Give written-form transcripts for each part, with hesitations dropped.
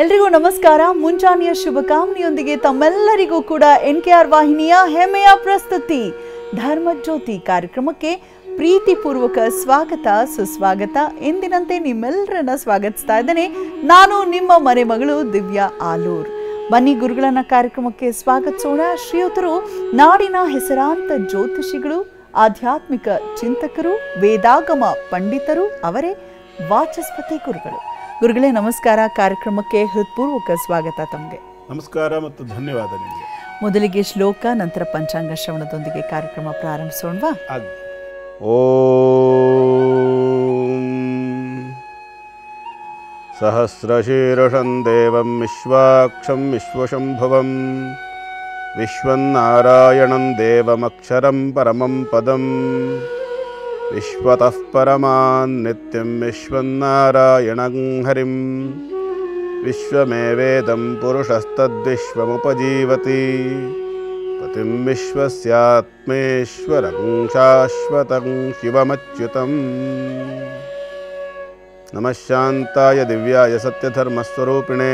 ಎಲ್ರಿಗೂ ನಮಸ್ಕಾರ. ಮುಂಜಾನೆಯ ಶುಭಕಾಮನೆಯೊಂದಿಗೆ ತಮ್ಮೆಲ್ಲರಿಗೂ ಕೂಡ NKR ವಾಹಿನಿಯ ಹೆಮ್ಮೆಯ ಪ್ರಸ್ತುತಿ ಧರ್ಮಜ್ಯೋತಿ ಕಾರ್ಯಕ್ರಮಕ್ಕೆ ಪ್ರೀತಿಪೂರ್ವಕ ಸ್ವಾಗತ ಸುಸ್ವಾಗತ. ಎಂದಿನಂತೆ ನಿಮ್ಮೆಲ್ಲರನ್ನ ಸ್ವಾಗತಿಸ್ತಾ ಇದ್ದೇನೆ. ನಾನು ನಿಮ್ಮ ಮನೆ ಮಗಳು ದಿವ್ಯಾ ಆಲೂರ್. ಬನ್ನಿ ಗುರುಗಳನ್ನ ಕಾರ್ಯಕ್ರಮಕ್ಕೆ ಸ್ವಾಗತಿಸೋಣ. ಶ್ರೀಯುತರು ನಾಡಿನ ಹೆಸರಾಂತ ಜ್ಯೋತಿಷಿಗಳು, ಆಧ್ಯಾತ್ಮಿಕ ಚಿಂತಕರು, ವೇದಾಗಮ ಪಂಡಿತರು, ಅವರೇ ವಾಚಸ್ಪತಿ ಗುರುಗಳು. ಗುರುಗಳೇ ನಮಸ್ಕಾರ. ಕಾರ್ಯಕ್ರಮಕ್ಕೆ ಹೃತ್ಪೂರ್ವಕ ಸ್ವಾಗತ ತಮಗೆ. ನಮಸ್ಕಾರ ಮತ್ತು ಧನ್ಯವಾದ ನಿಮಗೆ. ಮೊದಲಿಗೆ ಶ್ಲೋಕ, ನಂತರ ಪಂಚಾಂಗ ಶ್ರವಣದೊಂದಿಗೆ ಕಾರ್ಯಕ್ರಮ ಪ್ರಾರಂಭಿಸೋಣವಾ? ಓಂ ಸಹಸ್ರಶೀರ್ಷಂ ದೇವಂ ವಿಶ್ವಾಕ್ಷಂ ವಿಶ್ವಶಂಭುವಂ ವಿಶ್ವನ್ನಾರಾಯಣಂ ದೇವಮಕ್ಷರಂ ಪರಮಂ ಪದಂ ವಿಶ್ವತಃ ಪರಮಾನ್ ನಿತ್ಯಂ ವಿಶ್ವನ್ನಾರಾಯಣಂ ಹರಿಂ ವಿಶ್ವಮೇವೇದಂ ಪುರುಷಸ್ತದ್ವಿಶ್ವಮುಪಜೀವತಿ ಪತಿಂ ವಿಶ್ವಸ್ಯಾತ್ಮೇಶ್ವರಂ ಶಾಶ್ವತಂ ಶಿವಮಚ್ಯುತಂ. ನಮಃ ಶಾಂತಾಯ ದಿವ್ಯಾಯ ಸತ್ಯಧರ್ಮಸ್ವರೂಪಿಣೆ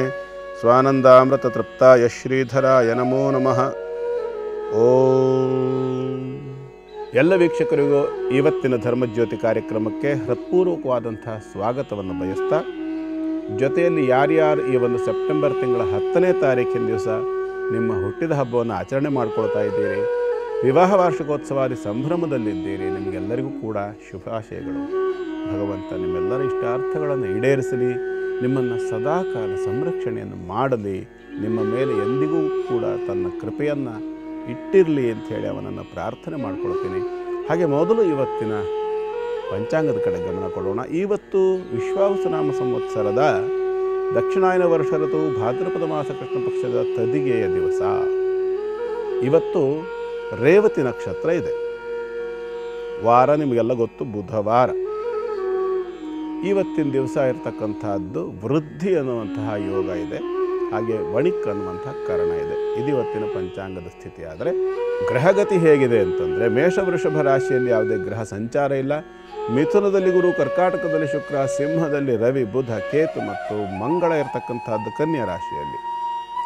ಸ್ವಾನಂದಾಮೃತತೃಪ್ತಾಯ ಶ್ರೀಧರಾಯ ನಮೋ ನಮಃ. ಓಂ. ಎಲ್ಲ ವೀಕ್ಷಕರಿಗೂ ಇವತ್ತಿನ ಧರ್ಮಜ್ಯೋತಿ ಕಾರ್ಯಕ್ರಮಕ್ಕೆ ಹೃತ್ಪೂರ್ವಕವಾದಂತಹ ಸ್ವಾಗತವನ್ನು ಬಯಸ್ತಾ, ಜೊತೆಯಲ್ಲಿ ಯಾರ್ಯಾರು ಈ ಒಂದು ಸೆಪ್ಟೆಂಬರ್ ತಿಂಗಳ 10ನೇ ತಾರೀಕಿನ ದಿವಸ ನಿಮ್ಮ ಹುಟ್ಟಿದ ಹಬ್ಬವನ್ನು ಆಚರಣೆ ಮಾಡ್ಕೊಳ್ತಾ ಇದ್ದೀರಿ, ವಿವಾಹ ವಾರ್ಷಿಕೋತ್ಸವಾದಿ ಸಂಭ್ರಮದಲ್ಲಿದ್ದೀರಿ, ನಿಮಗೆಲ್ಲರಿಗೂ ಕೂಡ ಶುಭಾಶಯಗಳು. ಭಗವಂತ ನಿಮ್ಮೆಲ್ಲರ ಇಷ್ಟಾರ್ಥಗಳನ್ನು ಈಡೇರಿಸಲಿ, ನಿಮ್ಮನ್ನು ಸದಾಕಾಲ ಸಂರಕ್ಷಣೆಯನ್ನು ಮಾಡಲಿ, ನಿಮ್ಮ ಮೇಲೆ ಎಂದಿಗೂ ಕೂಡ ತನ್ನ ಕೃಪೆಯನ್ನು ಇಟ್ಟಿರಲಿ ಅಂಥೇಳಿ ಅವನನ್ನು ಪ್ರಾರ್ಥನೆ ಮಾಡ್ಕೊಳ್ತೀನಿ. ಹಾಗೆ ಮೊದಲು ಇವತ್ತಿನ ಪಂಚಾಂಗದ ಕಡೆ ಗಮನ ಕೊಡೋಣ. ಇವತ್ತು ವಿಶ್ವಾವಸುನಾಮ ಸಂವತ್ಸರದ ದಕ್ಷಿಣಾಯನ ವರ್ಷ ಋತು ಭಾದ್ರಪದ ಮಾಸ ಕೃಷ್ಣ ಪಕ್ಷದ ತದಿಗೆಯ ದಿವಸ. ಇವತ್ತು ರೇವತಿ ನಕ್ಷತ್ರ ಇದೆ. ವಾರ ನಿಮಗೆಲ್ಲ ಗೊತ್ತು, ಬುಧವಾರ. ಇವತ್ತಿನ ದಿವಸ ಇರತಕ್ಕಂತಹದ್ದು ವೃದ್ಧಿ ಅನ್ನುವಂತಹ ಯೋಗ ಇದೆ, ಹಾಗೆ ವಣಿಕ್ ಅನ್ನುವಂತಹ ಕಾರಣ ಇದೆ. ಇದು ಇವತ್ತಿನ ಪಂಚಾಂಗದ ಸ್ಥಿತಿ. ಆದರೆ ಗ್ರಹಗತಿ ಹೇಗಿದೆ ಅಂತಂದರೆ, ಮೇಷ ವೃಷಭ ರಾಶಿಯಲ್ಲಿ ಯಾವುದೇ ಗ್ರಹ ಸಂಚಾರ ಇಲ್ಲ. ಮಿಥುನದಲ್ಲಿ ಗುರು, ಕರ್ಕಾಟಕದಲ್ಲಿ ಶುಕ್ರ, ಸಿಂಹದಲ್ಲಿ ರವಿ, ಬುಧ, ಕೇತು ಮತ್ತು ಮಂಗಳ ಇರತಕ್ಕಂತಹದ್ದು ಕನ್ಯಾ ರಾಶಿಯಲ್ಲಿ.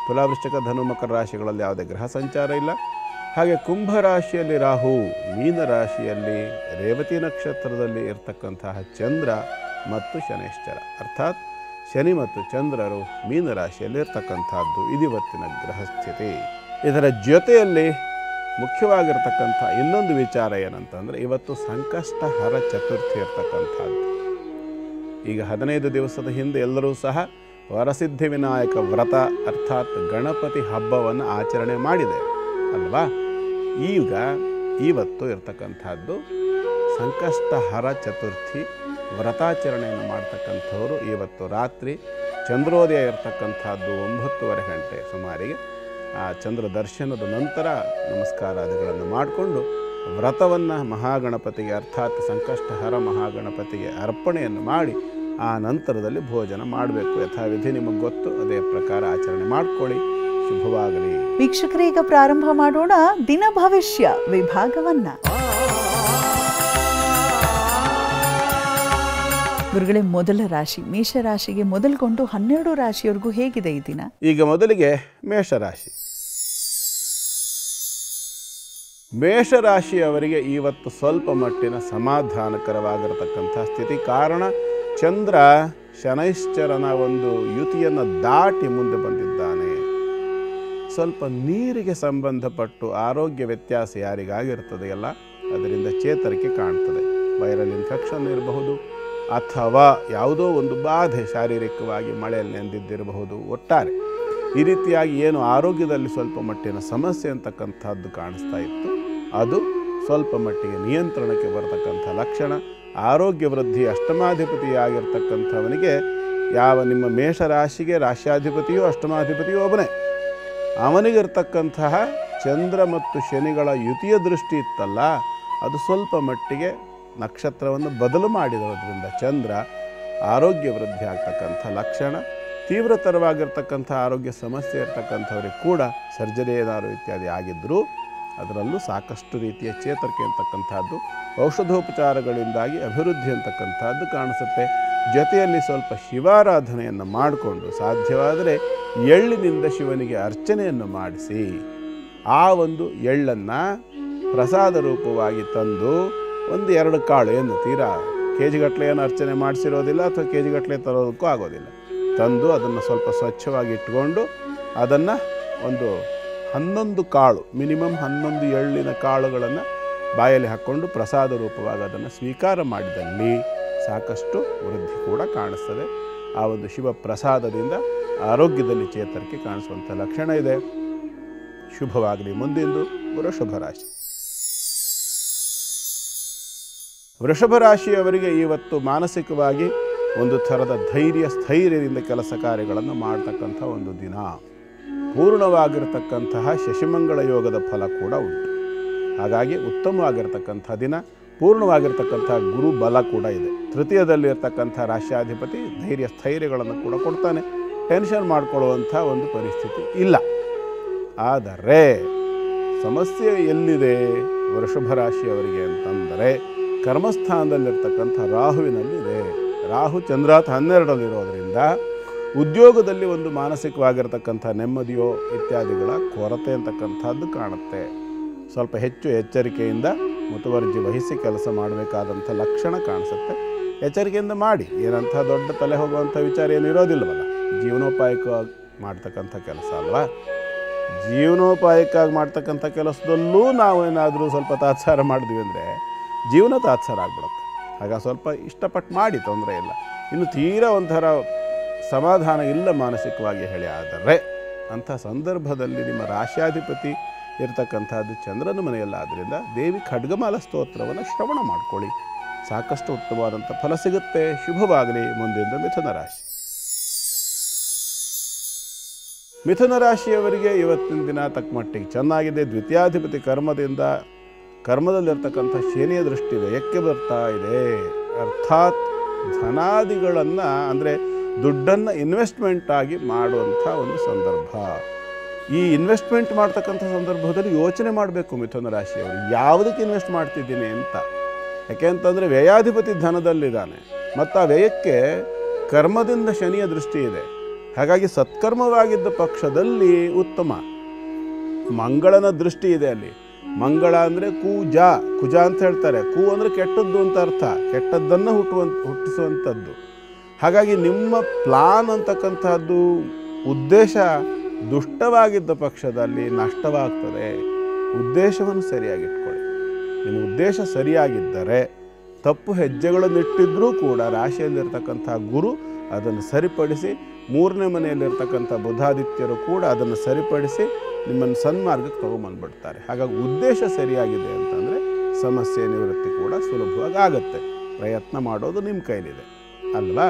ತುಲಾ, ವೃಶ್ಚಿಕ, ಧನು, ಮಕರ ರಾಶಿಗಳಲ್ಲಿ ಯಾವುದೇ ಗ್ರಹ ಸಂಚಾರ ಇಲ್ಲ. ಹಾಗೆ ಕುಂಭ ರಾಶಿಯಲ್ಲಿ ರಾಹು, ಮೀನ ರಾಶಿಯಲ್ಲಿ ರೇವತಿ ನಕ್ಷತ್ರದಲ್ಲಿ ಇರತಕ್ಕಂತಹ ಚಂದ್ರ ಮತ್ತು ಶನೈಶ್ಚರ, ಅರ್ಥಾತ್ ಶನಿ ಮತ್ತು ಚಂದ್ರರು ಮೀನ ರಾಶಿಯಲ್ಲಿ ಇರ್ತಕ್ಕಂಥದ್ದು ಇದಿವತ್ತಿನ ಗ್ರಹಸ್ಥಿತಿ. ಇದರ ಜೊತೆಯಲ್ಲಿ ಮುಖ್ಯವಾಗಿರ್ತಕ್ಕಂಥ ಇನ್ನೊಂದು ವಿಚಾರ ಏನಂತಂದರೆ, ಇವತ್ತು ಸಂಕಷ್ಟಹರ ಚತುರ್ಥಿ ಇರ್ತಕ್ಕಂಥದ್ದು. ಈಗ 15 ದಿವಸದ ಹಿಂದೆ ಎಲ್ಲರೂ ಸಹ ವರಸಿದ್ಧಿ ವಿನಾಯಕ ವ್ರತ ಅರ್ಥಾತ್ ಗಣಪತಿ ಹಬ್ಬವನ್ನು ಆಚರಣೆ ಮಾಡಿದೆ ಅಲ್ವಾ? ಈಗ ಇವತ್ತು ಇರ್ತಕ್ಕಂಥದ್ದು ಸಂಕಷ್ಟಹರ ಚತುರ್ಥಿ ವ್ರತಾಚರಣೆಯನ್ನು ಮಾಡ್ತಕ್ಕಂಥವರು ಇವತ್ತು ರಾತ್ರಿ ಚಂದ್ರೋದಯ ಇರತಕ್ಕಂಥದ್ದು 9:30 ಗಂಟೆ ಸುಮಾರಿಗೆ ಆ ಚಂದ್ರ ದರ್ಶನದ ನಂತರ ನಮಸ್ಕಾರಾದಿಗಳನ್ನು ಮಾಡಿಕೊಂಡು ವ್ರತವನ್ನು ಮಹಾಗಣಪತಿಗೆ ಅರ್ಥಾತ್ ಸಂಕಷ್ಟಹರ ಮಹಾಗಣಪತಿಗೆ ಅರ್ಪಣೆಯನ್ನು ಮಾಡಿ ಆ ನಂತರದಲ್ಲಿ ಭೋಜನ ಮಾಡಬೇಕು. ಯಥಾವಿಧಿ ನಿಮಗೆ ಗೊತ್ತು, ಅದೇ ಪ್ರಕಾರ ಆಚರಣೆ ಮಾಡ್ಕೊಳ್ಳಿ. ಶುಭವಾಗಲಿ. ವೀಕ್ಷಕರೇ, ಈಗ ಪ್ರಾರಂಭ ಮಾಡೋಣ ದಿನ ಭವಿಷ್ಯ ವಿಭಾಗವನ್ನ. ಗುರುಗಳೇ, ಮೊದಲ ರಾಶಿ ಮೇಷರಾಶಿಗೆ ಮೊದಲುಗೊಂಡು 12 ರಾಶಿಯವರೆಗೂ ಹೇಗಿದೆ ಈ ದಿನ? ಈಗ ಮೊದಲಿಗೆ ಮೇಷರಾಶಿ. ಮೇಷರಾಶಿಯವರಿಗೆ ಇವತ್ತು ಸ್ವಲ್ಪ ಮಟ್ಟಿನ ಸಮಾಧಾನಕರವಾಗಿರತಕ್ಕಂಥ ಸ್ಥಿತಿ. ಕಾರಣ, ಚಂದ್ರ ಶನೈಶ್ಚರನ ಒಂದು ಯುತಿಯನ್ನು ದಾಟಿ ಮುಂದೆ ಬಂದಿದ್ದಾನೆ. ಸ್ವಲ್ಪ ನೀರಿಗೆ ಸಂಬಂಧಪಟ್ಟು ಆರೋಗ್ಯ ವ್ಯತ್ಯಾಸ ಯಾರಿಗಾಗಿರ್ತದೆಯಲ್ಲ, ಅದರಿಂದ ಚೇತರಿಕೆ ಕಾಣ್ತದೆ. ವೈರಲ್ ಇನ್ಫೆಕ್ಷನ್ ಇರಬಹುದು, ಅಥವಾ ಯಾವುದೋ ಒಂದು ಬಾಧೆ ಶಾರೀರಿಕವಾಗಿ ಮಳೆಯಲ್ಲಿ ನೆಂದಿದ್ದಿರಬಹುದು. ಒಟ್ಟಾರೆ ಈ ರೀತಿಯಾಗಿ ಏನು ಆರೋಗ್ಯದಲ್ಲಿ ಸ್ವಲ್ಪ ಮಟ್ಟಿನ ಸಮಸ್ಯೆ ಅಂತಕ್ಕಂಥದ್ದು ಕಾಣಿಸ್ತಾ ಇತ್ತು, ಅದು ಸ್ವಲ್ಪ ಮಟ್ಟಿಗೆ ನಿಯಂತ್ರಣಕ್ಕೆ ಬರತಕ್ಕಂಥ ಲಕ್ಷಣ. ಆರೋಗ್ಯ ವೃದ್ಧಿ ಅಷ್ಟಮಾಧಿಪತಿಯಾಗಿರ್ತಕ್ಕಂಥವನಿಗೆ, ಯಾವ ನಿಮ್ಮ ಮೇಷರಾಶಿಗೆ ರಾಶ್ಯಾಧಿಪತಿಯೋ ಅಷ್ಟಮಾಧಿಪತಿಯೋ ಒಬ್ಬನೇ, ಅವನಿಗಿರ್ತಕ್ಕಂತಹ ಚಂದ್ರ ಮತ್ತು ಶನಿಗಳ ಯುತಿಯ ದೃಷ್ಟಿ ಇತ್ತಲ್ಲ, ಅದು ಸ್ವಲ್ಪ ಮಟ್ಟಿಗೆ ನಕ್ಷತ್ರವನ್ನು ಬದಲು ಮಾಡಿರೋದ್ರಿಂದ ಚಂದ್ರ ಆರೋಗ್ಯ ವೃದ್ಧಿ ಆಗ್ತಕ್ಕಂಥ ಲಕ್ಷಣ. ತೀವ್ರತರವಾಗಿರ್ತಕ್ಕಂಥ ಆರೋಗ್ಯ ಸಮಸ್ಯೆ ಇರ್ತಕ್ಕಂಥವ್ರಿಗೆ ಕೂಡ ಸರ್ಜರಿ ಏನಾದ್ರು ಇತ್ಯಾದಿ ಆಗಿದ್ದರೂ ಅದರಲ್ಲೂ ಸಾಕಷ್ಟು ರೀತಿಯ ಚೇತರಿಕೆ ಅಂತಕ್ಕಂಥದ್ದು ಔಷಧೋಪಚಾರಗಳಿಂದಾಗಿ ಅಭಿವೃದ್ಧಿ ಅಂತಕ್ಕಂಥದ್ದು ಕಾಣಿಸುತ್ತೆ. ಜೊತೆಯಲ್ಲಿ ಸ್ವಲ್ಪ ಶಿವಾರಾಧನೆಯನ್ನು ಮಾಡಿಕೊಂಡು ಸಾಧ್ಯವಾದರೆ ಎಳ್ಳಿನಿಂದ ಶಿವನಿಗೆ ಅರ್ಚನೆಯನ್ನು ಮಾಡಿಸಿ ಆ ಒಂದು ಎಳ್ಳನ್ನು ಪ್ರಸಾದ ರೂಪವಾಗಿ ತಂದು ಒಂದು 2 ಕಾಳು, ಏನು ತೀರಾ ಕೆ ಜಿಗಟ್ಟಲೆ ಏನು ಅರ್ಚನೆ ಮಾಡಿಸಿರೋದಿಲ್ಲ ಅಥವಾ ಕೆ ಜಿಗಟ್ಟಲೆ ತರೋದಕ್ಕೂ ಆಗೋದಿಲ್ಲ, ತಂದು ಅದನ್ನು ಸ್ವಲ್ಪ ಸ್ವಚ್ಛವಾಗಿ ಇಟ್ಕೊಂಡು ಅದನ್ನು ಒಂದು 11 ಕಾಳು, ಮಿನಿಮಮ್ 11 ಎಳ್ಳಿನ ಕಾಳುಗಳನ್ನು ಬಾಯಲ್ಲಿ ಹಾಕ್ಕೊಂಡು ಪ್ರಸಾದ ರೂಪವಾಗಿ ಅದನ್ನು ಸ್ವೀಕಾರ ಮಾಡಿದಲ್ಲಿ ಸಾಕಷ್ಟು ವೃದ್ಧಿ ಕೂಡ ಕಾಣಿಸ್ತದೆ. ಆ ಒಂದು ಶಿವ ಪ್ರಸಾದದಿಂದ ಆರೋಗ್ಯದಲ್ಲಿ ಚೇತರಿಕೆ ಕಾಣಿಸುವಂಥ ಲಕ್ಷಣ ಇದೆ. ಶುಭವಾಗಲಿ. ಮುಂದಿಂದು ವೃಷಭ ರಾಶಿ. ವೃಷಭ ರಾಶಿಯವರಿಗೆ ಇವತ್ತು ಮಾನಸಿಕವಾಗಿ ಒಂದು ಥರದ ಧೈರ್ಯ ಸ್ಥೈರ್ಯದಿಂದ ಕೆಲಸ ಕಾರ್ಯಗಳನ್ನು ಮಾಡ್ತಕ್ಕಂಥ ಒಂದು ದಿನ. ಪೂರ್ಣವಾಗಿರತಕ್ಕಂತಹ ಶಶಿಮಂಗಳ ಯೋಗದ ಫಲ ಕೂಡ ಉಂಟು. ಹಾಗಾಗಿ ಉತ್ತಮವಾಗಿರ್ತಕ್ಕಂಥ ದಿನ. ಪೂರ್ಣವಾಗಿರ್ತಕ್ಕಂಥ ಗುರು ಬಲ ಕೂಡ ಇದೆ. ತೃತೀಯದಲ್ಲಿರ್ತಕ್ಕಂಥ ರಾಶ್ಯಾಧಿಪತಿ ಧೈರ್ಯ ಸ್ಥೈರ್ಯಗಳನ್ನು ಕೂಡ ಕೊಡ್ತಾನೆ. ಟೆನ್ಷನ್ ಮಾಡಿಕೊಳ್ಳುವಂಥ ಒಂದು ಪರಿಸ್ಥಿತಿ ಇಲ್ಲ. ಆದರೆ ಸಮಸ್ಯೆ ಎಲ್ಲಿದೆ ವೃಷಭ ರಾಶಿಯವರಿಗೆ ಅಂತಂದರೆ ಕರ್ಮಸ್ಥಾನದಲ್ಲಿರ್ತಕ್ಕಂಥ ರಾಹುವಿನಲ್ಲಿದೆ. ರಾಹು ಚಂದ್ರಾತ್ 12ರಲ್ಲಿರೋದ್ರಿಂದ ಉದ್ಯೋಗದಲ್ಲಿ ಒಂದು ಮಾನಸಿಕವಾಗಿರ್ತಕ್ಕಂಥ ನೆಮ್ಮದಿಯೋ ಇತ್ಯಾದಿಗಳ ಕೊರತೆ ಅಂತಕ್ಕಂಥದ್ದು ಕಾಣುತ್ತೆ. ಸ್ವಲ್ಪ ಹೆಚ್ಚು ಎಚ್ಚರಿಕೆಯಿಂದ ಮುತುವರ್ಜಿ ವಹಿಸಿ ಕೆಲಸ ಮಾಡಬೇಕಾದಂಥ ಲಕ್ಷಣ ಕಾಣಿಸುತ್ತೆ. ಎಚ್ಚರಿಕೆಯಿಂದ ಮಾಡಿ. ಏನಂಥ ದೊಡ್ಡ ತಲೆ ಹೋಗುವಂಥ ವಿಚಾರ ಏನು ಇರೋದಿಲ್ಲವಲ್ಲ. ಜೀವನೋಪಾಯಕ್ಕಾಗಿ ಮಾಡ್ತಕ್ಕಂಥ ಕೆಲಸ ಅಲ್ವಾ. ಜೀವನೋಪಾಯಕ್ಕಾಗಿ ಮಾಡ್ತಕ್ಕಂಥ ಕೆಲಸದಲ್ಲೂ ನಾವೇನಾದರೂ ಸ್ವಲ್ಪ ತಾತ್ಸಾರ ಮಾಡಿದ್ವಿ ಅಂದರೆ ಜೀವನ ತಾತ್ಸಾರ ಆಗ್ಬಿಡುತ್ತೆ. ಆಗ ಸ್ವಲ್ಪ ಇಷ್ಟಪಟ್ಟು ಮಾಡಿ, ತೊಂದರೆ ಇಲ್ಲ. ಇನ್ನು ತೀರಾ ಒಂಥರ ಸಮಾಧಾನ ಇಲ್ಲ ಮಾನಸಿಕವಾಗಿ ಹೇಳಿ ಆದರೆ ಅಂಥ ಸಂದರ್ಭದಲ್ಲಿ ನಿಮ್ಮ ರಾಶ್ಯಾಧಿಪತಿ ಇರತಕ್ಕಂಥದ್ದು ಚಂದ್ರನ ಮನೆಯಲ್ಲಾದ್ದರಿಂದ ದೇವಿ ಖಡ್ಗಮಾಲ ಸ್ತೋತ್ರವನ್ನು ಶ್ರವಣ ಮಾಡ್ಕೊಳ್ಳಿ. ಸಾಕಷ್ಟು ಉತ್ತಮವಾದಂಥ ಫಲ ಸಿಗುತ್ತೆ. ಶುಭವಾಗಲಿ. ಮುಂದಿನ ಮಿಥುನ ರಾಶಿ. ಮಿಥುನ ರಾಶಿಯವರಿಗೆ ಇವತ್ತಿನ ದಿನ ತಕ್ಕ ಮಟ್ಟಿಗೆ ಚೆನ್ನಾಗಿದೆ. ದ್ವಿತೀಯಾಧಿಪತಿ ಕರ್ಮದಲ್ಲಿರ್ತಕ್ಕಂಥ ಶನಿಯ ದೃಷ್ಟಿ ವ್ಯಯಕ್ಕೆ ಬರ್ತಾ ಇದೆ. ಅರ್ಥಾತ್ ಧನಾದಿಗಳನ್ನು ಅಂದರೆ ದುಡ್ಡನ್ನು ಇನ್ವೆಸ್ಟ್ಮೆಂಟ್ ಆಗಿ ಮಾಡುವಂಥ ಒಂದು ಸಂದರ್ಭ. ಈ ಇನ್ವೆಸ್ಟ್ಮೆಂಟ್ ಮಾಡ್ತಕ್ಕಂಥ ಸಂದರ್ಭದಲ್ಲಿ ಯೋಚನೆ ಮಾಡಬೇಕು ಮಿಥುನ ರಾಶಿಯವರು, ಯಾವುದಕ್ಕೆ ಇನ್ವೆಸ್ಟ್ ಮಾಡ್ತಿದ್ದೀನಿ ಅಂತ. ಯಾಕೆ ಅಂತಂದರೆ ವ್ಯಯಾಧಿಪತಿ ಧನದಲ್ಲಿದ್ದಾನೆ ಮತ್ತು ಆ ವ್ಯಯಕ್ಕೆ ಕರ್ಮದಿಂದ ಶನಿಯ ದೃಷ್ಟಿ ಇದೆ. ಹಾಗಾಗಿ ಸತ್ಕರ್ಮವಾಗಿದ್ದ ಪಕ್ಷದಲ್ಲಿ ಉತ್ತಮ. ಮಂಗಳನ ದೃಷ್ಟಿ ಇದೆ ಅಲ್ಲಿ. ಮಂಗಳ ಅಂದರೆ ಕುಜ ಅಂತ ಹೇಳ್ತಾರೆ. ಅಂದರೆ ಕೆಟ್ಟದ್ದು ಅಂತ ಅರ್ಥ. ಕೆಟ್ಟದ್ದನ್ನು ಹುಟ್ಟಿಸುವಂಥದ್ದು. ಹಾಗಾಗಿ ನಿಮ್ಮ ಪ್ಲಾನ್ ಅಂತಕ್ಕಂಥದ್ದು ಉದ್ದೇಶ ದುಷ್ಟವಾಗಿದ್ದ ಪಕ್ಷದಲ್ಲಿ ನಷ್ಟವಾಗ್ತದೆ. ಉದ್ದೇಶವನ್ನು ಸರಿಯಾಗಿಟ್ಕೊಳ್ಳಿ. ನಿಮ್ಮ ಉದ್ದೇಶ ಸರಿಯಾಗಿದ್ದರೆ ತಪ್ಪು ಹೆಜ್ಜೆಗಳನ್ನಿಟ್ಟಿದ್ರೂ ಕೂಡ ರಾಶಿಯಲ್ಲಿರ್ತಕ್ಕಂಥ ಗುರು ಅದನ್ನು ಸರಿಪಡಿಸಿ, 3ನೇ ಮನೆಯಲ್ಲಿರ್ತಕ್ಕಂಥ ಬುಧಾದಿತ್ಯರು ಕೂಡ ಅದನ್ನು ಸರಿಪಡಿಸಿ ನಿಮ್ಮನ್ನು ಸನ್ಮಾರ್ಗಕ್ಕೆ ತೊಗೊಂಬಂದ್ಬಿಡ್ತಾರೆ. ಹಾಗಾಗಿ ಉದ್ದೇಶ ಸರಿಯಾಗಿದೆ ಅಂತಂದರೆ ಸಮಸ್ಯೆ ನಿವೃತ್ತಿ ಕೂಡ ಸುಲಭವಾಗಿ ಆಗುತ್ತೆ. ಪ್ರಯತ್ನ ಮಾಡೋದು ನಿಮ್ಮ ಕೈಲಿದೆ ಅಲ್ವಾ.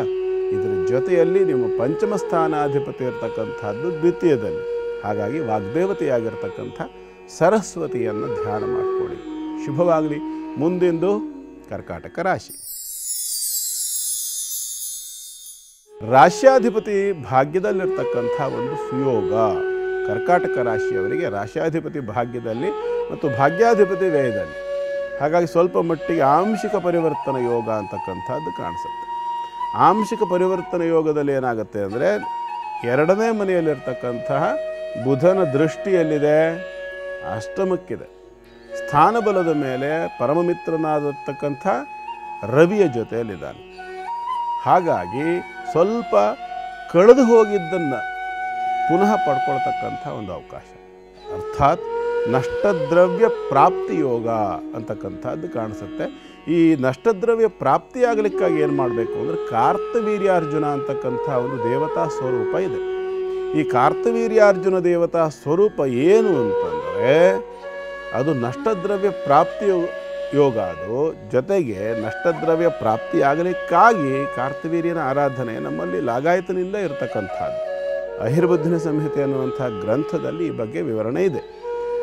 ಇದರ ಜೊತೆಯಲ್ಲಿ ನಿಮ್ಮ ಪಂಚಮ ಸ್ಥಾನಾಧಿಪತಿ ಇರತಕ್ಕಂಥದ್ದು ದ್ವಿತೀಯದಲ್ಲಿ. ಹಾಗಾಗಿ ವಾಗ್ದೇವತೆಯಾಗಿರ್ತಕ್ಕಂಥ ಸರಸ್ವತಿಯನ್ನು ಧ್ಯಾನ ಮಾಡಿಕೊಳ್ಳಿ. ಶುಭವಾಗಲಿ. ಮುಂದಿಂದು ಕರ್ಕಾಟಕ ರಾಶಿ. ರಾಶ್ಯಾಧಿಪತಿ ಭಾಗ್ಯದಲ್ಲಿರ್ತಕ್ಕಂಥ ಒಂದು ಸುಯೋಗ. ಕರ್ಕಾಟಕ ರಾಶಿಯವರಿಗೆ ರಾಶ್ಯಾಧಿಪತಿ ಭಾಗ್ಯದಲ್ಲಿ ಮತ್ತು ಭಾಗ್ಯಾಧಿಪತಿ ವ್ಯಯದಲ್ಲಿ. ಹಾಗಾಗಿ ಸ್ವಲ್ಪ ಮಟ್ಟಿಗೆ ಆಂಶಿಕ ಪರಿವರ್ತನ ಯೋಗ ಅಂತಕ್ಕಂಥದ್ದು ಕಾಣಿಸುತ್ತೆ. ಆಂಶಿಕ ಪರಿವರ್ತನ ಯೋಗದಲ್ಲಿ ಏನಾಗುತ್ತೆ ಅಂದರೆ 2ನೇ ಮನೆಯಲ್ಲಿರ್ತಕ್ಕಂತಹ ಬುಧನ ದೃಷ್ಟಿಯಲ್ಲಿದೆ, ಅಷ್ಟಮಕ್ಕಿದೆ. ಸ್ಥಾನಬಲದ ಮೇಲೆ ಪರಮಮಿತ್ರನಾಗಿರ್ತಕ್ಕಂಥ ರವಿಯ ಜೊತೆಯಲ್ಲಿದ್ದಾನೆ. ಹಾಗಾಗಿ ಸ್ವಲ್ಪ ಕಳೆದು ಹೋಗಿದ್ದನ್ನು ಪುನಃ ಪಡ್ಕೊಳ್ತಕ್ಕಂಥ ಒಂದು ಅವಕಾಶ. ಅರ್ಥಾತ್ ನಷ್ಟದ್ರವ್ಯ ಪ್ರಾಪ್ತಿ ಯೋಗ ಅಂತಕ್ಕಂಥದ್ದು ಕಾಣಿಸುತ್ತೆ. ಈ ನಷ್ಟದ್ರವ್ಯ ಪ್ರಾಪ್ತಿಯಾಗಲಿಕ್ಕಾಗಿ ಏನು ಮಾಡಬೇಕು ಅಂದರೆ ಕಾರ್ತವೀರ್ಯಾರ್ಜುನ ಅಂತಕ್ಕಂಥ ಒಂದು ದೇವತಾ ಸ್ವರೂಪ ಇದೆ. ಈ ಕಾರ್ತವೀರ್ಯಾರ್ಜುನ ದೇವತಾ ಸ್ವರೂಪ ಏನು ಅಂತಂದರೆ ಅದು ನಷ್ಟದ್ರವ್ಯ ಪ್ರಾಪ್ತಿ ಯೋಗ. ಅದು ಜೊತೆಗೆ ನಷ್ಟದ್ರವ್ಯ ಪ್ರಾಪ್ತಿಯಾಗಲಿಕ್ಕಾಗಿ ಕಾರ್ತವೀರ್ಯನ ಆರಾಧನೆ ನಮ್ಮಲ್ಲಿ ಲಾಗಾಯತನಿಂದ ಇರತಕ್ಕಂಥದ್ದು. ಅಹಿರ್ಬುದ್ಧಿನ ಸಂಹಿತೆ ಅನ್ನುವಂಥ ಗ್ರಂಥದಲ್ಲಿ ಈ ಬಗ್ಗೆ ವಿವರಣೆ ಇದೆ.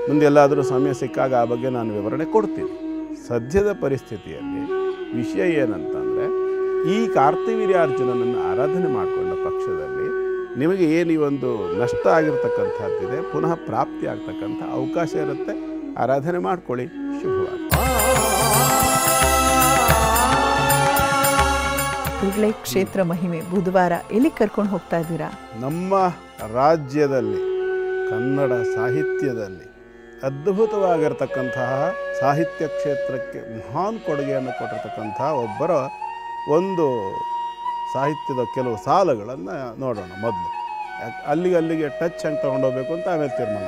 ಮುಂದೆಲ್ಲಾದರೂ ಸಮಯ ಸಿಕ್ಕಾಗ ಆ ಬಗ್ಗೆ ನಾನು ವಿವರಣೆ ಕೊಡ್ತೀನಿ. ಸದ್ಯದ ಪರಿಸ್ಥಿತಿಯಲ್ಲಿ ವಿಷಯ ಏನಂತಂದರೆ ಈ ಕಾರ್ತವೀರ್ಯಾರ್ಜುನನನ್ನು ಆರಾಧನೆ ಮಾಡಿಕೊಂಡ ಪಕ್ಷದಲ್ಲಿ ನಿಮಗೆ ಏನು ಈ ಒಂದು ನಷ್ಟ ಆಗಿರ್ತಕ್ಕಂಥದ್ದಿದೆ ಪುನಃ ಪ್ರಾಪ್ತಿ ಆಗ್ತಕ್ಕಂಥ ಅವಕಾಶ ಇರುತ್ತೆ. ಆರಾಧನೆ ಮಾಡ್ಕೊಳ್ಳಿ. ಶುಭವಾಗಿ. ಗುರುಗಳೇ, ಕ್ಷೇತ್ರ ಮಹಿಮೆ ಬುಧವಾರ ಎಲ್ಲಿ ಕರ್ಕೊಂಡು ಹೋಗ್ತಾ ಇದ್ದೀರಾ? ನಮ್ಮ ರಾಜ್ಯದಲ್ಲಿ ಕನ್ನಡ ಸಾಹಿತ್ಯದಲ್ಲಿ ಅದ್ಭುತವಾಗಿರ್ತಕ್ಕಂತಹ ಸಾಹಿತ್ಯ ಕ್ಷೇತ್ರಕ್ಕೆ ಮಹಾನ್ ಕೊಡುಗೆಯನ್ನು ಕೊಟ್ಟಿರ್ತಕ್ಕಂತಹ ಒಬ್ಬರ ಒಂದು ಸಾಹಿತ್ಯದ ಕೆಲವು ಸಾಲುಗಳನ್ನು ನೋಡೋಣ. ಮೊದಲು ಅಲ್ಲಿಗೆ ಟಚ್ ಹಂಗೆ ತಗೊಂಡೋಗ್ಬೇಕು ಅಂತ ಆಮೇಲೆ ತೀರ್ಮಾನ.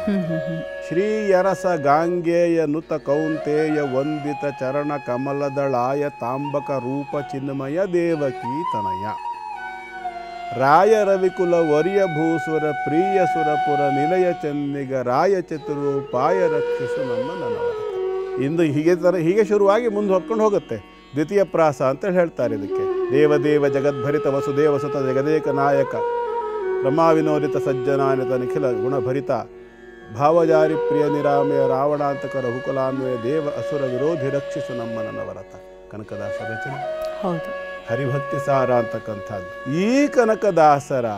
ಶ್ರೀಯರಸ ಗಾಂಗೇಯ ನುತ ಕೌಂತೇಯ ವಂದಿತ ಚರಣ ಕಮಲದಳಾಯ ತಾಂಬಕ ರೂಪ ಚಿನ್ಮಯ ದೇವಕೀ ತನಯ ರಾಯ ರವಿಕುಲ ವರ್ಯ ಭೂಸುರ ಪ್ರಿಯ ಸುರಪುರ ನಿಲಯ ಚನ್ನಿಗ ರಾಯ ಚತುರೂಪಾಯ ರಕ್ಷಿಸು ನಮ್ಮ ನನವರ. ಇಂದು ಹೀಗೆ ಶುರುವಾಗಿ ಮುಂದೆ ಹೊತ್ಕೊಂಡು ಹೋಗುತ್ತೆ. ದ್ವಿತೀಯ ಪ್ರಾಸ ಅಂತೇಳಿ ಹೇಳ್ತಾರೆ ಇದಕ್ಕೆ. ದೇವದೇವ ಜಗದ್ಭರಿತ ವಸುದೇವ ಸುತ ಜಗದೇಕ ನಾಯಕ ರಮಾವಿನೋದಿತ ಸಜ್ಜನಾನಿತ ನಿಖಿಲ ಗುಣಭರಿತ ಭಾವಜಾರಿ ಪ್ರಿಯ ನಿರಾಮಯ ರಾವಣಾಂತಕ ರಘುಕುಲಾನ್ವಯ ದೇವ ಅಸುರ ವಿರೋಧಿ ರಕ್ಷಿಸು ನಮ್ಮ ನನವರತ. ಕನಕದಾಸ ರಚನೆ. ಹೌದು, ಹರಿಭಕ್ತಿ ಸಾರ ಅಂತಕ್ಕಂಥದ್ದು. ಈ ಕನಕದಾಸರ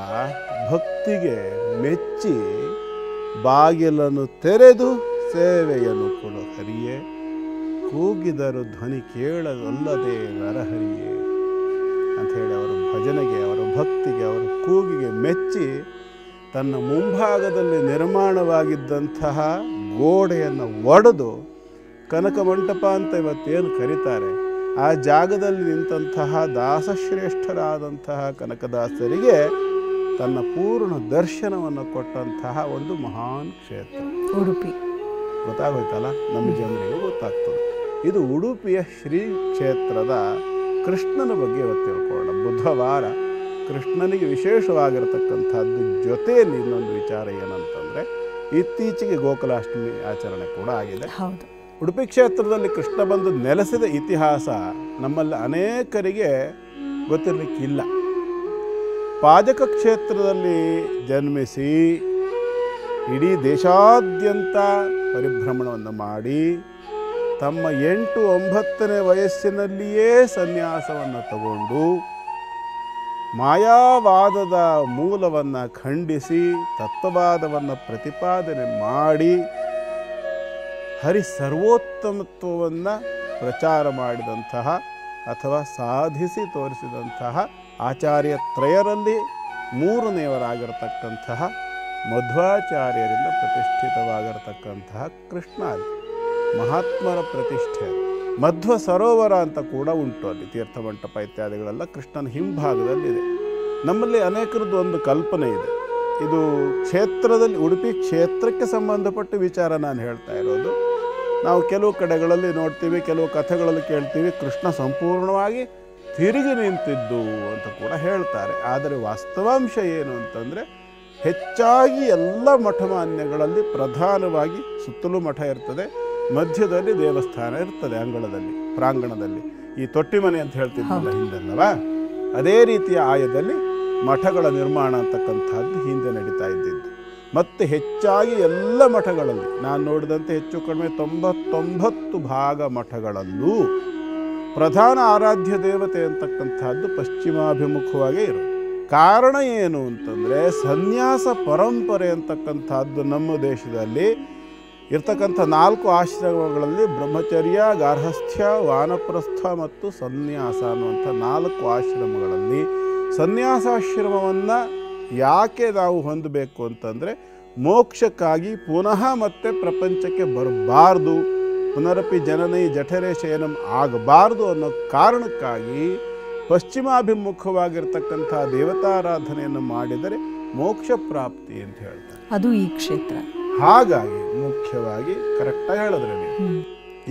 ಭಕ್ತಿಗೆ ಮೆಚ್ಚಿ ಬಾಗಿಲನ್ನು ತೆರೆದು ಸೇವೆಯನ್ನು ಕೊಡು ಹರಿಯೇ, ಕೂಗಿದರು ಧ್ವನಿ ಕೇಳದಲ್ಲದೆ ನರಹರಿಯೇ ಅಂಥೇಳಿ ಅವರ ಭಜನೆಗೆ, ಅವರ ಭಕ್ತಿಗೆ, ಅವರ ಕೂಗಿಗೆ ಮೆಚ್ಚಿ ತನ್ನ ಮುಂಭಾಗದಲ್ಲಿ ನಿರ್ಮಾಣವಾಗಿದ್ದಂತಹ ಗೋಡೆಯನ್ನು ಒಡೆದು ಕನಕ ಮಂಟಪ ಅಂತ ಇವತ್ತೇನು ಕರೀತಾರೆ, ಆ ಜಾಗದಲ್ಲಿ ನಿಂತಹ ದಾಸಶ್ರೇಷ್ಠರಾದಂತಹ ಕನಕದಾಸರಿಗೆ ತನ್ನ ಪೂರ್ಣ ದರ್ಶನವನ್ನು ಕೊಟ್ಟಂತಹ ಒಂದು ಮಹಾನ್ ಕ್ಷೇತ್ರ ಉಡುಪಿ. ಗೊತ್ತಾಗೋಯ್ತಲ್ಲ, ನಮ್ಮ ಜನರಿಗೆ ಗೊತ್ತಾಗ್ತದೆ. ಇದು ಉಡುಪಿಯ ಶ್ರೀ ಕ್ಷೇತ್ರದ ಕೃಷ್ಣನ ಬಗ್ಗೆ ಇವತ್ತು ತಿಳ್ಕೊಳ್ಳೋಣ. ಬುಧವಾರ ಕೃಷ್ಣನಿಗೆ ವಿಶೇಷವಾಗಿರತಕ್ಕಂಥದ್ದು. ಜೊತೆಯಲ್ಲಿ ಇನ್ನೊಂದು ವಿಚಾರ ಏನಂತಂದರೆ, ಇತ್ತೀಚೆಗೆ ಗೋಕುಲಾಷ್ಟಮಿ ಆಚರಣೆ ಕೂಡ ಆಗಿದೆ. ಹೌದು, ಉಡುಪಿ ಕ್ಷೇತ್ರದಲ್ಲಿ ಕೃಷ್ಣ ಬಂದು ನೆಲೆಸಿದ ಇತಿಹಾಸ ನಮ್ಮಲ್ಲಿ ಅನೇಕರಿಗೆ ಗೊತ್ತಿರಲಿಕ್ಕಿಲ್ಲ. ಪಾಜಕ ಕ್ಷೇತ್ರದಲ್ಲಿ ಜನ್ಮಿಸಿ ಇಡೀ ದೇಶಾದ್ಯಂತ ಪರಿಭ್ರಮಣವನ್ನು ಮಾಡಿ ತಮ್ಮ 8-9ನೇ ವಯಸ್ಸಿನಲ್ಲಿಯೇ ಸನ್ಯಾಸವನ್ನು ತಗೊಂಡು ಮಾಯಾವಾದದ ಮೂಲವನ್ನು ಖಂಡಿಸಿ ತತ್ವವಾದವನ್ನು ಪ್ರತಿಪಾದನೆ ಮಾಡಿ ಹರಿ ಸರ್ವೋತ್ತಮತ್ವವನ್ನು ಪ್ರಚಾರ ಮಾಡಿದಂತಹ ಅಥವಾ ಸಾಧಿಸಿ ತೋರಿಸಿದಂತಹ ಆಚಾರ್ಯ ತ್ರಯರಲ್ಲಿ 3ನೇವರಾಗಿರತಕ್ಕಂತಹ ಮಧ್ವಾಚಾರ್ಯರಿಂದ ಪ್ರತಿಷ್ಠಿತವಾಗಿರತಕ್ಕಂತಹ ಕೃಷ್ಣ ಅಲ್ಲಿ ಮಹಾತ್ಮರ ಪ್ರತಿಷ್ಠೆ. ಮಧ್ವ ಸರೋವರ ಅಂತ ಕೂಡ ಉಂಟು ಅಲ್ಲಿ, ತೀರ್ಥಮಂಟಪ ಇತ್ಯಾದಿಗಳೆಲ್ಲ ಕೃಷ್ಣನ ಹಿಂಭಾಗದಲ್ಲಿದೆ. ನಮ್ಮಲ್ಲಿ ಅನೇಕರದ್ದು ಒಂದು ಕಲ್ಪನೆ ಇದೆ. ಇದು ಕ್ಷೇತ್ರದಲ್ಲಿ, ಉಡುಪಿ ಕ್ಷೇತ್ರಕ್ಕೆ ಸಂಬಂಧಪಟ್ಟ ವಿಚಾರ ನಾನು ಹೇಳ್ತಾ ಇರೋದು. ನಾವು ಕೆಲವು ಕಡೆಗಳಲ್ಲಿ ನೋಡ್ತೀವಿ, ಕೆಲವು ಕಥೆಗಳಲ್ಲಿ ಕೇಳ್ತೀವಿ, ಕೃಷ್ಣ ಸಂಪೂರ್ಣವಾಗಿ ತಿರುಗಿ ನಿಂತಿದ್ದು ಅಂತ ಕೂಡ ಹೇಳ್ತಾರೆ. ಆದರೆ ವಾಸ್ತವಾಂಶ ಏನು ಅಂತಂದರೆ, ಹೆಚ್ಚಾಗಿ ಎಲ್ಲ ಮಠಮಾನ್ಯಗಳಲ್ಲಿ ಪ್ರಧಾನವಾಗಿ ಸುತ್ತಲೂ ಮಠ ಇರ್ತದೆ, ಮಧ್ಯದಲ್ಲಿ ದೇವಸ್ಥಾನ ಇರ್ತದೆ, ಅಂಗಳದಲ್ಲಿ ಪ್ರಾಂಗಣದಲ್ಲಿ. ಈ ತೊಟ್ಟಿ ಮನೆ ಅಂತ ಹೇಳ್ತಿದ್ದಲ್ಲ ಹಿಂದೆಲ್ಲವಾ, ಅದೇ ರೀತಿಯ ಆಯದಲ್ಲಿ ಮಠಗಳ ನಿರ್ಮಾಣ ಅಂತಕ್ಕಂಥದ್ದು ಹಿಂದೆ ನಡೀತಾ ಇದ್ದಿದ್ದು. ಮತ್ತು ಹೆಚ್ಚಾಗಿ ಎಲ್ಲ ಮಠಗಳಲ್ಲಿ ನಾನು ನೋಡಿದಂತೆ ಹೆಚ್ಚು ಕಡಿಮೆ 99 ಭಾಗ ಮಠಗಳಲ್ಲೂ ಪ್ರಧಾನ ಆರಾಧ್ಯ ದೇವತೆ ಅಂತಕ್ಕಂಥದ್ದು ಪಶ್ಚಿಮಾಭಿಮುಖವಾಗೇ ಇರೋದು. ಕಾರಣ ಏನು ಅಂತಂದರೆ, ಸನ್ಯಾಸ ಪರಂಪರೆ ಅಂತಕ್ಕಂಥದ್ದು ನಮ್ಮ ದೇಶದಲ್ಲಿ ಇರ್ತಕ್ಕಂಥ 4 ಆಶ್ರಮಗಳಲ್ಲಿ ಬ್ರಹ್ಮಚರ್ಯ, ಗಾರ್ಹಸ್ಥ್ಯ, ವಾನಪ್ರಸ್ಥ ಮತ್ತು ಸನ್ಯಾಸ ಅನ್ನುವಂಥ 4 ಆಶ್ರಮಗಳಲ್ಲಿ ಸನ್ಯಾಸಾಶ್ರಮವನ್ನು ಯಾಕೆ ನಾವು ಹೊಂದಬೇಕು ಅಂತಂದರೆ, ಮೋಕ್ಷಕ್ಕಾಗಿ ಪುನಃ ಮತ್ತೆ ಪ್ರಪಂಚಕ್ಕೆ ಬರಬಾರ್ದು, ಪುನರಪಿ ಜನನೈ ಜಠರೇ ಶಯನಂ ಆಗಬಾರ್ದು ಅನ್ನೋ ಕಾರಣಕ್ಕಾಗಿ ಪಶ್ಚಿಮಾಭಿಮುಖವಾಗಿರ್ತಕ್ಕಂಥ ದೇವತಾರಾಧನೆಯನ್ನು ಮಾಡಿದರೆ ಮೋಕ್ಷ ಪ್ರಾಪ್ತಿ ಅಂತ ಹೇಳ್ತಾರೆ. ಅದು ಈ ಕ್ಷೇತ್ರ. ಹಾಗಾಗಿ ಮುಖ್ಯವಾಗಿ ಕರೆಕ್ಟಾಗಿ ಹೇಳಿದ್ರೆ ನೀವು,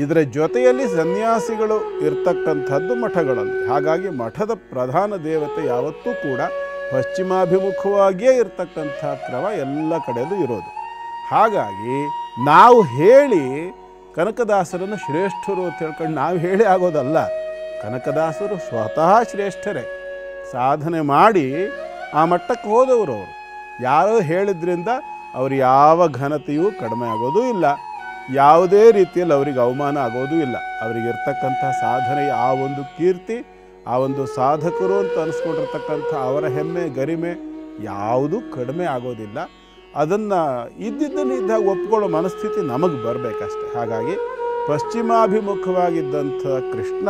ಇದರ ಜೊತೆಯಲ್ಲಿ ಸನ್ಯಾಸಿಗಳು ಇರ್ತಕ್ಕಂಥದ್ದು ಮಠಗಳಲ್ಲಿ. ಹಾಗಾಗಿ ಮಠದ ಪ್ರಧಾನ ದೇವತೆ ಯಾವತ್ತೂ ಕೂಡ ಪಶ್ಚಿಮಾಭಿಮುಖವಾಗಿಯೇ ಇರ್ತಕ್ಕಂಥ ಕ್ರಮ ಎಲ್ಲ ಕಡೆಯಲ್ಲೂ ಇರೋದು. ಹಾಗಾಗಿ ನಾವು ಹೇಳಿ ಕನಕದಾಸರನ್ನು ಶ್ರೇಷ್ಠರು ಅಂತ ಹೇಳ್ಕೊಂಡು ನಾವು ಹೇಳಿ ಆಗೋದಲ್ಲ. ಕನಕದಾಸರು ಸ್ವತಃ ಶ್ರೇಷ್ಠರೇ, ಸಾಧನೆ ಮಾಡಿ ಆ ಮಟ್ಟಕ್ಕೆ ಹೋದವರು. ಅವರು ಯಾರೋ ಹೇಳಿದ್ರಿಂದ ಅವರು ಯಾವ ಘನತೆಯೂ ಕಡಿಮೆ ಆಗೋದೂ ಇಲ್ಲ, ಯಾವುದೇ ರೀತಿಯಲ್ಲಿ ಅವರಿಗೆ ಅವಮಾನ ಆಗೋದೂ ಇಲ್ಲ. ಅವರಿಗಿರ್ತಕ್ಕಂಥ ಸಾಧನೆಯ ಆ ಒಂದು ಕೀರ್ತಿ, ಆ ಒಂದು ಸಾಧಕರು ಅಂತ ಅನಿಸ್ಕೊಂಡಿರ್ತಕ್ಕಂಥ ಅವರ ಹೆಮ್ಮೆ ಗರಿಮೆ ಯಾವುದೂ ಕಡಿಮೆ ಆಗೋದಿಲ್ಲ. ಅದನ್ನು ಇದ್ದಿದ್ದನ್ನು ಇದ್ದಾಗ ಒಪ್ಕೊಳ್ಳೋ ಮನಸ್ಥಿತಿ ನಮಗೆ ಬರಬೇಕಷ್ಟೆ. ಹಾಗಾಗಿ ಪಶ್ಚಿಮಾಭಿಮುಖವಾಗಿದ್ದಂಥ ಕೃಷ್ಣ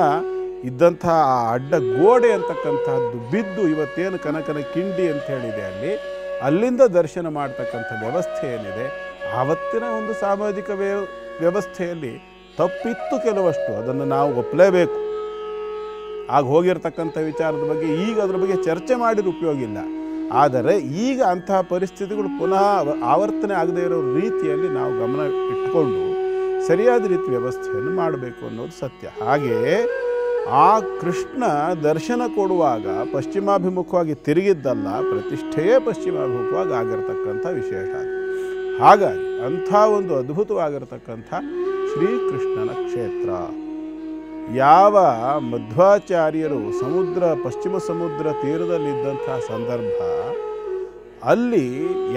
ಇದ್ದಂಥ ಆ ಅಡ್ಡ ಗೋಡೆ ಅಂತಕ್ಕಂತಹದ್ದು ಬಿದ್ದು ಇವತ್ತೇನು ಕನಕನ ಕಿಂಡಿ ಅಂತ ಹೇಳಿದೆ ಅಲ್ಲಿಂದ ದರ್ಶನ ಮಾಡ್ತಕ್ಕಂಥ ವ್ಯವಸ್ಥೆ ಏನಿದೆ, ಆವತ್ತಿನ ಒಂದು ಸಾಮಾಜಿಕ ವ್ಯವಸ್ಥೆಯಲ್ಲಿ ತಪ್ಪಿತ್ತು ಕೆಲವಷ್ಟು, ಅದನ್ನು ನಾವು ಒಪ್ಪಲೇಬೇಕು. ಆಗ ಹೋಗಿರ್ತಕ್ಕಂಥ ವಿಚಾರದ ಬಗ್ಗೆ ಈಗ ಅದ್ರ ಬಗ್ಗೆ ಚರ್ಚೆ ಮಾಡಿದ ಉಪಯೋಗ ಇಲ್ಲ. ಆದರೆ ಈಗ ಅಂತಹ ಪರಿಸ್ಥಿತಿಗಳು ಪುನಃ ಆವರ್ತನೆ ಆಗದೇ ಇರೋ ರೀತಿಯಲ್ಲಿ ನಾವು ಗಮನ ಇಟ್ಕೊಂಡು ಸರಿಯಾದ ರೀತಿ ವ್ಯವಸ್ಥೆಯನ್ನು ಮಾಡಬೇಕು ಅನ್ನೋದು ಸತ್ಯ. ಹಾಗೆಯೇ ಆ ಕೃಷ್ಣ ದರ್ಶನ ಕೊಡುವಾಗ ಪಶ್ಚಿಮಾಭಿಮುಖವಾಗಿ ತಿರುಗಿದ್ದಲ್ಲ, ಪ್ರತಿಷ್ಠೆಯೇ ಪಶ್ಚಿಮಾಭಿಮುಖವಾಗಿ ಆಗಿರತಕ್ಕಂಥ ವಿಶೇಷ. ಹಾಗಾಗಿ ಅಂಥ ಒಂದು ಅದ್ಭುತವಾಗಿರತಕ್ಕಂಥ ಶ್ರೀಕೃಷ್ಣನ ಕ್ಷೇತ್ರ, ಯಾವ ಮಧ್ವಾಚಾರ್ಯರು ಪಶ್ಚಿಮ ಸಮುದ್ರ ತೀರದಲ್ಲಿದ್ದಂತಹ ಸಂದರ್ಭ, ಅಲ್ಲಿ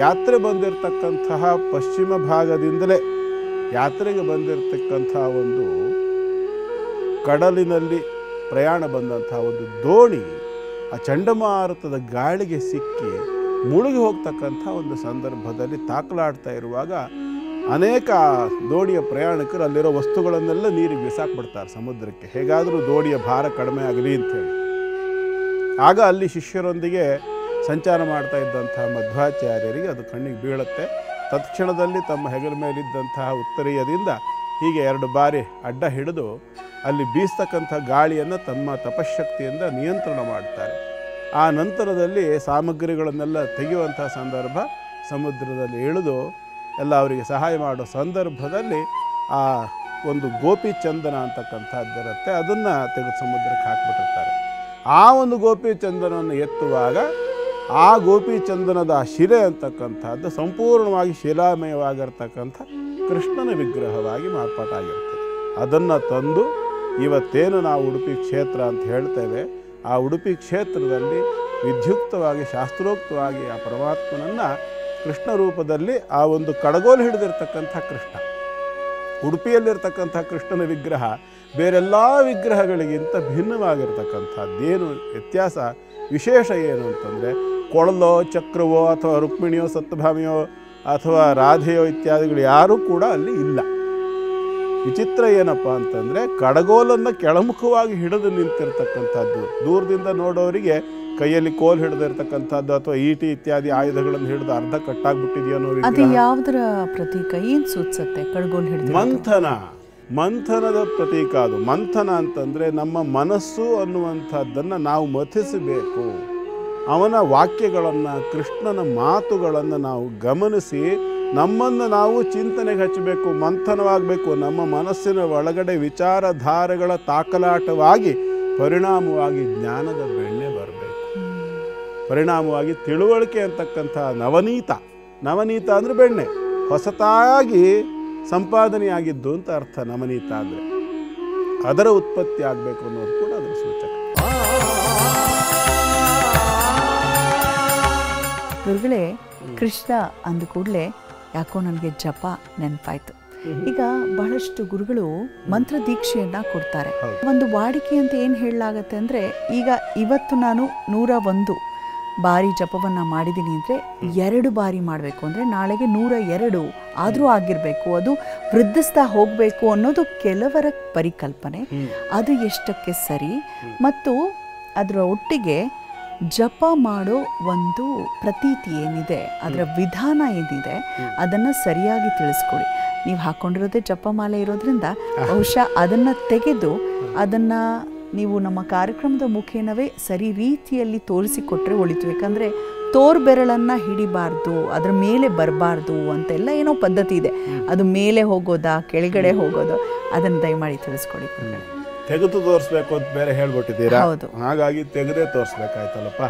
ಯಾತ್ರೆ ಬಂದಿರತಕ್ಕಂತಹ ಪಶ್ಚಿಮ ಭಾಗದಿಂದಲೇ ಯಾತ್ರೆಗೆ ಬಂದಿರತಕ್ಕಂಥ ಒಂದು ಕಡಲಿನಲ್ಲಿ ಪ್ರಯಾಣ ಬಂದಂತಹ ಒಂದು ದೋಣಿ ಆ ಚಂಡಮಾರುತದ ಗಾಳಿಗೆ ಸಿಕ್ಕಿ ಮುಳುಗಿ ಹೋಗ್ತಕ್ಕಂಥ ಒಂದು ಸಂದರ್ಭದಲ್ಲಿ ತಾಕಲಾಡ್ತಾ ಇರುವಾಗ ಅನೇಕ ದೋಣಿಯ ಪ್ರಯಾಣಿಕರು ಅಲ್ಲಿರೋ ವಸ್ತುಗಳನ್ನೆಲ್ಲ ನೀರಿಗೆ ಬಿಸಾಕ್ಬಿಡ್ತಾರೆ ಸಮುದ್ರಕ್ಕೆ, ಹೇಗಾದರೂ ದೋಣಿಯ ಭಾರ ಕಡಿಮೆ ಆಗಲಿ ಅಂಥೇಳಿ. ಆಗ ಅಲ್ಲಿ ಶಿಷ್ಯರೊಂದಿಗೆ ಸಂಚಾರ ಮಾಡ್ತಾ ಇದ್ದಂತಹ ಮಧ್ವಾಚಾರ್ಯರಿಗೆ ಅದು ಕಣ್ಣಿಗೆ ಬೀಳುತ್ತೆ. ತತ್ಕ್ಷಣದಲ್ಲಿ ತಮ್ಮ ಹೆಗಲ ಮೇಲಿದ್ದಂತಹ ಉತ್ತರೀಯದಿಂದ ಹೀಗೆ 2 ಬಾರಿ ಅಡ್ಡ ಹಿಡಿದು ಅಲ್ಲಿ ಬೀಸ್ತಕ್ಕಂಥ ಗಾಳಿಯನ್ನು ತಮ್ಮ ತಪಶಕ್ತಿಯಿಂದ ನಿಯಂತ್ರಣ ಮಾಡ್ತಾರೆ. ಆ ನಂತರದಲ್ಲಿ ಸಾಮಗ್ರಿಗಳನ್ನೆಲ್ಲ ತೆಗೆಯುವಂತಹ ಸಂದರ್ಭ, ಸಮುದ್ರದಲ್ಲಿ ಇಳಿದು ಎಲ್ಲ ಅವರಿಗೆ ಸಹಾಯ ಮಾಡೋ ಸಂದರ್ಭದಲ್ಲಿ ಆ ಒಂದು ಗೋಪಿ ಚಂದನ ಅಂತಕ್ಕಂಥದ್ದಿರುತ್ತೆ, ಅದನ್ನು ತೆಗೆದು ಸಮುದ್ರಕ್ಕೆ ಹಾಕಿಬಿಟ್ಟಿರ್ತಾರೆ. ಆ ಒಂದು ಗೋಪಿ ಚಂದನವನ್ನು ಎತ್ತುವಾಗ ಆ ಗೋಪಿ ಚಂದನದ ಶಿಲೆ ಅಂತಕ್ಕಂಥದ್ದು ಸಂಪೂರ್ಣವಾಗಿ ಶಿಲಾಮಯವಾಗಿರ್ತಕ್ಕಂಥ ಕೃಷ್ಣನ ವಿಗ್ರಹವಾಗಿ ಮಾರ್ಪಾಟಾಗಿರ್ತದೆ. ಅದನ್ನು ತಂದು ಇವತ್ತೇನು ನಾವು ಉಡುಪಿ ಕ್ಷೇತ್ರ ಅಂತ ಹೇಳ್ತೇವೆ, ಆ ಉಡುಪಿ ಕ್ಷೇತ್ರದಲ್ಲಿ ವಿದ್ಯುಕ್ತವಾಗಿ ಶಾಸ್ತ್ರೋಕ್ತವಾಗಿ ಆ ಪರಮಾತ್ಮನನ್ನು ಕೃಷ್ಣ ರೂಪದಲ್ಲಿ ಆ ಒಂದು ಕಡಗೋಲು ಹಿಡಿದಿರ್ತಕ್ಕಂಥ ಕೃಷ್ಣ, ಉಡುಪಿಯಲ್ಲಿರ್ತಕ್ಕಂಥ ಕೃಷ್ಣನ ವಿಗ್ರಹ ಬೇರೆಲ್ಲ ವಿಗ್ರಹಗಳಿಗಿಂತ ಭಿನ್ನವಾಗಿರ್ತಕ್ಕಂಥದ್ದೇನು ವ್ಯತ್ಯಾಸ, ವಿಶೇಷ ಏನು ಅಂತಂದರೆ, ಕೊಳಲೋ ಚಕ್ರವೋ ಅಥವಾ ರುಕ್ಮಿಣಿಯೋ ಸತ್ಯಭಾಮಿಯೋ ಅಥವಾ ರಾಧೆಯೋ ಇತ್ಯಾದಿಗಳು ಯಾರೂ ಕೂಡ ಅಲ್ಲಿ ಇಲ್ಲ. ವಿಚಿತ್ರ ಏನಪ್ಪ ಅಂತಂದರೆ, ಕಡಗೋಲನ್ನು ಕೆಳಮುಖವಾಗಿ ಹಿಡಿದು ನಿಂತಿರ್ತಕ್ಕಂಥದ್ದು, ದೂರದಿಂದ ನೋಡೋರಿಗೆ ಕೈಯಲ್ಲಿ ಕೋಲ್ ಹಿಡಿದಿರ್ತಕ್ಕಂಥದ್ದು ಅಥವಾ ಈಟಿ ಇತ್ಯಾದಿ ಆಯುಧಗಳನ್ನು ಹಿಡಿದು ಅರ್ಧ ಕಟ್ಟಾಗ್ಬಿಟ್ಟಿದೆಯೋ ಅನ್ನೋ ಅದು ಯಾವುದರ ಪ್ರತೀಕ, ಏನು ಸೂಚಿಸುತ್ತೆ ಕಡಗೋಲ್ ಹಿಡಿದು? ಮಂಥನದ ಪ್ರತೀಕ ಅದು. ಮಂಥನ ಅಂತಂದರೆ ನಮ್ಮ ಮನಸ್ಸು ಅನ್ನುವಂಥದ್ದನ್ನು ನಾವು ಮಥಿಸಬೇಕು. ಅವನ ವಾಕ್ಯಗಳನ್ನು, ಕೃಷ್ಣನ ಮಾತುಗಳನ್ನು ನಾವು ಗಮನಿಸಿ ನಮ್ಮನ್ನು ನಾವು ಚಿಂತನೆಗೆ ಹಚ್ಚಬೇಕು, ಮಂಥನವಾಗಬೇಕು. ನಮ್ಮ ಮನಸ್ಸಿನ ಒಳಗಡೆ ವಿಚಾರಧಾರೆಗಳ ತಾಕಲಾಟವಾಗಿ ಪರಿಣಾಮವಾಗಿ ಜ್ಞಾನದ ಬೆಣ್ಣೆ ಬರಬೇಕು, ಪರಿಣಾಮವಾಗಿ ತಿಳುವಳಿಕೆ ಅಂತಕ್ಕಂಥ ನವನೀತ ಅಂದರೆ ಬೆಣ್ಣೆ, ಹೊಸತಾಗಿ ಸಂಪಾದನೆಯಾಗಿದ್ದು ಅಂತ ಅರ್ಥ. ನವನೀತ ಅಂದರೆ ಅದರ ಉತ್ಪತ್ತಿ ಆಗಬೇಕು ಅನ್ನೋದು ಕೂಡ ಅದರ ಸೂಚಕ. ಗುರುಗಳೇ, ಕೃಷ್ಣ ಅಂದ ಕೂಡಲೇ ಯಾಕೋ ನನಗೆ ಜಪ ನೆನಪಾಯ್ತು. ಈಗ ಬಹಳಷ್ಟು ಗುರುಗಳು ಮಂತ್ರ ದೀಕ್ಷೆಯನ್ನ ಕೊಡ್ತಾರೆ. ಒಂದು ವಾಡಿಕೆ ಅಂತ ಏನು ಹೇಳಲಾಗತ್ತೆ ಅಂದರೆ, ಈಗ ಇವತ್ತು ನಾನು 101 ಬಾರಿ ಜಪವನ್ನು ಮಾಡಿದ್ದೀನಿ ಅಂದರೆ 2 ಬಾರಿ ಮಾಡಬೇಕು ಅಂದರೆ ನಾಳೆಗೆ 102 ಆದರೂ ಆಗಿರಬೇಕು, ಅದು ವೃದ್ಧಿಸ್ತಾ ಹೋಗಬೇಕು ಅನ್ನೋದು ಕೆಲವರ ಪರಿಕಲ್ಪನೆ. ಅದು ಎಷ್ಟಕ್ಕೆ ಸರಿ? ಮತ್ತು ಅದರ ಒಟ್ಟಿಗೆ ಜಪ ಮಾಡೋ ಒಂದು ಪ್ರತೀತಿ ಏನಿದೆ, ಅದರ ವಿಧಾನ ಏನಿದೆ, ಅದನ್ನು ಸರಿಯಾಗಿ ತಿಳಿಸ್ಕೊಡಿ. ನೀವು ಹಾಕ್ಕೊಂಡಿರೋದೇ ಜಪಮಾಲೆ ಇರೋದ್ರಿಂದ ಬಹುಶಃ ಅದನ್ನು ತೆಗೆದು ಅದನ್ನು ನೀವು ನಮ್ಮ ಕಾರ್ಯಕ್ರಮದ ಮುಖೇನವೇ ಸರಿ ರೀತಿಯಲ್ಲಿ ತೋರಿಸಿಕೊಟ್ರೆ ಒಳಿತು. ಯಾಕಂದರೆ ತೋರ್ಬೆರಳನ್ನು ಹಿಡಿಬಾರ್ದು, ಅದರ ಮೇಲೆ ಬರಬಾರ್ದು ಅಂತೆಲ್ಲ ಏನೋ ಪದ್ಧತಿ ಇದೆ. ಅದು ಮೇಲೆ ಹೋಗೋದಾ ಕೆಳಗಡೆ ಹೋಗೋದು, ಅದನ್ನು ದಯಮಾಡಿ ತಿಳಿಸ್ಕೊಡಿ. ತೆಗೆದು ತೋರಿಸ್ಬೇಕು ಅಂತ ಬೇರೆ ಹೇಳ್ಬಿಟ್ಟಿದ್ದೀರಾ? ಹೌದು. ಹಾಗಾಗಿ ತೆಗೆದೇ ತೋರಿಸ್ಬೇಕಾಯ್ತಲ್ಲಪ್ಪ.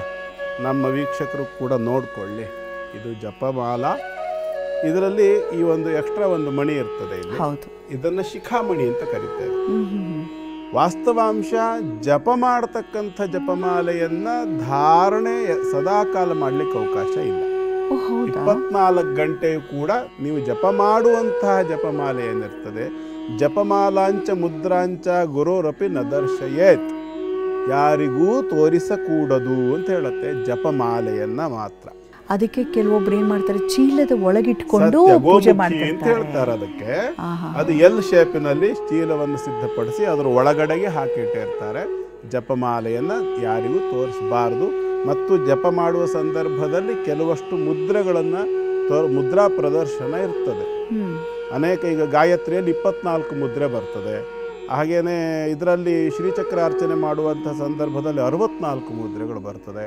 ನಮ್ಮ ವೀಕ್ಷಕರು ಕೂಡ ನೋಡ್ಕೊಳ್ಳಿ, ಇದು ಜಪಮಾಲಾ. ಇದರಲ್ಲಿ ಈ ಒಂದು ಎಕ್ಸ್ಟ್ರಾ ಒಂದು ಮಣಿ ಇರ್ತದೆ ಇಲ್ಲಿ. ಹೌದು. ಇದನ್ನು ಶಿಖಾಮಣಿ ಅಂತ ಕರೀತೇವೆ. ವಾಸ್ತವಾಂಶ ಜಪ ಮಾಡತಕ್ಕಂಥ ಜಪಮಾಲೆಯನ್ನ ಧಾರಣೆ ಸದಾಕಾಲ ಮಾಡಲಿಕ್ಕೆ ಅವಕಾಶ ಇಲ್ಲ. 24 ಗಂಟೆಯೂ ಕೂಡ ನೀವು ಜಪ ಮಾಡುವಂತಹ ಜಪಮಾಲೆ ಏನಿರ್ತದೆ, ಜಪಮಾಲಾಂಚ ಮುದ್ರಾಂಚ ಗುರೋರಪಿ ನ ದರ್ಶಯೇತ್, ಯಾರಿಗೂ ತೋರಿಸಕೂಡದು ಅಂತ ಹೇಳುತ್ತೆ ಜಪಮಾಲೆಯನ್ನ ಮಾತ್ರ. ಅದಕ್ಕೆ ಕೆಲವೊಬ್ರು ಏನ್ ಮಾಡ್ತಾರೆ, ಚೀಲದ ಒಳಗಿಟ್ಕೊಂಡು ಪೂಜೆ ಮಾಡ್ತಾರೆ ಅಂತ ಹೇಳ್ತಾರೆ. ಅದಕ್ಕೆ ಅದು ಎಲ್ ಶೇಪಿನಲ್ಲಿ ಚೀಲವನ್ನು ಸಿದ್ಧಪಡಿಸಿ ಅದರ ಒಳಗಡೆಗೆ ಹಾಕಿಟ್ಟಿರ್ತಾರೆ. ಜಪಮಾಲೆಯನ್ನು ಯಾರಿಗೂ ತೋರಿಸಬಾರ್ದು. ಮತ್ತು ಜಪ ಮಾಡುವ ಸಂದರ್ಭದಲ್ಲಿ ಕೆಲವಷ್ಟು ಮುದ್ರೆಗಳನ್ನು ಮುದ್ರಾ ಪ್ರದರ್ಶನ ಇರ್ತದೆ. ಅನೇಕ ಈಗ ಗಾಯತ್ರಿಯಲ್ಲಿ 24 ಮುದ್ರೆ ಬರ್ತದೆ. ಹಾಗೆಯೇ ಇದರಲ್ಲಿ ಶ್ರೀಚಕ್ರ ಅರ್ಚನೆ ಮಾಡುವಂಥ ಸಂದರ್ಭದಲ್ಲಿ 64 ಮುದ್ರೆಗಳು ಬರ್ತದೆ.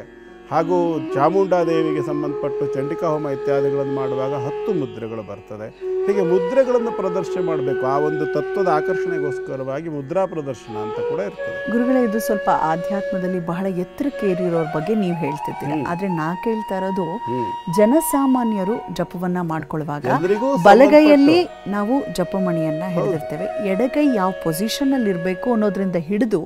ಹಾಗೂ ಚಾಮುಂಡಾದೇವಿಗೆ ಸಂಬಂಧಪಟ್ಟು ಚಂಡಿಕಾ ಹೋಮ ಇತ್ಯಾದಿಗಳನ್ನು ಮಾಡುವಾಗ 10 ಮುದ್ರೆಗಳು ಬರ್ತದೆ. ಹೀಗೆ ಮುದ್ರೆಗಳನ್ನು ಪ್ರದರ್ಶನ ಮಾಡಬೇಕು. ಆ ಒಂದು ತತ್ವದ ಆಕರ್ಷಣೆಗೋಸ್ಕರವಾಗಿ ಮುದ್ರಾ ಪ್ರದರ್ಶನ ಅಂತ ಕೂಡ ಇರ್ತದೆ. ಗುರುಗಳೇ, ಇದು ಸ್ವಲ್ಪ ಆಧ್ಯಾತ್ಮದಲ್ಲಿ ಬಹಳ ಎತ್ತರಕ್ಕೇರಿರೋರ ಬಗ್ಗೆ ನೀವು ಹೇಳ್ತಿದ್ದೀರಿ. ಆದ್ರೆ ನಾ ಕೇಳ್ತಾ ಇರೋದು, ಜನಸಾಮಾನ್ಯರು ಜಪವನ್ನ ಮಾಡ್ಕೊಳ್ಳುವಾಗ ಬಲಗೈಯಲ್ಲಿ ನಾವು ಜಪಮಣಿಯನ್ನ ಹಿಡಿದಿರ್ತೇವೆ, ಎಡಗೈ ಯಾವ ಪೊಸಿಷನ್ ಅಲ್ಲಿ ಇರಬೇಕು ಅನ್ನೋದ್ರಿಂದ ಹಿಡಿದು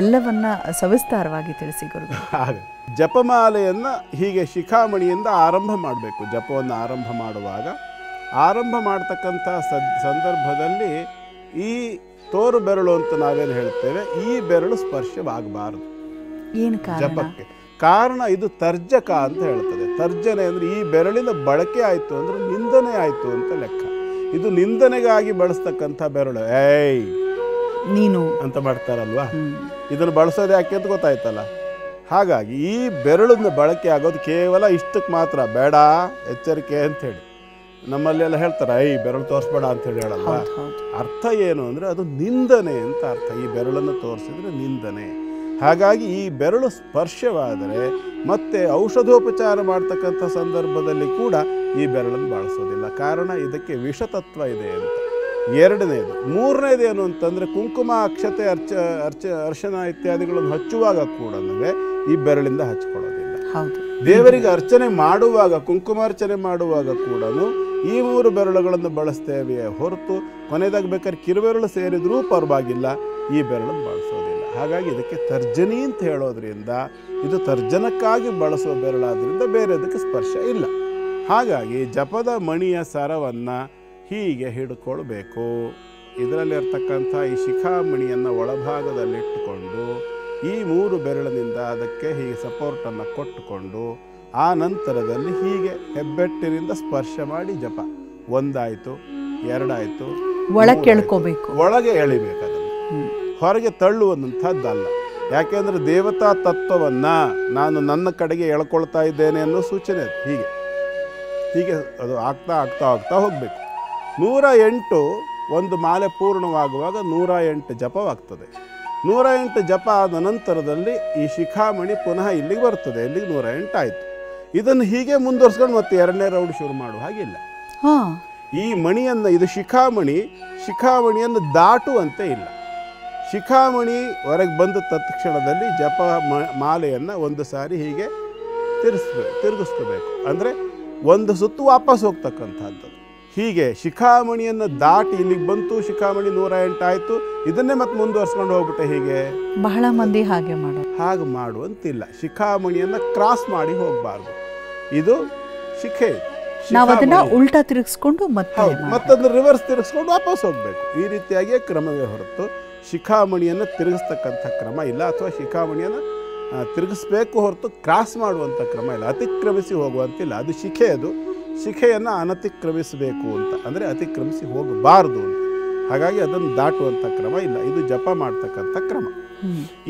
ಎಲ್ಲವನ್ನ ಸವಿಸ್ತಾರವಾಗಿ ತಿಳಿಸಿ ಗುರುಗಳು. ಜಪಮಾಲೆಯನ್ನು ಹೀಗೆ ಶಿಖಾಮಣಿಯಿಂದ ಆರಂಭ ಮಾಡಬೇಕು. ಜಪವನ್ನು ಆರಂಭ ಮಾಡುವಾಗ ಆರಂಭ ಮಾಡ್ತಕ್ಕಂಥ ಸಂದರ್ಭದಲ್ಲಿ ಈ ತೋರು ಬೆರಳು ಅಂತ ನಾವೇನು ಹೇಳ್ತೇವೆ, ಈ ಬೆರಳು ಸ್ಪರ್ಶವಾಗಬಾರದು ಏನು ಜಪಕ್ಕೆ. ಕಾರಣ ಇದು ತರ್ಜಕ ಅಂತ ಹೇಳ್ತದೆ. ತರ್ಜನೆ ಅಂದರೆ ಈ ಬೆರಳಿನ ಬಳಕೆ ಆಯಿತು ಅಂದರೆ ನಿಂದನೆ ಆಯಿತು ಅಂತ ಲೆಕ್ಕ. ಇದು ನಿಂದನೆಗಾಗಿ ಬಳಸ್ತಕ್ಕಂಥ ಬೆರಳು. ಏಯ್ ನೀನು ಅಂತ ಮಾಡ್ತಾರಲ್ವಾ, ಇದನ್ನು ಬಳಸೋದು ಯಾಕೆ ಅಂತ ಗೊತ್ತಾಯ್ತಲ್ಲ. ಹಾಗಾಗಿ ಈ ಬೆರಳನ್ನ ಬಳಕೆ ಆಗೋದು ಕೇವಲ ಇಷ್ಟಕ್ಕೆ ಮಾತ್ರ, ಬೇಡ ಎಚ್ಚರಿಕೆ ಅಂಥೇಳಿ. ನಮ್ಮಲ್ಲೆಲ್ಲ ಹೇಳ್ತಾರೆ, ಐ ಬೆರಳು ತೋರಿಸ್ಬೇಡ ಅಂಥೇಳಿ ಹೇಳಲ್ಲ. ಅರ್ಥ ಏನು ಅಂದರೆ ಅದು ನಿಂದನೆ ಅಂತ ಅರ್ಥ. ಈ ಬೆರಳನ್ನು ತೋರಿಸಿದ್ರೆ ನಿಂದನೆ. ಹಾಗಾಗಿ ಈ ಬೆರಳು ಸ್ಪರ್ಶವಾದರೆ ಮತ್ತೆ ಔಷಧೋಪಚಾರ ಮಾಡ್ತಕ್ಕಂಥ ಸಂದರ್ಭದಲ್ಲಿ ಕೂಡ ಈ ಬೆರಳನ್ನು ಬಳಸೋದಿಲ್ಲ. ಕಾರಣ ಇದಕ್ಕೆ ವಿಷತತ್ವ ಇದೆ ಅಂತ. ಎರಡನೇದು. ಮೂರನೇದು ಏನು ಅಂತಂದರೆ ಕುಂಕುಮ, ಅಕ್ಷತೆ, ಅರ್ಚನ ಇತ್ಯಾದಿಗಳನ್ನು ಹಚ್ಚುವಾಗ ಕೂಡ ಈ ಬೆರಳಿಂದ ಹಚ್ಕೊಳ್ಳೋದಿಲ್ಲ. ದೇವರಿಗೆ ಅರ್ಚನೆ ಮಾಡುವಾಗ, ಕುಂಕುಮಾರ್ಚನೆ ಮಾಡುವಾಗ ಕೂಡ ಈ 3 ಬೆರಳುಗಳನ್ನು ಬಳಸ್ತೇವೆ ಹೊರತು ಕೊನೆಯದಾಗಿ ಬೇಕಾದ್ರೆ ಕಿರುಬೆರಳು ಸೇರಿದ್ರೂ ಪರವಾಗಿಲ್ಲ, ಈ ಬೆರಳನ್ನು ಬಳಸೋದಿಲ್ಲ. ಹಾಗಾಗಿ ಇದಕ್ಕೆ ತರ್ಜನಿ ಅಂತ ಹೇಳೋದ್ರಿಂದ ಇದು ತರ್ಜನಕ್ಕಾಗಿ ಬಳಸುವ ಬೆರಳಾದ್ರಿಂದ ಬೇರೆ ಅದಕ್ಕೆ ಸ್ಪರ್ಶ ಇಲ್ಲ. ಹಾಗಾಗಿ ಜಪದ ಮಣಿಯ ಸರವನ್ನು ಹೀಗೆ ಹಿಡ್ಕೊಳ್ಬೇಕು. ಇದರಲ್ಲಿರ್ತಕ್ಕಂಥ ಈ ಶಿಖಾಮಣಿಯನ್ನು ಒಳಭಾಗದಲ್ಲಿಟ್ಟುಕೊಂಡು ಈ 3 ಬೆರಳಿನಿಂದ ಅದಕ್ಕೆ ಹೀಗೆ ಸಪೋರ್ಟನ್ನು ಕೊಟ್ಟುಕೊಂಡು ಆ ನಂತರದಲ್ಲಿ ಹೀಗೆ ಹೆಬ್ಬೆಟ್ಟಿನಿಂದ ಸ್ಪರ್ಶ ಮಾಡಿ ಜಪ. 1 ಆಯಿತು, 2 ಆಯಿತು, ಒಳಗೆ ಎಳ್ಕೋಬೇಕು, ಒಳಗೆ ಎಳಿಬೇಕು. ಅದನ್ನು ಹೊರಗೆ ತಳ್ಳುವಂಥದ್ದಲ್ಲ. ಯಾಕೆಂದರೆ ದೇವತಾ ತತ್ವವನ್ನು ನಾನು ನನ್ನ ಕಡೆಗೆ ಎಳ್ಕೊಳ್ತಾ ಇದ್ದೇನೆ ಅನ್ನೋ ಸೂಚನೆ ಅದು. ಹೀಗೆ ಹೀಗೆ ಅದು ಆಗ್ತಾ ಆಗ್ತಾ ಆಗ್ತಾ ಹೋಗಬೇಕು. 108 ಒಂದು ಮಾಲೆ ಪೂರ್ಣವಾಗುವಾಗ 108 ಜಪವಾಗ್ತದೆ. 108 ಜಪ ಆದ ನಂತರದಲ್ಲಿ ಈ ಶಿಖಾಮಣಿ ಪುನಃ ಇಲ್ಲಿಗೆ ಬರ್ತದೆ. ಇಲ್ಲಿಗೆ 108 ಆಯಿತು. ಇದನ್ನು ಹೀಗೆ ಮುಂದುವರ್ಸ್ಕೊಂಡು ಮತ್ತೆ 2ನೇ ರೌಂಡ್ ಶುರು ಮಾಡುವ ಹಾಗಿಲ್ಲ. ಈ ಮಣಿಯನ್ನು, ಇದು ಶಿಖಾಮಣಿಯನ್ನು ದಾಟುವಂತೆ ಇಲ್ಲ. ಶಿಖಾಮಣಿ ಹೊರಗೆ ಬಂದ ತತ್ಕ್ಷಣದಲ್ಲಿ ಜಪ ಮಾಲೆಯನ್ನು ಒಂದು ಸಾರಿ ಹೀಗೆ ತಿರುಗಿಸ್ಕೋಬೇಕು. ಅಂದರೆ ಒಂದು ಸುತ್ತು ವಾಪಸ್ ಹೋಗ್ತಕ್ಕಂಥದ್ದು. ಹೀಗೆ ಶಿಖಾಮಣಿಯನ್ನು ದಾಟಿ ಇಲ್ಲಿಗೆ ಬಂತು, ಶಿಖಾಮಣಿ 108 ಆಯಿತು, ಇದನ್ನೇ ಮತ್ತೆ ಮುಂದುವರ್ಸ್ಕೊಂಡು ಹೋಗ್ಬಿಟ್ಟೆ. ಹೀಗೆ ಬಹಳ ಮಂದಿ ಹಾಗೆ ಮಾಡುವಂತಿಲ್ಲ. ಶಿಖಾಮಣಿಯನ್ನು ಕ್ರಾಸ್ ಮಾಡಿ ಹೋಗಬಾರ್ದು. ಇದು ಶಿಖೆ. ನಾವು ಅದನ್ನ ಉಲ್ಟಾ ತಿರುಗಿಸ್ಕೊಂಡು ಮತ್ತದನ್ನ ರಿವರ್ಸ್ ತಿರುಗಿಸ್ಕೊಂಡು ವಾಪಸ್ ಹೋಗಬೇಕು. ಈ ರೀತಿಯಾಗಿಯೇ ಕ್ರಮವೇ ಹೊರತು ಶಿಖಾಮಣಿಯನ್ನು ತಿರುಗಿಸ್ತಕ್ಕಂಥ ಕ್ರಮ ಇಲ್ಲ, ಅಥವಾ ಶಿಖಾಮಣಿಯನ್ನು ತಿರುಗಿಸ್ಬೇಕು ಹೊರತು ಕ್ರಾಸ್ ಮಾಡುವಂಥ ಕ್ರಮ ಇಲ್ಲ. ಅತಿಕ್ರಮಿಸಿ ಹೋಗುವಂತಿಲ್ಲ. ಅದು ಶಿಖೆ. ಅದು ಶಿಖೆಯನ್ನು ಅನತಿಕ್ರಮಿಸಬೇಕು ಅಂತ, ಅಂದರೆ ಅತಿಕ್ರಮಿಸಿ ಹೋಗಬಾರ್ದು ಅಂತ. ಹಾಗಾಗಿ ಅದನ್ನು ದಾಟುವಂಥ ಕ್ರಮ ಇಲ್ಲ. ಇದು ಜಪ ಮಾಡ್ತಕ್ಕಂಥ ಕ್ರಮ.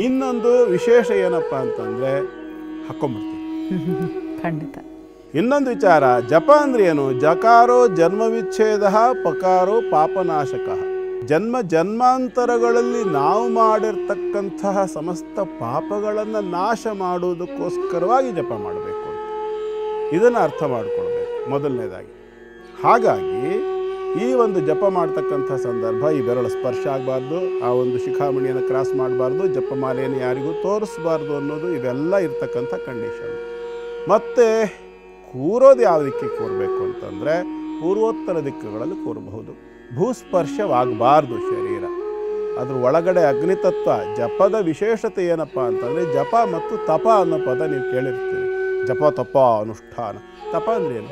ಇನ್ನೊಂದು ವಿಶೇಷ ಏನಪ್ಪ ಅಂತಂದರೆ ಹಾಕ್ಕೊಂಬಿಡ್ತೀವಿ. ಖಂಡಿತ. ಇನ್ನೊಂದು ವಿಚಾರ, ಜಪ ಅಂದರೆ ಏನು? ಜಕಾರೋ ಜನ್ಮವಿಚ್ಛೇದ, ಪಕಾರೋ ಪಾಪನಾಶಕ. ಜನ್ಮಾಂತರಗಳಲ್ಲಿ ನಾವು ಮಾಡಿರ್ತಕ್ಕಂತಹ ಸಮಸ್ತ ಪಾಪಗಳನ್ನು ನಾಶ ಮಾಡುವುದಕ್ಕೋಸ್ಕರವಾಗಿ ಜಪ ಮಾಡಬೇಕು ಅಂತ ಇದನ್ನು ಅರ್ಥ ಮಾಡಿಕೊಳ್ಬೇಕು ಮೊದಲನೇದಾಗಿ. ಹಾಗಾಗಿ ಈ ಒಂದು ಜಪ ಮಾಡ್ತಕ್ಕಂಥ ಸಂದರ್ಭ ಈ ಬೆರಳು ಸ್ಪರ್ಶ ಆಗಬಾರ್ದು, ಆ ಒಂದು ಶಿಖಾಮಣಿಯನ್ನು ಕ್ರಾಸ್ ಮಾಡಬಾರ್ದು, ಜಪಮಾಲೆಯನ್ನು ಯಾರಿಗೂ ತೋರಿಸಬಾರ್ದು ಅನ್ನೋದು ಇವೆಲ್ಲ ಇರ್ತಕ್ಕಂಥ ಕಂಡೀಷನ್. ಮತ್ತು ಕೂರೋದು ಯಾವ ದಿಕ್ಕಿಗೆ ಕೂರಬೇಕು ಅಂತಂದರೆ ಪೂರ್ವೋತ್ತರ ದಿಕ್ಕುಗಳಲ್ಲಿ ಕೂರಬಹುದು. ಭೂಸ್ಪರ್ಶವಾಗಬಾರ್ದು ಶರೀರ. ಅದ್ರ ಒಳಗಡೆ ಅಗ್ನಿತತ್ವ. ಜಪದ ವಿಶೇಷತೆ ಏನಪ್ಪ ಅಂತಂದರೆ ಜಪ ಮತ್ತು ತಪ ಅನ್ನೋ ಪದ ನೀವು ಕೇಳಿರ್ತೀರಿ. ಜಪ, ತಪ, ಅನುಷ್ಠಾನ. ತಪ ಅಂದರೆ ಏನು?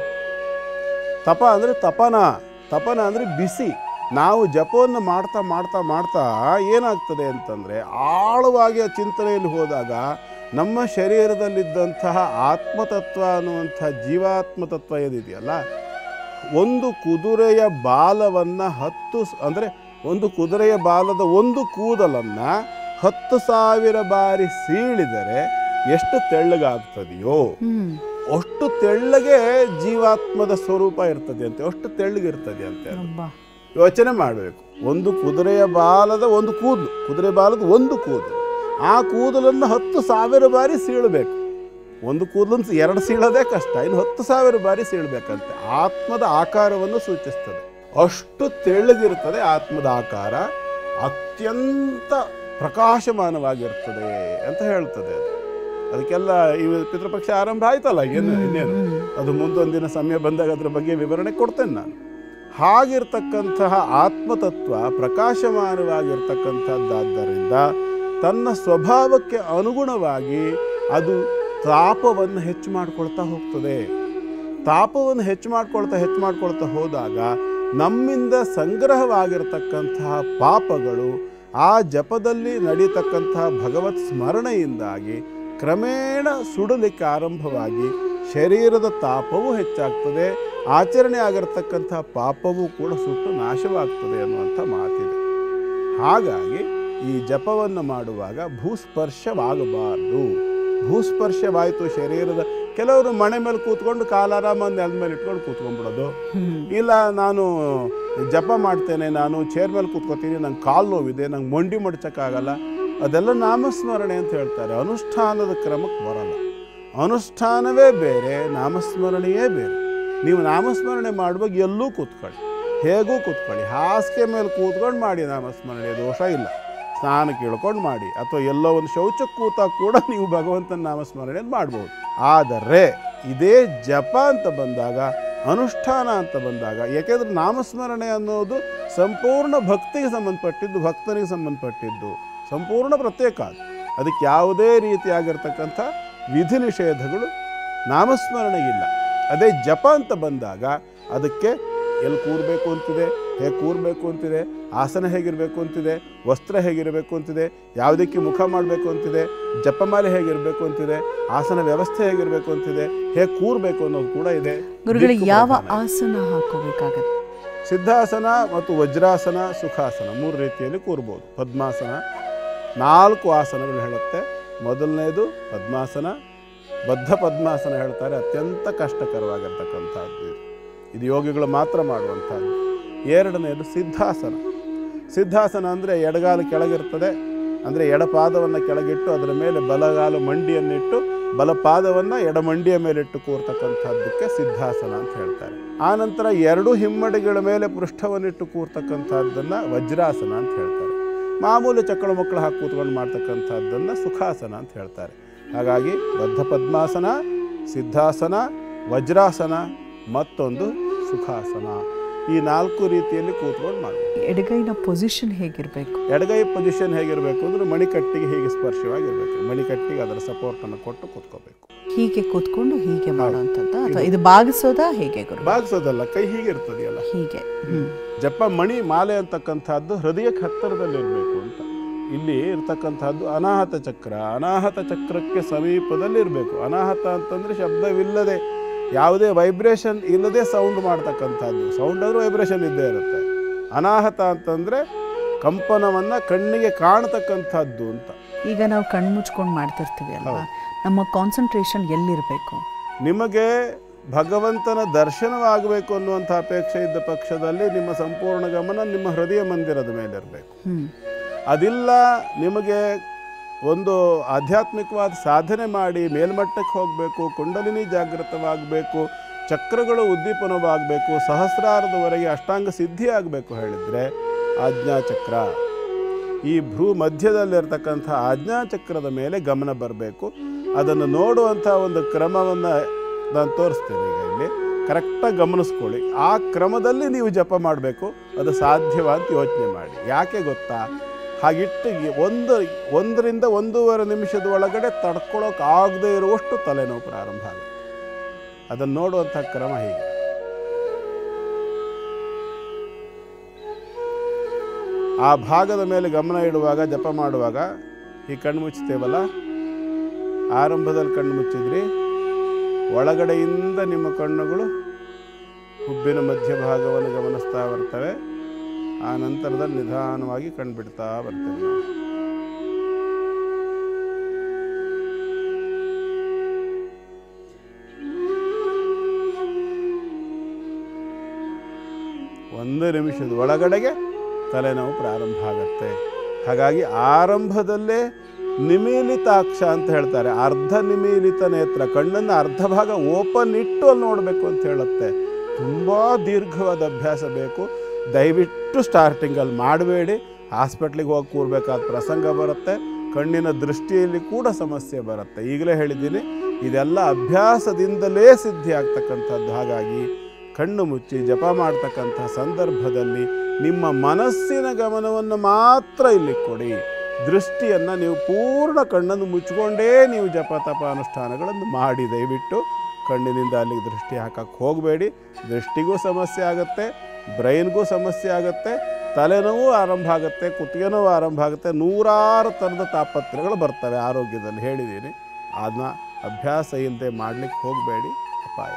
ತಪ ಅಂದರೆ ತಪನ. ತಪನ ಅಂದರೆ ಬಿಸಿ. ನಾವು ಜಪವನ್ನು ಮಾಡ್ತಾ ಮಾಡ್ತಾ ಮಾಡ್ತಾ ಏನಾಗ್ತದೆ ಅಂತಂದರೆ ಆಳವಾಗಿ ಆ ಚಿಂತನೆಯಲ್ಲಿ ಹೋದಾಗ ನಮ್ಮ ಶರೀರದಲ್ಲಿದ್ದಂತಹ ಆತ್ಮತತ್ವ ಅನ್ನುವಂಥ ಜೀವಾತ್ಮತತ್ವ ಏನಿದೆಯಲ್ಲ, ಒಂದು ಕುದುರೆಯ ಬಾಲವನ್ನು 10 ಅಂದರೆ ಒಂದು ಕುದುರೆಯ ಬಾಲದ ಒಂದು ಕೂದಲನ್ನು 10,000 ಬಾರಿ ಸೀಳಿದರೆ ಎಷ್ಟು ತೆಳ್ಳಗಾಗ್ತದೆಯೋ ಅಷ್ಟು ತೆಳ್ಳಗೆ ಜೀವಾತ್ಮದ ಸ್ವರೂಪ ಇರ್ತದೆ ಅಂತೆ, ಅಷ್ಟು ತೆಳ್ಳಗಿರ್ತದೆ ಅಂತೆ. ಯೋಚನೆ ಮಾಡಬೇಕು. ಒಂದು ಕುದುರೆಯ ಬಾಲದ ಒಂದು ಕೂದಲು, ಕುದುರೆ ಬಾಲದ ಒಂದು ಕೂದಲು, ಆ ಕೂದಲನ್ನು 10,000 ಬಾರಿ ಸೀಳಬೇಕು. ಒಂದು ಕೂದಲನ್ನು 2 ಸೀಳೋದೇ ಕಷ್ಟ, ಇನ್ನು 10,000 ಬಾರಿ ಸೀಳಬೇಕಂತೆ. ಆತ್ಮದ ಆಕಾರವನ್ನು ಸೂಚಿಸ್ತದೆ. ಅಷ್ಟು ತೆಳ್ಳಗಿರ್ತದೆ ಆತ್ಮದ ಆಕಾರ, ಅತ್ಯಂತ ಪ್ರಕಾಶಮಾನವಾಗಿರ್ತದೆ ಅಂತ ಹೇಳ್ತದೆ. ಅದಕ್ಕೆಲ್ಲ ಈ ಪಿತೃಪಕ್ಷ ಆರಂಭ ಆಯ್ತಲ್ಲ, ಇನ್ನೇನು ಅದು ಮುಂದೊಂದಿನ ಸಮಯ ಬಂದಾಗ ಅದರ ಬಗ್ಗೆ ವಿವರಣೆ ಕೊಡ್ತೇನೆ ನಾನು. ಹಾಗಿರ್ತಕ್ಕಂತಹ ಆತ್ಮತತ್ವ ಪ್ರಕಾಶಮಾನವಾಗಿರ್ತಕ್ಕಂಥದ್ದಾದ್ದರಿಂದ ತನ್ನ ಸ್ವಭಾವಕ್ಕೆ ಅನುಗುಣವಾಗಿ ಅದು ತಾಪವನ್ನು ಹೆಚ್ಚು ಮಾಡ್ಕೊಳ್ತಾ ಹೋಗ್ತದೆ. ತಾಪವನ್ನು ಹೆಚ್ಚು ಮಾಡ್ಕೊಳ್ತಾ ಹೋದಾಗ ನಮ್ಮಿಂದ ಸಂಗ್ರಹವಾಗಿರ್ತಕ್ಕಂತಹ ಪಾಪಗಳು ಆ ಜಪದಲ್ಲಿ ನಡೀತಕ್ಕಂತಹ ಭಗವತ್ ಸ್ಮರಣೆಯಿಂದಾಗಿ ಕ್ರಮೇಣ ಸುಡಲಿಕ್ಕೆ ಆರಂಭವಾಗಿ ಶರೀರದ ತಾಪವೂ ಹೆಚ್ಚಾಗ್ತದೆ, ಆಚರಣೆ ಆಗಿರತಕ್ಕಂತಹ ಪಾಪವೂ ಕೂಡ ಸುಟ್ಟು ನಾಶವಾಗ್ತದೆ ಅನ್ನುವಂಥ ಮಾತಿದೆ. ಹಾಗಾಗಿ ಈ ಜಪವನ್ನು ಮಾಡುವಾಗ ಭೂಸ್ಪರ್ಶವಾಗಬಾರ್ದು. ಭೂಸ್ಪರ್ಶವಾಯಿತು ಶರೀರದ, ಕೆಲವರು ಮನೆ ಮೇಲೆ ಕೂತ್ಕೊಂಡು ಕಾಲಾರಾಮ ನೆಲದ ಮೇಲೆ ಇಟ್ಕೊಂಡು ಕೂತ್ಕೊಂಡ್ಬಿಡೋದು. ಇಲ್ಲ ನಾನು ಜಪ ಮಾಡ್ತೇನೆ, ನಾನು ಚೇರ್ ಮೇಲೆ ಕೂತ್ಕೋತೀನಿ, ನಂಗೆ ಕಾಲು ನೋವಿದೆ, ನಂಗೆ ಮೊಂಡಿ ಮಡ್ಚಕ್ಕಾಗಲ್ಲ, ಅದೆಲ್ಲ ನಾಮಸ್ಮರಣೆ ಅಂತ ಹೇಳ್ತಾರೆ. ಅನುಷ್ಠಾನದ ಕ್ರಮಕ್ಕೆ ಬರಲ್ಲ. ಅನುಷ್ಠಾನವೇ ಬೇರೆ, ನಾಮಸ್ಮರಣೆಯೇ ಬೇರೆ. ನೀವು ನಾಮಸ್ಮರಣೆ ಮಾಡುವಾಗ ಎಲ್ಲೂ ಕೂತ್ಕೊಳ್ಳಿ, ಹೇಗೂ ಕೂತ್ಕೊಳ್ಳಿ, ಹಾಸಿಗೆ ಮೇಲೆ ಕೂತ್ಕೊಂಡು ಮಾಡಿ ನಾಮಸ್ಮರಣೆ, ದೋಷ ಇಲ್ಲ. ಸ್ನಾನಕ್ಕೆ ಇಳ್ಕೊಂಡು ಮಾಡಿ, ಅಥವಾ ಎಲ್ಲೋ ಒಂದು ಶೌಚಕ್ಕೆ ಕೂತಾಗ ಕೂಡ ನೀವು ಭಗವಂತನ ನಾಮಸ್ಮರಣೆ ಮಾಡ್ಬೋದು. ಆದರೆ ಇದೇ ಜಪ ಅಂತ ಬಂದಾಗ, ಅನುಷ್ಠಾನ ಅಂತ ಬಂದಾಗ, ಯಾಕೆಂದರೆ ನಾಮಸ್ಮರಣೆ ಅನ್ನೋದು ಸಂಪೂರ್ಣ ಭಕ್ತಿಗೆ ಸಂಬಂಧಪಟ್ಟಿದ್ದು, ಭಕ್ತನಿಗೆ ಸಂಬಂಧಪಟ್ಟಿದ್ದು, ಸಂಪೂರ್ಣ ಪ್ರತ್ಯೇಕ. ಅದಕ್ಕೆ ಯಾವುದೇ ರೀತಿಯಾಗಿರ್ತಕ್ಕಂಥ ವಿಧಿ ನಿಷೇಧಗಳು ನಾಮಸ್ಮರಣೆಗಿಲ್ಲ. ಅದೇ ಜಪ ಅಂತ ಬಂದಾಗ ಅದಕ್ಕೆ ಎಲ್ಲಿ ಕೂರಬೇಕು ಅಂತಿದೆ, ಹೇಗೆ ಕೂರಬೇಕು ಅಂತಿದೆ, ಆಸನ ಹೇಗಿರಬೇಕು ಅಂತಿದೆ, ವಸ್ತ್ರ ಹೇಗಿರಬೇಕು ಅಂತಿದೆ, ಯಾವುದಕ್ಕೆ ಮುಖ ಮಾಡಬೇಕು ಅಂತಿದೆ, ಜಪಮಾಲೆ ಹೇಗಿರಬೇಕು ಅಂತಿದೆ, ಆಸನ ವ್ಯವಸ್ಥೆ ಹೇಗಿರಬೇಕು ಅಂತಿದೆ, ಹೇಗೆ ಕೂರಬೇಕು ಅನ್ನೋದು ಕೂಡ ಇದೆ. ಗುರುಗಳಿಗೆ ಯಾವ ಆಸನ ಹಾಕೋಬೇಕಾಗತ್ತೆ? ಸಿದ್ಧಾಸನ ಮತ್ತು ವಜ್ರಾಸನ, ಸುಖಾಸನ 3 ರೀತಿಯಲ್ಲಿ ಕೂರ್ಬೋದು. ಪದ್ಮಾಸನ 4 ಆಸನಗಳು ಹೇಳುತ್ತೆ. ಮೊದಲನೇದು ಪದ್ಮಾಸನ, ಬದ್ಧ ಪದ್ಮಾಸನ ಹೇಳ್ತಾರೆ, ಅತ್ಯಂತ ಕಷ್ಟಕರವಾಗಿರ್ತಕ್ಕಂಥದ್ದು. ಇದು ಯೋಗಿಗಳು ಮಾತ್ರ ಮಾಡುವಂಥದ್ದು. ಎರಡನೇದು ಸಿದ್ಧಾಸನ. ಸಿದ್ಧಾಸನ ಅಂದರೆ ಎಡಗಾಲು ಕೆಳಗಿರ್ತದೆ, ಅಂದರೆ ಎಡಪಾದವನ್ನು ಕೆಳಗಿಟ್ಟು ಅದರ ಮೇಲೆ ಬಲಗಾಲು ಮಂಡಿಯನ್ನಿಟ್ಟು ಬಲಪಾದವನ್ನು ಎಡಮಂಡಿಯ ಮೇಲಿಟ್ಟು ಕೂರ್ತಕ್ಕಂಥದ್ದಕ್ಕೆ ಸಿದ್ಧಾಸನ ಅಂತ ಹೇಳ್ತಾರೆ. ಆನಂತರ 2 ಹಿಮ್ಮಡಿಗಳ ಮೇಲೆ ಪೃಷ್ಠವನ್ನಿಟ್ಟು ಕೂರ್ತಕ್ಕಂಥದ್ದನ್ನು ವಜ್ರಾಸನ ಅಂತ ಹೇಳ್ತಾರೆ. ಮಾಮೂಲಿ ಚಕ್ಕಳು ಮಕ್ಕಳು ಹಾಕಿ ಕೂತ್ಕೊಂಡು ಮಾಡ್ತಕ್ಕಂಥದ್ದನ್ನು ಸುಖಾಸನ ಅಂತ ಹೇಳ್ತಾರೆ. ಹಾಗಾಗಿ ಬದ್ಧ ಪದ್ಮಾಸನ, ಸಿದ್ಧಾಸನ, ವಜ್ರಾಸನ, ಮತ್ತೊಂದು ಸುಖಾಸನ, ಈ 4 ರೀತಿಯಲ್ಲಿ ಕೂತ್ಕೊಂಡು ಮಾಡಬೇಕು. ಎಡಗೈನ ಪೊಸಿಷನ್ ಹೇಗಿರಬೇಕು? ಎಡಗೈ ಪೊಸಿಷನ್ ಹೇಗಿರಬೇಕು ಅಂದರೆ ಮಣಿಕಟ್ಟಿಗೆ ಹೀಗೆ ಸ್ಪರ್ಶವಾಗಿರಬೇಕು. ಮಣಿಕಟ್ಟಿಗೆ ಅದರ ಸಪೋರ್ಟನ್ನು ಕೊಟ್ಟು ಕೂತ್ಕೋಬೇಕು. ಹೀಗೆ ಕೂತ್ಕೊಂಡು ಹೀಗೆ ಮಾಡುವಂಥದ್ದು, ಅಥವಾ ಇದು ಬಾಗಿಸೋದಾ ಹೇಗೆ? ಬಾಗಿಸೋದಲ್ಲ, ಕೈ ಹೀಗೆ ಇರ್ತದೆಯಲ್ಲ ಹೀಗೆ. ಜಪ ಮಣಿ ಮಾಲೆ ಅಂತಕ್ಕಂಥದ್ದು ಹೃದಯಕ್ಕೆ ಹತ್ತಿರದಲ್ಲಿರಬೇಕು ಅಂತ. ಇಲ್ಲಿ ಇರ್ತಕ್ಕಂಥದ್ದು ಅನಾಹತ ಚಕ್ರ. ಅನಾಹತ ಚಕ್ರಕ್ಕೆ ಸಮೀಪದಲ್ಲಿ ಇರಬೇಕು. ಅನಾಹತ ಅಂತಂದರೆ ಶಬ್ದವಿಲ್ಲದೆ, ಯಾವುದೇ ವೈಬ್ರೇಷನ್ ಇಲ್ಲದೆ ಸೌಂಡ್ ಮಾಡ್ತಕ್ಕಂಥದ್ದು. ಸೌಂಡ್ ಅಂದರೆ ವೈಬ್ರೇಷನ್ ಇದ್ದೇ ಇರುತ್ತೆ. ಅನಾಹತ ಅಂತಂದರೆ ಕಂಪನವನ್ನು ಕಣ್ಣಿಗೆ ಕಾಣತಕ್ಕಂಥದ್ದು ಅಂತ. ಈಗ ನಾವು ಕಣ್ಣು ಮುಚ್ಕೊಂಡು ಮಾಡ್ತಿರ್ತೀವಿ ಅಲ್ವಾ, ನಮ್ಮ ಕಾನ್ಸಂಟ್ರೇಷನ್ ಎಲ್ಲಿರಬೇಕು? ನಿಮಗೆ ಭಗವಂತನ ದರ್ಶನವಾಗಬೇಕು ಅನ್ನುವಂಥ ಅಪೇಕ್ಷೆ ಇದ್ದ ಪಕ್ಷದಲ್ಲಿ ನಿಮ್ಮ ಸಂಪೂರ್ಣ ಗಮನ ನಿಮ್ಮ ಹೃದಯ ಮಂದಿರದ ಮೇಲೆ ಇರಬೇಕು. ಅದಿಲ್ಲ, ನಿಮಗೆ ಒಂದು ಆಧ್ಯಾತ್ಮಿಕವಾದ ಸಾಧನೆ ಮಾಡಿ ಮೇಲ್ಮಟ್ಟಕ್ಕೆ ಹೋಗಬೇಕು, ಕುಂಡಲಿನಿ ಜಾಗೃತವಾಗಬೇಕು, ಚಕ್ರಗಳು ಉದ್ದೀಪನವಾಗಬೇಕು, ಸಹಸ್ರಾರದವರೆಗೆ ಅಷ್ಟಾಂಗ ಸಿದ್ಧಿ ಆಗಬೇಕು ಹೇಳಿದರೆ ಆಜ್ಞಾಚಕ್ರ, ಈ ಭ್ರೂ ಮಧ್ಯದಲ್ಲಿರ್ತಕ್ಕಂಥ ಆಜ್ಞಾಚಕ್ರದ ಮೇಲೆ ಗಮನ ಬರಬೇಕು. ಅದನ್ನು ನೋಡುವಂಥ ಒಂದು ಕ್ರಮವನ್ನು ನಾನು ತೋರಿಸ್ತೇನೆ. ಈಗ ಇಲ್ಲಿ ಕರೆಕ್ಟಾಗಿ ಗಮನಿಸ್ಕೊಳ್ಳಿ. ಆ ಕ್ರಮದಲ್ಲಿ ನೀವು ಜಪ ಮಾಡಬೇಕು. ಅದು ಸಾಧ್ಯವಾದ ಯೋಚನೆ ಮಾಡಿ. ಯಾಕೆ ಗೊತ್ತಾ? ಹಾಗಿಟ್ಟು 1 ರಿಂದ 1.5 ನಿಮಿಷದ ಒಳಗಡೆ ತಡ್ಕೊಳ್ಳೋಕೆ ಆಗದೇ ಇರುವಷ್ಟು ತಲೆನೋವು ಪ್ರಾರಂಭ ಆಗುತ್ತೆ. ಅದನ್ನು ನೋಡುವಂಥ ಕ್ರಮ ಹೀಗೆ. ಆ ಭಾಗದ ಮೇಲೆ ಗಮನ ಇಡುವಾಗ, ಜಪ ಮಾಡುವಾಗ ಈ ಕಣ್ಣು ಮುಚ್ಚುತ್ತೇವಲ್ಲ, ಆರಂಭದಲ್ಲಿ ಕಣ್ಣು ಮುಚ್ಚಿದ್ರಿ, ಒಳಗಡೆಯಿಂದ ನಿಮ್ಮ ಕಣ್ಣುಗಳು ಹುಬ್ಬಿನ ಮಧ್ಯಭಾಗವನ್ನು ಗಮನಿಸ್ತಾ ಬರ್ತವೆ. ಆ ನಂತರದಲ್ಲಿ ನಿಧಾನವಾಗಿ ಕಣ್ಬಿಡ್ತಾ ಬರ್ತೇವೆ ನಾವು. 1 ನಿಮಿಷದ ಒಳಗಡೆಗೆ ತಲೆನೋವು ಪ್ರಾರಂಭ ಆಗುತ್ತೆ. ಹಾಗಾಗಿ ಆರಂಭದಲ್ಲೇ ನಿಮೀಲಿತಾಕ್ಷ ಅಂತ ಹೇಳ್ತಾರೆ, ಅರ್ಧ ನಿಮೀಲಿತ ನೇತ್ರ, ಕಣ್ಣನ್ನು ಅರ್ಧ ಭಾಗ ಓಪನ್ ಇಟ್ಟು ಅಲ್ಲಿ ನೋಡಬೇಕು ಅಂತ ಹೇಳುತ್ತೆ. ತುಂಬ ದೀರ್ಘವಾದ ಅಭ್ಯಾಸ ಬೇಕು. ದಯವಿಟ್ಟು ಸ್ಟಾರ್ಟಿಂಗಲ್ಲಿ ಮಾಡಬೇಡಿ. ಹಾಸ್ಪಿಟ್ಲಿಗೆ ಹೋಗಿ ಕೂರಬೇಕಾದ ಪ್ರಸಂಗ ಬರುತ್ತೆ, ಕಣ್ಣಿನ ದೃಷ್ಟಿಯಲ್ಲಿ ಕೂಡ ಸಮಸ್ಯೆ ಬರುತ್ತೆ. ಈಗಲೇ ಹೇಳಿದ್ದೀನಿ, ಇದೆಲ್ಲ ಅಭ್ಯಾಸದಿಂದಲೇ ಸಿದ್ಧಿ ಆಗ್ತಕ್ಕಂಥದ್ದು. ಹಾಗಾಗಿ ಕಣ್ಣು ಮುಚ್ಚಿ ಜಪ ಮಾಡ್ತಕ್ಕಂಥ ಸಂದರ್ಭದಲ್ಲಿ ನಿಮ್ಮ ಮನಸ್ಸಿನ ಗಮನವನ್ನು ಮಾತ್ರ ಇಲ್ಲಿ ಕೊಡಿ. ದೃಷ್ಟಿಯನ್ನು ನೀವು ಪೂರ್ಣ ಕಣ್ಣನ್ನು ಮುಚ್ಚಿಕೊಂಡೇ ನೀವು ಜಪ ತಪ ಅನುಷ್ಠಾನಗಳನ್ನು ಮಾಡಿ. ದಯವಿಟ್ಟು ಕಣ್ಣಿನಿಂದ ಅಲ್ಲಿಗೆ ದೃಷ್ಟಿ ಹಾಕಕ್ಕೆ ಹೋಗಬೇಡಿ. ದೃಷ್ಟಿಗೂ ಸಮಸ್ಯೆ ಆಗುತ್ತೆ, ಬ್ರೈನ್ಗೂ ಸಮಸ್ಯೆ ಆಗುತ್ತೆ, ತಲೆನೋವು ಆರಂಭ ಆಗುತ್ತೆ, ಕುತ್ತಿಗೆ ನೋವು ಆರಂಭ ಆಗುತ್ತೆ, ನೂರಾರು ಥರದ ತಾಪತ್ರಗಳು ಬರ್ತವೆ ಆರೋಗ್ಯದಲ್ಲಿ. ಹೇಳಿದ್ದೀನಿ, ಅದನ್ನ ಅಭ್ಯಾಸ ಇಲ್ಲದೆ ಮಾಡಲಿಕ್ಕೆ ಹೋಗಬೇಡಿ, ಅಪಾಯ.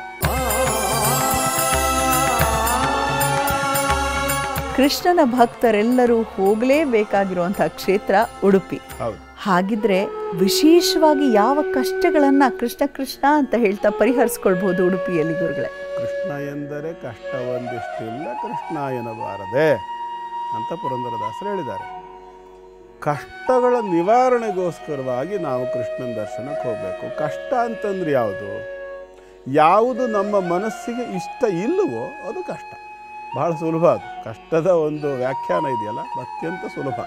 ಕೃಷ್ಣನ ಭಕ್ತರೆಲ್ಲರೂ ಹೋಗಲೇಬೇಕಾಗಿರುವಂಥ ಕ್ಷೇತ್ರ ಉಡುಪಿ. ಹೌದು. ಹಾಗಿದ್ರೆ ವಿಶೇಷವಾಗಿ ಯಾವ ಕಷ್ಟಗಳನ್ನ ಕೃಷ್ಣ ಕೃಷ್ಣ ಅಂತ ಹೇಳ್ತಾ ಪರಿಹರಿಸ್ಕೊಳ್ಬಹುದು ಉಡುಪಿಯಲ್ಲಿ ಗುರುಗಳೇ? ಕೃಷ್ಣ ಎಂದರೆ ಕಷ್ಟ ಒಂದಿಷ್ಟಿಲ್ಲ, ಕೃಷ್ಣ ಎನ್ನಬಾರದೆ ಅಂತ ಪುರಂದರದಾಸರು ಹೇಳಿದ್ದಾರೆ. ಕಷ್ಟಗಳ ನಿವಾರಣೆಗೋಸ್ಕರವಾಗಿ ನಾವು ಕೃಷ್ಣನ ದರ್ಶನಕ್ಕೆ ಹೋಗಬೇಕು. ಕಷ್ಟ ಅಂತಂದ್ರೆ ಯಾವುದು ನಮ್ಮ ಮನಸ್ಸಿಗೆ ಇಷ್ಟ ಇಲ್ಲವೋ ಅದು ಕಷ್ಟ. ಬಹಳ ಸುಲಭ. ಅದು ಕಷ್ಟದ ಒಂದು ವ್ಯಾಖ್ಯಾನ ಇದೆಯಲ್ಲ, ಅತ್ಯಂತ ಸುಲಭ.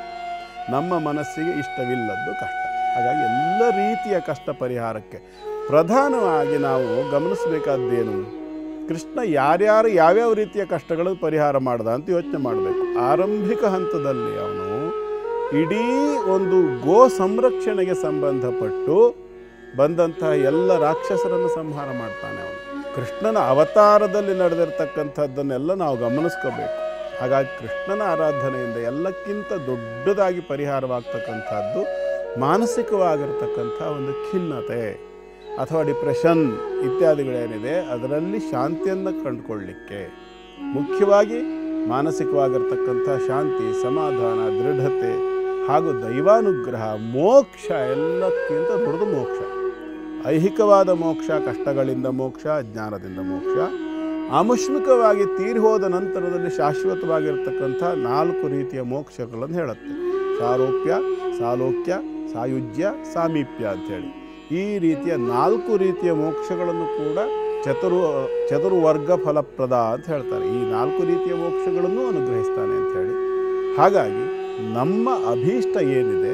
ನಮ್ಮ ಮನಸ್ಸಿಗೆ ಇಷ್ಟವಿಲ್ಲದ್ದು ಕಷ್ಟ. ಹಾಗಾಗಿ ಎಲ್ಲ ರೀತಿಯ ಕಷ್ಟ ಪರಿಹಾರಕ್ಕೆ ಪ್ರಧಾನವಾಗಿ ನಾವು ಗಮನಿಸಬೇಕಾದ್ದೇನು, ಕೃಷ್ಣ ಯಾವ್ಯಾವ ರೀತಿಯ ಕಷ್ಟಗಳು ಪರಿಹಾರ ಮಾಡ್ದ ಅಂತ ಯೋಚನೆ ಮಾಡಬೇಕು. ಆರಂಭಿಕ ಹಂತದಲ್ಲಿ ಅವನು ಇಡೀ ಒಂದು ಗೋ ಸಂರಕ್ಷಣೆಗೆ ಸಂಬಂಧಪಟ್ಟು ಬಂದಂತಹ ಎಲ್ಲ ರಾಕ್ಷಸರನ್ನು ಸಂಹಾರ ಮಾಡ್ತಾನೆ ಅವನು. ಕೃಷ್ಣನ ಅವತಾರದಲ್ಲಿ ನಡೆದಿರ್ತಕ್ಕಂಥದ್ದನ್ನೆಲ್ಲ ನಾವು ಗಮನಿಸ್ಕೋಬೇಕು. ಹಾಗಾಗಿ ಕೃಷ್ಣನ ಆರಾಧನೆಯಿಂದ ಎಲ್ಲಕ್ಕಿಂತ ದೊಡ್ಡದಾಗಿ ಪರಿಹಾರವಾಗ್ತಕ್ಕಂಥದ್ದು ಮಾನಸಿಕವಾಗಿರ್ತಕ್ಕಂಥ ಒಂದು ಖಿನ್ನತೆ ಅಥವಾ ಡಿಪ್ರೆಷನ್ ಇತ್ಯಾದಿಗಳೇನಿದೆ ಅದರಲ್ಲಿ ಶಾಂತಿಯನ್ನು ಕಂಡುಕೊಳ್ಳಲಿಕ್ಕೆ ಮುಖ್ಯವಾಗಿ ಮಾನಸಿಕವಾಗಿರ್ತಕ್ಕಂಥ ಶಾಂತಿ, ಸಮಾಧಾನ, ದೃಢತೆ ಹಾಗೂ ದೈವಾನುಗ್ರಹ, ಮೋಕ್ಷ ಎಲ್ಲಕ್ಕಿಂತ ದೊಡ್ಡದು ಮೋಕ್ಷ. ಐಹಿಕವಾದ ಮೋಕ್ಷ, ಕಷ್ಟಗಳಿಂದ ಮೋಕ್ಷ, ಅಜ್ಞಾನದಿಂದ ಮೋಕ್ಷ. ಆಮುಷ್ಮಿಕವಾಗಿ ತೀರಿ ಹೋದ ನಂತರದಲ್ಲಿ ಶಾಶ್ವತವಾಗಿರ್ತಕ್ಕಂಥ 4 ರೀತಿಯ ಮೋಕ್ಷಗಳನ್ನು ಹೇಳುತ್ತೆ. ಸಾರೋಪ್ಯ, ಸಾಲೋಕ್ಯ, ಸಾಯುಜ್ಯ, ಸಾಮೀಪ್ಯ ಅಂಥೇಳಿ ಈ ರೀತಿಯ 4 ರೀತಿಯ ಮೋಕ್ಷಗಳನ್ನು ಕೂಡ ಚತುರ್ವರ್ಗ ಫಲಪ್ರದ ಅಂತ ಹೇಳ್ತಾರೆ. ಈ 4 ರೀತಿಯ ಮೋಕ್ಷಗಳನ್ನು ಅನುಗ್ರಹಿಸ್ತಾನೆ ಅಂಥೇಳಿ. ಹಾಗಾಗಿ ನಮ್ಮ ಅಭೀಷ್ಟ ಏನಿದೆ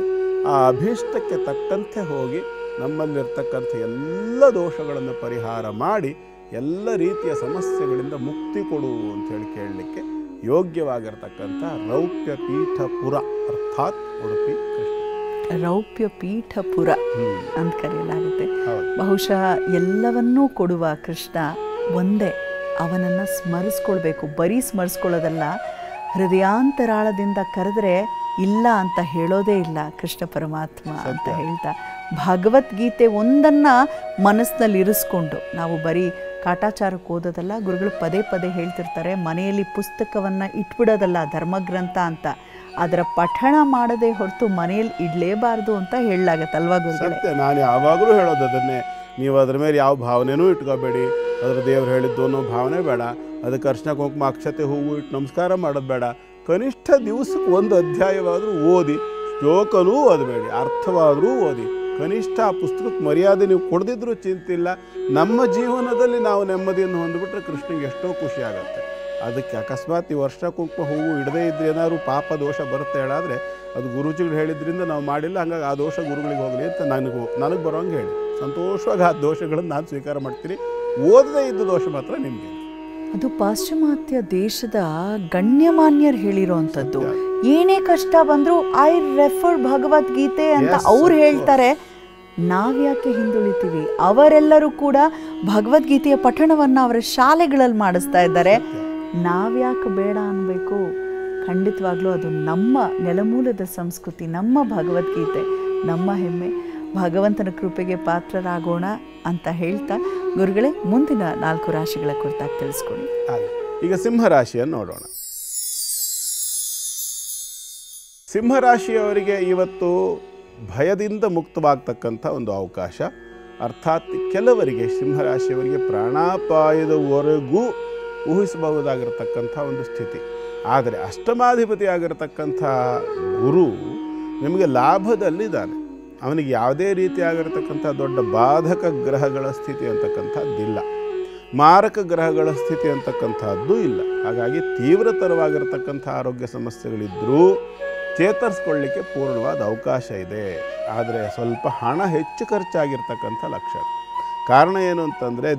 ಆ ಅಭೀಷ್ಟಕ್ಕೆ ತಕ್ಕಂತೆ ಹೋಗಿ ನಮ್ಮಲ್ಲಿರ್ತಕ್ಕಂಥ ಎಲ್ಲ ದೋಷಗಳನ್ನು ಪರಿಹಾರ ಮಾಡಿ ಎಲ್ಲ ರೀತಿಯ ಸಮಸ್ಯೆಗಳಿಂದ ಮುಕ್ತಿ ಕೊಡು ಅಂಥೇಳಿ ಕೇಳಲಿಕ್ಕೆ ಯೋಗ್ಯವಾಗಿರ್ತಕ್ಕಂಥ ರೌಪ್ಯ ಪೀಠಪುರ ಅರ್ಥಾತ್ ಉಡುಪಿ ಕೃಷ್ಣ. ರೌಪ್ಯ ಪೀಠಪುರ ಅಂತ ಕರೆಯಲಾಗುತ್ತೆ. ಬಹುಶಃ ಎಲ್ಲವನ್ನೂ ಕೊಡುವ ಕೃಷ್ಣ ಒಂದೇ, ಅವನನ್ನು ಸ್ಮರಿಸ್ಕೊಳ್ಬೇಕು. ಬರೀ ಸ್ಮರಿಸ್ಕೊಳ್ಳೋದಲ್ಲ, ಹೃದಯಾಂತರಾಳದಿಂದ ಕರೆದ್ರೆ ಇಲ್ಲ ಅಂತ ಹೇಳೋದೇ ಇಲ್ಲ ಕೃಷ್ಣ ಪರಮಾತ್ಮ ಅಂತ ಹೇಳ್ತಾ ಭಗವದ್ಗೀತೆ ಒಂದನ್ನು ಮನಸ್ಸಿನಲ್ಲಿ ಇರಿಸ್ಕೊಂಡು ನಾವು ಬರೀ ಕಾಟಾಚಾರಕ್ಕೆ ಓದೋದಲ್ಲ. ಗುರುಗಳು ಪದೇ ಪದೇ ಹೇಳ್ತಿರ್ತಾರೆ, ಮನೆಯಲ್ಲಿ ಪುಸ್ತಕವನ್ನು ಇಟ್ಬಿಡೋದಲ್ಲ ಧರ್ಮಗ್ರಂಥ ಅಂತ, ಅದರ ಪಠಣ ಮಾಡದೆ ಹೊರತು ಮನೆಯಲ್ಲಿ ಇಡಲೇಬಾರ್ದು ಅಂತ ಹೇಳಲಾಗತ್ತಲ್ವಾ ಗುರುಗಳೇ? ಸತ್ಯ. ನಾನು ಯಾವಾಗಲೂ ಹೇಳೋದು ಅದನ್ನೇ. ನೀವು ಅದ್ರ ಮೇಲೆ ಯಾವ ಭಾವನೆನೂ ಇಟ್ಕೋಬೇಡಿ. ಅದ್ರ ದೇವ್ರು ಹೇಳಿದ್ದು ಅನ್ನೋ ಭಾವನೆ ಬೇಡ. ಅದಕ್ಕೆ ಅರ್ಶಿನ ಕುಂಕುಮ ಅಕ್ಷತೆ ಹೂವು ಇಟ್ಟು ನಮಸ್ಕಾರ ಮಾಡೋದು ಬೇಡ. ಕನಿಷ್ಠ ದಿವಸಕ್ಕೆ 1 ಅಧ್ಯಾಯವಾದರೂ ಓದಿ, ಶ್ಲೋಕನೂ ಓದಬೇಡಿ, ಅರ್ಥವಾದರೂ ಓದಿ. ಕನಿಷ್ಠ ಆ ಪುಸ್ತಕಕ್ಕೆ ಮರ್ಯಾದೆ ನೀವು ಕೊಡದಿದ್ರೂ ಚಿಂತಿಲ್ಲ. ನಮ್ಮ ಜೀವನದಲ್ಲಿ ನಾವು ನೆಮ್ಮದಿಯನ್ನು ಹೊಂದ್ಬಿಟ್ರೆ ಕೃಷ್ಣನಿಗೆ ಎಷ್ಟೋ ಖುಷಿ ಆಗುತ್ತೆ. ಅದಕ್ಕೆ ಅಕಸ್ಮಾತ್ ಈ ವರ್ಷ ಕುಂಕುಮ ಹೂವು ಇಡದೇ ಇದ್ರೆ ಏನಾದ್ರು ಪಾಪ ದೋಷ ಬರುತ್ತೆ ಹೇಳಾದರೆ ಅದು ಗುರುಜಿಗಳು ಹೇಳಿದ್ರಿಂದ ನಾವು ಮಾಡಿಲ್ಲ, ಹಂಗಾಗಿ ಆ ದೋಷ ಗುರುಗಳಿಗೆ ಹೋಗಲಿ ಅಂತ ನನಗೆ ಬರೋಂಗೆ ಹೇಳಿ ಸಂತೋಷವಾಗಿ ಆ ದೋಷಗಳನ್ನು ನಾನು ಸ್ವೀಕಾರ ಮಾಡ್ತೀನಿ. ಓದದೇ ಇದ್ದ ದೋಷ ಮಾತ್ರ ನಿಮಗೆ. ಅದು ಪಾಶ್ಚಿಮಾತ್ಯ ದೇಶದ ಗಣ್ಯಮಾನ್ಯರು ಹೇಳಿರೋವಂಥದ್ದು. ಏನೇ ಕಷ್ಟ ಬಂದರೂ ಐ ರೆಫರ್ ಭಗವದ್ಗೀತೆ ಅಂತ ಅವ್ರು ಹೇಳ್ತಾರೆ. ನಾವ್ಯಾಕೆ ಹಿಂದುಳಿತೀವಿ? ಅವರೆಲ್ಲರೂ ಕೂಡ ಭಗವದ್ಗೀತೆಯ ಪಠಣವನ್ನು ಅವರ ಶಾಲೆಗಳಲ್ಲಿ ಮಾಡಿಸ್ತಾ ಇದ್ದಾರೆ. ನಾವ್ಯಾಕೆ ಬೇಡ ಅನ್ಬೇಕು? ಖಂಡಿತವಾಗ್ಲೂ ಅದು ನಮ್ಮ ನೆಲಮೂಲದ ಸಂಸ್ಕೃತಿ, ನಮ್ಮ ಭಗವದ್ಗೀತೆ, ನಮ್ಮ ಹೆಮ್ಮೆ. ಭಗವಂತನ ಕೃಪೆಗೆ ಪಾತ್ರರಾಗೋಣ ಅಂತ ಹೇಳ್ತಾ ಗುರುಗಳೇ ಮುಂದಿನ 4 ರಾಶಿಗಳ ಕುರಿತಾಗಿ ತಿಳಿಸ್ಕೊಡಿ. ಈಗ ಸಿಂಹರಾಶಿಯನ್ನು ನೋಡೋಣ. ಸಿಂಹರಾಶಿಯವರಿಗೆ ಇವತ್ತು ಭಯದಿಂದ ಮುಕ್ತವಾಗ್ತಕ್ಕಂಥ ಒಂದು ಅವಕಾಶ. ಅರ್ಥಾತ್ ಕೆಲವರಿಗೆ ಸಿಂಹರಾಶಿಯವರಿಗೆ ಪ್ರಾಣಾಪಾಯದವರೆಗೂ ಊಹಿಸಬಹುದಾಗಿರ್ತಕ್ಕಂಥ ಒಂದು ಸ್ಥಿತಿ. ಆದರೆ ಅಷ್ಟಮಾಧಿಪತಿ ಆಗಿರತಕ್ಕಂಥ ಗುರು ನಿಮಗೆ ಲಾಭದಲ್ಲಿದ್ದಾನೆ. ಅವನಿಗೆ ಯಾವುದೇ ರೀತಿಯಾಗಿರತಕ್ಕಂಥ ದೊಡ್ಡ ಬಾಧಕ ಗ್ರಹಗಳ ಸ್ಥಿತಿ ಅಂತಕ್ಕಂಥದ್ದಿಲ್ಲ, ಮಾರಕ ಗ್ರಹಗಳ ಸ್ಥಿತಿ ಅಂತಕ್ಕಂಥದ್ದು ಇಲ್ಲ. ಹಾಗಾಗಿ ತೀವ್ರತರವಾಗಿರತಕ್ಕಂಥ ಆರೋಗ್ಯ ಸಮಸ್ಯೆಗಳಿದ್ದರೂ ಚೇತರಿಸ್ಕೊಳ್ಳಿಕ್ಕೆ ಪೂರ್ಣವಾದ ಅವಕಾಶ ಇದೆ. ಆದರೆ ಸ್ವಲ್ಪ ಹಣ ಹೆಚ್ಚು ಖರ್ಚಾಗಿರ್ತಕ್ಕಂಥ ಲಕ್ಷಣ. ಕಾರಣ ಏನು ಅಂತಂದರೆ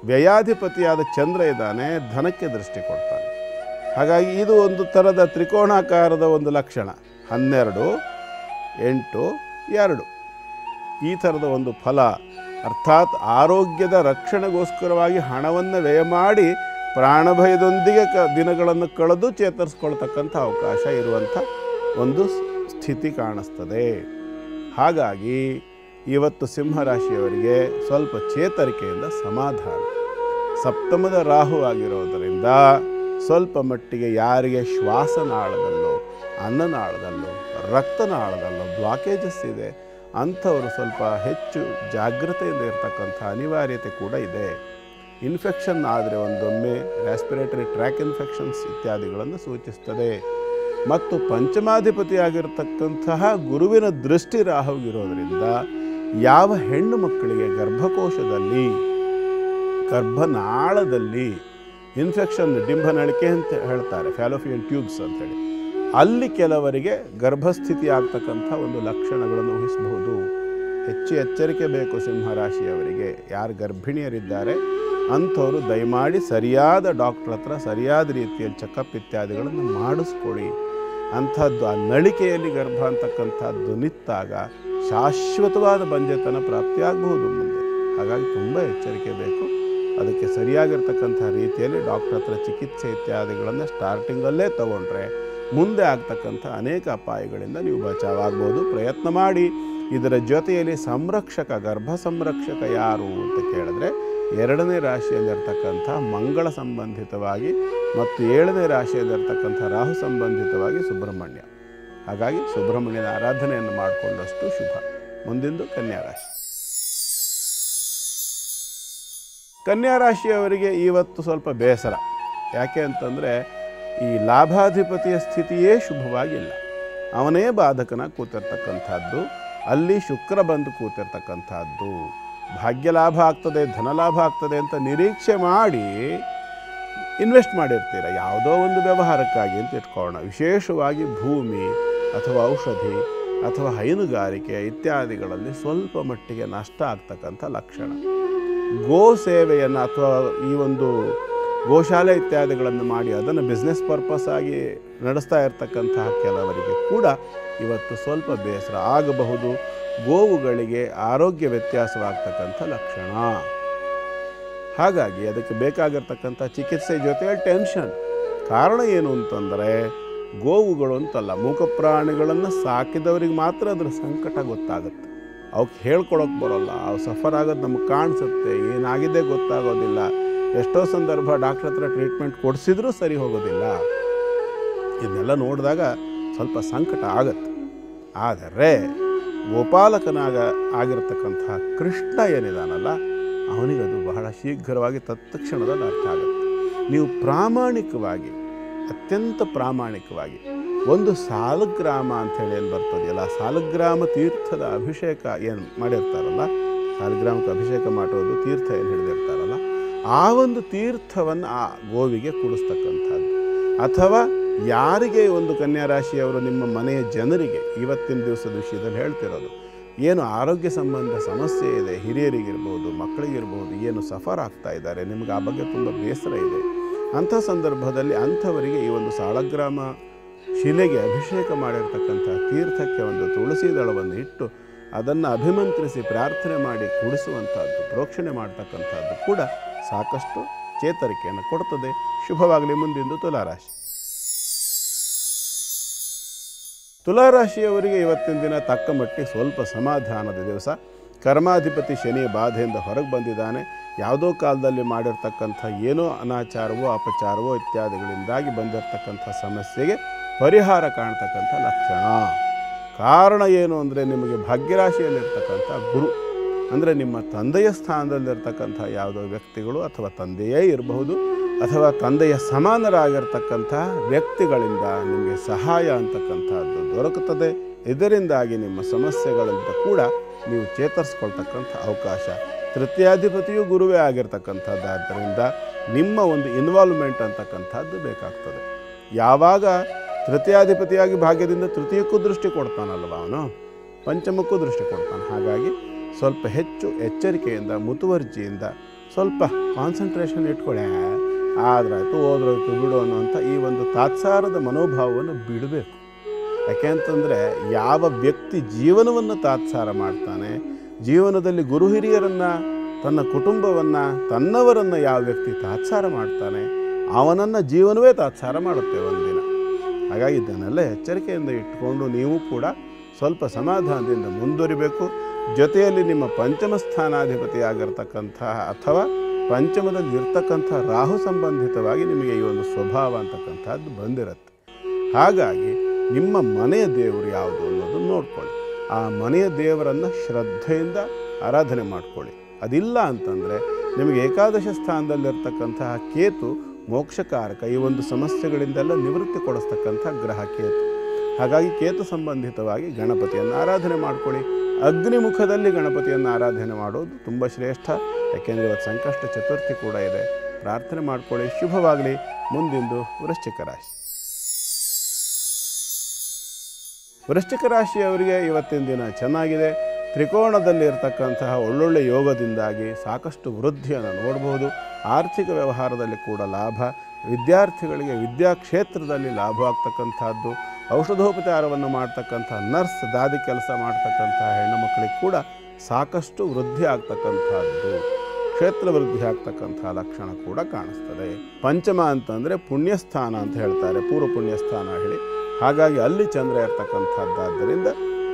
ವ್ಯಯಾಧಿಪತಿಯಾದ ಚಂದ್ರ ಇದ್ದಾನೆ, ಧನಕ್ಕೆ ದೃಷ್ಟಿ ಕೊಡ್ತಾನೆ. ಹಾಗಾಗಿ ಇದು ಒಂದು ಥರದ ತ್ರಿಕೋಣಾಕಾರದ ಒಂದು ಲಕ್ಷಣ. 12, 8, 2 ಈ ಥರದ ಒಂದು ಫಲ. ಅರ್ಥಾತ್ ಆರೋಗ್ಯದ ರಕ್ಷಣೆಗೋಸ್ಕರವಾಗಿ ಹಣವನ್ನು ವ್ಯಯ ಮಾಡಿ ಪ್ರಾಣಭಯದೊಂದಿಗೆ ದಿನಗಳನ್ನು ಕಳೆದು ಚೇತರಿಸ್ಕೊಳ್ತಕ್ಕಂಥ ಅವಕಾಶ ಇರುವಂಥ ಒಂದು ಸ್ಥಿತಿ ಕಾಣಿಸ್ತದೆ. ಹಾಗಾಗಿ ಇವತ್ತು ಸಿಂಹರಾಶಿಯವರಿಗೆ ಸ್ವಲ್ಪ ಚೇತರಿಕೆಯಿಂದ ಸಮಾಧಾನ. ಸಪ್ತಮದ ರಾಹು ಆಗಿರೋದರಿಂದ ಸ್ವಲ್ಪ ಮಟ್ಟಿಗೆ ಯಾರಿಗೆ ಶ್ವಾಸನಾಳದಲ್ಲೋ, ಅನ್ನನಾಳದಲ್ಲೋ, ರಕ್ತನಾಳದಲ್ಲೋ ಬ್ಲಾಕೇಜಸ್ ಇದೆ ಅಂಥವರು ಸ್ವಲ್ಪ ಹೆಚ್ಚು ಜಾಗೃತೆಯಿಂದ ಇರತಕ್ಕಂಥ ಅನಿವಾರ್ಯತೆ ಕೂಡ ಇದೆ. ಇನ್ಫೆಕ್ಷನ್ ಆದರೆ ಒಂದೊಮ್ಮೆ ರೆಸ್ಪಿರೇಟರಿ ಟ್ರ್ಯಾಕ್ ಇನ್ಫೆಕ್ಷನ್ಸ್ ಇತ್ಯಾದಿಗಳನ್ನು ಸೂಚಿಸ್ತದೆ. ಮತ್ತು ಪಂಚಮಾಧಿಪತಿಯಾಗಿರ್ತಕ್ಕಂತಹ ಗುರುವಿನ ದೃಷ್ಟಿ ರಾಹುವಿಗಿರೋದರಿಂದ ಯಾವ ಹೆಣ್ಣು ಮಕ್ಕಳಿಗೆ ಗರ್ಭಕೋಶದಲ್ಲಿ, ಗರ್ಭನಾಳದಲ್ಲಿ ಇನ್ಫೆಕ್ಷನ್, ಡಿಂಬನಳಿಕೆ ಅಂತ ಹೇಳ್ತಾರೆ, ಫ್ಯಾಲೋಪಿಯನ್ ಟ್ಯೂಬ್ಸ್ ಅಂತೇಳಿ, ಅಲ್ಲಿ ಕೆಲವರಿಗೆ ಗರ್ಭಸ್ಥಿತಿ ಆಗ್ತಕ್ಕಂಥ ಒಂದು ಲಕ್ಷಣಗಳನ್ನು ಊಹಿಸಬಹುದು. ಹೆಚ್ಚು ಎಚ್ಚರಿಕೆ ಬೇಕು ಸಿಂಹರಾಶಿಯವರಿಗೆ. ಯಾರು ಗರ್ಭಿಣಿಯರಿದ್ದಾರೆ ಅಂಥವರು ದಯಮಾಡಿ ಸರಿಯಾದ ಡಾಕ್ಟ್ರ್ ಹತ್ರ ಸರಿಯಾದ ರೀತಿಯಲ್ಲಿ ಚೆಕಪ್ ಇತ್ಯಾದಿಗಳನ್ನು ಮಾಡಿಸ್ಕೊಳ್ಳಿ. ಅಂಥದ್ದು ಆ ನಳಿಕೆಯಲ್ಲಿ ಗರ್ಭ ಅಂತಕ್ಕಂಥದ್ದು ನಿಂತಾಗ ಶಾಶ್ವತವಾದ ಬಂಜೆತನ ಪ್ರಾಪ್ತಿಯಾಗಬಹುದು ಮುಂದೆ. ಹಾಗಾಗಿ ತುಂಬ ಎಚ್ಚರಿಕೆ ಬೇಕು. ಅದಕ್ಕೆ ಸರಿಯಾಗಿರ್ತಕ್ಕಂಥ ರೀತಿಯಲ್ಲಿ ಡಾಕ್ಟ್ರ್ ಹತ್ರ ಚಿಕಿತ್ಸೆ ಇತ್ಯಾದಿಗಳನ್ನು ಸ್ಟಾರ್ಟಿಂಗಲ್ಲೇ ತಗೊಂಡ್ರೆ ಮುಂದೆ ಆಗ್ತಕ್ಕಂಥ ಅನೇಕ ಅಪಾಯಗಳಿಂದ ನೀವು ಬಚಾವಾಗ್ಬೋದು. ಪ್ರಯತ್ನ ಮಾಡಿ. ಇದರ ಜೊತೆಯಲ್ಲಿ ಸಂರಕ್ಷಕ, ಗರ್ಭ ಸಂರಕ್ಷಕ ಯಾರು ಅಂತ ಕೇಳಿದ್ರೆ 2ನೇ ರಾಶಿಯಲ್ಲಿರ್ತಕ್ಕಂಥ ಮಂಗಳ ಸಂಬಂಧಿತವಾಗಿ ಮತ್ತು 7ನೇ ರಾಶಿಯಲ್ಲಿರ್ತಕ್ಕಂಥ ರಾಹು ಸಂಬಂಧಿತವಾಗಿ ಸುಬ್ರಹ್ಮಣ್ಯ. ಹಾಗಾಗಿ ಸುಬ್ರಹ್ಮಣ್ಯನ ಆರಾಧನೆಯನ್ನು ಮಾಡಿಕೊಂಡಷ್ಟು ಶುಭ. ಮುಂದಿಂದು ಕನ್ಯಾ ರಾಶಿ. ಕನ್ಯಾ ರಾಶಿಯವರಿಗೆ ಇವತ್ತು ಸ್ವಲ್ಪ ಬೇಸರ. ಯಾಕೆ ಅಂತಂದರೆ ಈ ಲಾಭಾಧಿಪತಿಯ ಸ್ಥಿತಿಯೇ ಶುಭವಾಗಿಲ್ಲ. ಅವನೇ ಬಾಧಕನ ಕೂತಿರ್ತಕ್ಕಂಥದ್ದು. ಅಲ್ಲಿ ಶುಕ್ರ ಬಂದು ಕೂತಿರ್ತಕ್ಕಂಥದ್ದು. ಭಾಗ್ಯಲಾಭ ಆಗ್ತದೆ, ಧನಲಾಭ ಆಗ್ತದೆ ಅಂತ ನಿರೀಕ್ಷೆ ಮಾಡಿ ಇನ್ವೆಸ್ಟ್ ಮಾಡಿರ್ತೀರ ಯಾವುದೋ ಒಂದು ವ್ಯವಹಾರಕ್ಕಾಗಿ ಅಂತ ಇಟ್ಕೊಳ್ಳೋಣ. ವಿಶೇಷವಾಗಿ ಭೂಮಿ ಅಥವಾ ಔಷಧಿ ಅಥವಾ ಹೈನುಗಾರಿಕೆ ಇತ್ಯಾದಿಗಳಲ್ಲಿ ಸ್ವಲ್ಪ ಮಟ್ಟಿಗೆ ನಷ್ಟ ಆಗ್ತಕ್ಕಂಥ ಲಕ್ಷಣ. ಗೋ ಸೇವೆಯನ್ನು ಅಥವಾ ಈ ಒಂದು ಗೋಶಾಲೆ ಇತ್ಯಾದಿಗಳನ್ನು ಮಾಡಿ ಅದನ್ನು ಬಿಸ್ನೆಸ್ ಪರ್ಪಸ್ ಆಗಿ ನಡೆಸ್ತಾ ಇರ್ತಕ್ಕಂತಹ ಕೆಲವರಿಗೆ ಕೂಡ ಇವತ್ತು ಸ್ವಲ್ಪ ಬೇಸರ ಆಗಬಹುದು. ಗೋವುಗಳಿಗೆ ಆರೋಗ್ಯ ವ್ಯತ್ಯಾಸವಾಗ್ತಕ್ಕಂಥ ಲಕ್ಷಣ. ಹಾಗಾಗಿ ಅದಕ್ಕೆ ಬೇಕಾಗಿರ್ತಕ್ಕಂಥ ಚಿಕಿತ್ಸೆ ಜೊತೆ ಟೆನ್ಷನ್. ಕಾರಣ ಏನು ಅಂತಂದರೆ ಗೋವುಗಳು ಅಂತಲ್ಲ, ಮೂಕ ಪ್ರಾಣಿಗಳನ್ನು ಸಾಕಿದವರಿಗೆ ಮಾತ್ರ ಅದರ ಸಂಕಟ ಗೊತ್ತಾಗುತ್ತೆ. ಅವಕ್ಕೆ ಹೇಳ್ಕೊಳಕ್ಕೆ ಬರೋಲ್ಲ. ಅವು ಸಫರ್ ಆಗೋದು ನಮಗೆ ಕಾಣಿಸುತ್ತೆ. ಏನಾಗಿದೆ ಗೊತ್ತಾಗೋದಿಲ್ಲ. ಎಷ್ಟೋ ಸಂದರ್ಭ ಡಾಕ್ಟ್ರ್ ಹತ್ರ ಟ್ರೀಟ್ಮೆಂಟ್ ಕೊಡಿಸಿದ್ರೂ ಸರಿ ಹೋಗೋದಿಲ್ಲ. ಇದನ್ನೆಲ್ಲ ನೋಡಿದಾಗ ಸ್ವಲ್ಪ ಸಂಕಟ ಆಗುತ್ತೆ. ಆದರೆ ಗೋಪಾಲಕನಾಗ ಆಗಿರ್ತಕ್ಕಂತಹ ಕೃಷ್ಣ ಏನಿದಾನಲ್ಲ, ಅವನಿಗದು ಬಹಳ ಶೀಘ್ರವಾಗಿ ತತ್ಕ್ಷಣದಲ್ಲಿ ಅರ್ಥ ಆಗುತ್ತೆ. ನೀವು ಪ್ರಾಮಾಣಿಕವಾಗಿ, ಅತ್ಯಂತ ಪ್ರಾಮಾಣಿಕವಾಗಿ ಒಂದು ಸಾಲಗ್ರಾಮ ಅಂಥೇಳಿ ಏನು ಬರ್ತದೆಯಲ್ಲ, ಸಾಲಗ್ರಾಮ ತೀರ್ಥದ ಅಭಿಷೇಕ ಏನು ಮಾಡಿರ್ತಾರಲ್ಲ, ಸಾಲಗ್ರಾಮಕ್ಕೆ ಅಭಿಷೇಕ ಮಾಡೋದು ತೀರ್ಥ ಏನು ಹಿಡಿದಿರ್ತಾರಲ್ಲ, ಆ ಒಂದು ತೀರ್ಥವನ್ನು ಆ ಗೋವಿಗೆ ಕುಡಿಸ್ತಕ್ಕಂಥದ್ದು. ಅಥವಾ ಯಾರಿಗೆ ಒಂದು ಕನ್ಯಾ ರಾಶಿಯವರು ನಿಮ್ಮ ಮನೆಯ ಜನರಿಗೆ ಇವತ್ತಿನ ದಿವಸದ ವಿಷಯದಲ್ಲಿ ಹೇಳ್ತಿರೋದು, ಏನು ಆರೋಗ್ಯ ಸಂಬಂಧ ಸಮಸ್ಯೆ ಇದೆ, ಹಿರಿಯರಿಗಿರ್ಬೋದು, ಮಕ್ಕಳಿಗಿರ್ಬೋದು, ಏನು ಸಫರ್ ಆಗ್ತಾ ಇದ್ದಾರೆ, ನಿಮಗೆ ಆ ಬಗ್ಗೆ ತುಂಬ ಬೇಸರ ಇದೆ, ಅಂಥ ಸಂದರ್ಭದಲ್ಲಿ ಅಂಥವರಿಗೆ ಈ ಒಂದು ಸಾಲಗ್ರಾಮ ಶಿಲೆಗೆ ಅಭಿಷೇಕ ಮಾಡಿರ್ತಕ್ಕಂಥ ತೀರ್ಥಕ್ಕೆ ಒಂದು ತುಳಸಿ ದಳವನ್ನು ಇಟ್ಟು ಅದನ್ನು ಅಭಿಮಂತ್ರಿಸಿ ಪ್ರಾರ್ಥನೆ ಮಾಡಿ ಕುಡಿಸುವಂಥದ್ದು, ಪ್ರೋಕ್ಷಣೆ ಮಾಡ್ತಕ್ಕಂಥದ್ದು ಕೂಡ ಸಾಕಷ್ಟು ಚೇತರಿಕೆಯನ್ನು ಕೊಡ್ತದೆ. ಶುಭವಾಗಲಿ. ಮುಂದಿಂದು ತುಲಾರಾಶಿ. ತುಲಾರಾಶಿಯವರಿಗೆ ಇವತ್ತಿನ ದಿನ ತಕ್ಕ ಮಟ್ಟಿಗೆ ಸ್ವಲ್ಪ ಸಮಾಧಾನದ ದಿವಸ. ಕರ್ಮಾಧಿಪತಿ ಶನಿಯ ಬಾಧೆಯಿಂದ ಹೊರಗೆ ಬಂದಿದ್ದಾನೆ. ಯಾವುದೋ ಕಾಲದಲ್ಲಿ ಮಾಡಿರ್ತಕ್ಕಂಥ ಏನೋ ಅನಾಚಾರವೋ ಅಪಚಾರವೋ ಇತ್ಯಾದಿಗಳಿಂದಾಗಿ ಬಂದಿರತಕ್ಕಂಥ ಸಮಸ್ಯೆಗೆ ಪರಿಹಾರ ಕಾಣ್ತಕ್ಕಂಥ ಲಕ್ಷಣ. ಕಾರಣ ಏನು ಅಂದರೆ ನಿಮಗೆ ಭಾಗ್ಯರಾಶಿಯಲ್ಲಿರ್ತಕ್ಕಂಥ ಗುರು, ಅಂದರೆ ನಿಮ್ಮ ತಂದೆಯ ಸ್ಥಾನದಲ್ಲಿರ್ತಕ್ಕಂಥ ಯಾವುದೋ ವ್ಯಕ್ತಿಗಳು ಅಥವಾ ತಂದೆಯೇ ಇರಬಹುದು ಅಥವಾ ತಂದೆಯ ಸಮಾನರಾಗಿರ್ತಕ್ಕಂಥ ವ್ಯಕ್ತಿಗಳಿಂದ ನಿಮಗೆ ಸಹಾಯ ಅಂತಕ್ಕಂಥದ್ದು ದೊರಕುತ್ತದೆ. ಇದರಿಂದಾಗಿ ನಿಮ್ಮ ಸಮಸ್ಯೆಗಳಿಂದ ಕೂಡ ನೀವು ಚೇತರಿಸ್ಕೊಳ್ತಕ್ಕಂಥ ಅವಕಾಶ. ತೃತೀಯಾಧಿಪತಿಯು ಗುರುವೇ ಆಗಿರ್ತಕ್ಕಂಥದ್ದಾದ್ದರಿಂದ ನಿಮ್ಮ ಒಂದು ಇನ್ವಾಲ್ವ್ಮೆಂಟ್ ಅಂತಕ್ಕಂಥದ್ದು ಬೇಕಾಗ್ತದೆ. ಯಾವಾಗ ತೃತೀಯಾಧಿಪತಿಯಾಗಿ ಭಾಗ್ಯದಿಂದ ತೃತೀಯಕ್ಕೂ ದೃಷ್ಟಿ ಕೊಡ್ತಾನಲ್ವ, ಅವನು ಪಂಚಮಕ್ಕೂ ದೃಷ್ಟಿ ಕೊಡ್ತಾನೆ. ಹಾಗಾಗಿ ಸ್ವಲ್ಪ ಹೆಚ್ಚು ಎಚ್ಚರಿಕೆಯಿಂದ ಮುತುವರ್ಜಿಯಿಂದ ಸ್ವಲ್ಪ ಕಾನ್ಸಂಟ್ರೇಷನ್ ಇಟ್ಕೊಳ್ಳೆ, ಆದ್ರಾಯ್ತು ಹೋದ್ರಾಯ್ತು ಬಿಡು ಅನ್ನುವಂಥ ಈ ಒಂದು ತಾತ್ಸಾರದ ಮನೋಭಾವವನ್ನು ಬಿಡಬೇಕು. ಯಾಕೆಂತಂದರೆ ಯಾವ ವ್ಯಕ್ತಿ ಜೀವನವನ್ನು ತಾತ್ಸಾರ ಮಾಡ್ತಾನೆ, ಜೀವನದಲ್ಲಿ ಗುರು ಹಿರಿಯರನ್ನು, ತನ್ನ ಕುಟುಂಬವನ್ನು, ತನ್ನವರನ್ನು ಯಾವ ವ್ಯಕ್ತಿ ತಾತ್ಸಾರ ಮಾಡ್ತಾನೆ ಅವನನ್ನು ಜೀವನವೇ ತಾತ್ಸಾರ ಮಾಡುತ್ತೆ ಒಂದಿನ. ಹಾಗಾಗಿ ಇದನ್ನೆಲ್ಲ ಎಚ್ಚರಿಕೆಯಿಂದ ಇಟ್ಕೊಂಡು ನೀವು ಕೂಡ ಸ್ವಲ್ಪ ಸಮಾಧಾನದಿಂದ ಮುಂದುವರಿಬೇಕು. ಜೊತೆಯಲ್ಲಿ ನಿಮ್ಮ ಪಂಚಮ ಸ್ಥಾನಾಧಿಪತಿ ಆಗಿರ್ತಕ್ಕಂಥ ಅಥವಾ ಪಂಚಮದಲ್ಲಿ ಇರ್ತಕ್ಕಂಥ ರಾಹು ಸಂಬಂಧಿತವಾಗಿ ನಿಮಗೆ ಈ ಒಂದು ಸ್ವಭಾವ ಅಂತಕ್ಕಂಥದ್ದು ಬಂದಿರುತ್ತೆ. ಹಾಗಾಗಿ ನಿಮ್ಮ ಮನೆಯ ದೇವರು ಯಾವುದು ಅನ್ನೋದು ನೋಡ್ಕೊಳ್ಳಿ. ಆ ಮನೆಯ ದೇವರನ್ನು ಶ್ರದ್ಧೆಯಿಂದ ಆರಾಧನೆ ಮಾಡ್ಕೊಳ್ಳಿ. ಅದಿಲ್ಲ ಅಂತಂದರೆ ನಿಮಗೆ ಏಕಾದಶ ಸ್ಥಾನದಲ್ಲಿರ್ತಕ್ಕಂತಹ ಕೇತು ಮೋಕ್ಷಕಾರಕ, ಈ ಒಂದು ಸಮಸ್ಯೆಗಳಿಂದೆಲ್ಲ ನಿವೃತ್ತಿ ಕೊಡಿಸ್ತಕ್ಕಂಥ ಗ್ರಹ ಕೇತು. ಹಾಗಾಗಿ ಕೇತು ಸಂಬಂಧಿತವಾಗಿ ಗಣಪತಿಯನ್ನು ಆರಾಧನೆ ಮಾಡ್ಕೊಳ್ಳಿ. ಅಗ್ನಿಮುಖದಲ್ಲಿ ಗಣಪತಿಯನ್ನು ಆರಾಧನೆ ಮಾಡೋದು ತುಂಬ ಶ್ರೇಷ್ಠ. ಯಾಕೆಂದರೆ ಇವತ್ತು ಸಂಕಷ್ಟ ಚತುರ್ಥಿ ಕೂಡ ಇದೆ. ಪ್ರಾರ್ಥನೆ ಮಾಡ್ಕೊಳ್ಳಿ. ಶುಭವಾಗಲಿ. ಮುಂದಿಂದು ವೃಶ್ಚಿಕ ರಾಶಿ. ವೃಶ್ಚಿಕ ರಾಶಿಯವರಿಗೆ ಇವತ್ತಿನ ದಿನ ಚೆನ್ನಾಗಿದೆ. ತ್ರಿಕೋಣದಲ್ಲಿ ಇರತಕ್ಕಂತಹ ಒಳ್ಳೊಳ್ಳೆ ಯೋಗದಿಂದಾಗಿ ಸಾಕಷ್ಟು ವೃದ್ಧಿಯನ್ನು ನೋಡಬಹುದು. ಆರ್ಥಿಕ ವ್ಯವಹಾರದಲ್ಲಿ ಕೂಡ ಲಾಭ. ವಿದ್ಯಾರ್ಥಿಗಳಿಗೆ ವಿದ್ಯಾಕ್ಷೇತ್ರದಲ್ಲಿ ಲಾಭ ಆಗ್ತಕ್ಕಂಥದ್ದು. ಔಷಧೋಪಚಾರವನ್ನು ಮಾಡ್ತಕ್ಕಂಥ ನರ್ಸ್, ದಾದಿ ಕೆಲಸ ಮಾಡ್ತಕ್ಕಂಥ ಹೆಣ್ಣು ಮಕ್ಕಳಿಗೆ ಕೂಡ ಸಾಕಷ್ಟು ವೃದ್ಧಿ ಆಗ್ತಕ್ಕಂಥದ್ದು, ಕ್ಷೇತ್ರ ವೃದ್ಧಿ ಆಗ್ತಕ್ಕಂಥ ಲಕ್ಷಣ ಕೂಡ ಕಾಣಿಸ್ತದೆ. ಪಂಚಮ ಅಂತಂದರೆ ಪುಣ್ಯಸ್ಥಾನ ಅಂತ ಹೇಳ್ತಾರೆ, ಪೂರ್ವ ಪುಣ್ಯಸ್ಥಾನ ಹೇಳಿ. ಹಾಗಾಗಿ ಅಲ್ಲಿ ಚಂದ್ರ ಇರ್ತಕ್ಕಂಥದ್ದಾದ್ದರಿಂದ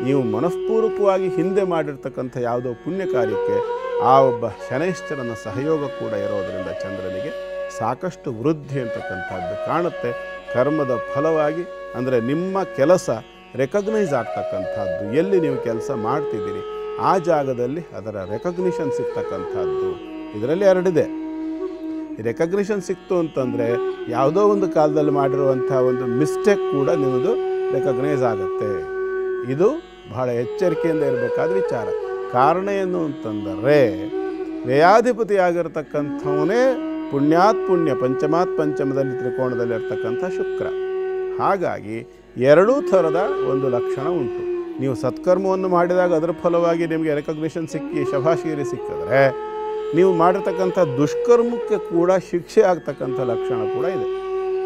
ನೀವು ಮನಃಪೂರ್ವಕವಾಗಿ ಹಿಂದೆ ಮಾಡಿರ್ತಕ್ಕಂಥ ಯಾವುದೋ ಪುಣ್ಯ ಕಾರ್ಯಕ್ಕೆ ಆ ಒಬ್ಬ ಶನೈಶ್ಚರನ ಸಹಯೋಗ ಕೂಡ ಇರೋದರಿಂದ ಚಂದ್ರನಿಗೆ ಸಾಕಷ್ಟು ವೃದ್ಧಿ ಅಂತಕ್ಕಂಥದ್ದು ಕಾಣುತ್ತೆ. ಕರ್ಮದ ಫಲವಾಗಿ ಅಂದರೆ ನಿಮ್ಮ ಕೆಲಸ ರೆಕಗ್ನೈಸ್ ಆಗ್ತಕ್ಕಂಥದ್ದು, ಎಲ್ಲಿ ನೀವು ಕೆಲಸ ಮಾಡ್ತಿದ್ದೀರಿ ಆ ಜಾಗದಲ್ಲಿ ಅದರ ರೆಕಗ್ನಿಷನ್ ಸಿಗ್ತಕ್ಕಂಥದ್ದು. ಇದರಲ್ಲಿ ಎರಡಿದೆ. ರೆಕಗ್ನಿಷನ್ ಸಿಕ್ತು ಅಂತಂದರೆ ಯಾವುದೋ ಒಂದು ಕಾಲದಲ್ಲಿ ಮಾಡಿರುವಂಥ ಒಂದು ಮಿಸ್ಟೇಕ್ ಕೂಡ ನಿಮ್ಮದು ರೆಕಗ್ನೈಸ್ ಆಗುತ್ತೆ. ಇದು ಬಹಳ ಎಚ್ಚರಿಕೆಯಿಂದ ಇರಬೇಕಾದ ವಿಚಾರ. ಕಾರಣ ಏನು ಅಂತಂದರೆ ವ್ಯಯಾಧಿಪತಿ ಆಗಿರತಕ್ಕಂಥವನೇ ಪುಣ್ಯಾತ್ ಪುಣ್ಯ, ಪಂಚಮಾತ್ ಪಂಚಮದಲ್ಲಿ ತ್ರಿಕೋಣದಲ್ಲಿ ಇರ್ತಕ್ಕಂಥ ಶುಕ್ರ. ಹಾಗಾಗಿ ಎರಡೂ ಥರದ ಒಂದು ಲಕ್ಷಣ ಉಂಟು. ನೀವು ಸತ್ಕರ್ಮವನ್ನು ಮಾಡಿದಾಗ ಅದರ ಫಲವಾಗಿ ನಿಮಗೆ ರೆಕಗ್ನಿಷನ್ ಸಿಕ್ಕಿ ಶಭಾಶೀರಿ ಸಿಕ್ಕಿದ್ರೆ, ನೀವು ಮಾಡಿರ್ತಕ್ಕಂಥ ದುಷ್ಕರ್ಮಕ್ಕೆ ಕೂಡ ಶಿಕ್ಷೆ ಆಗ್ತಕ್ಕಂಥ ಲಕ್ಷಣ ಕೂಡ ಇದೆ.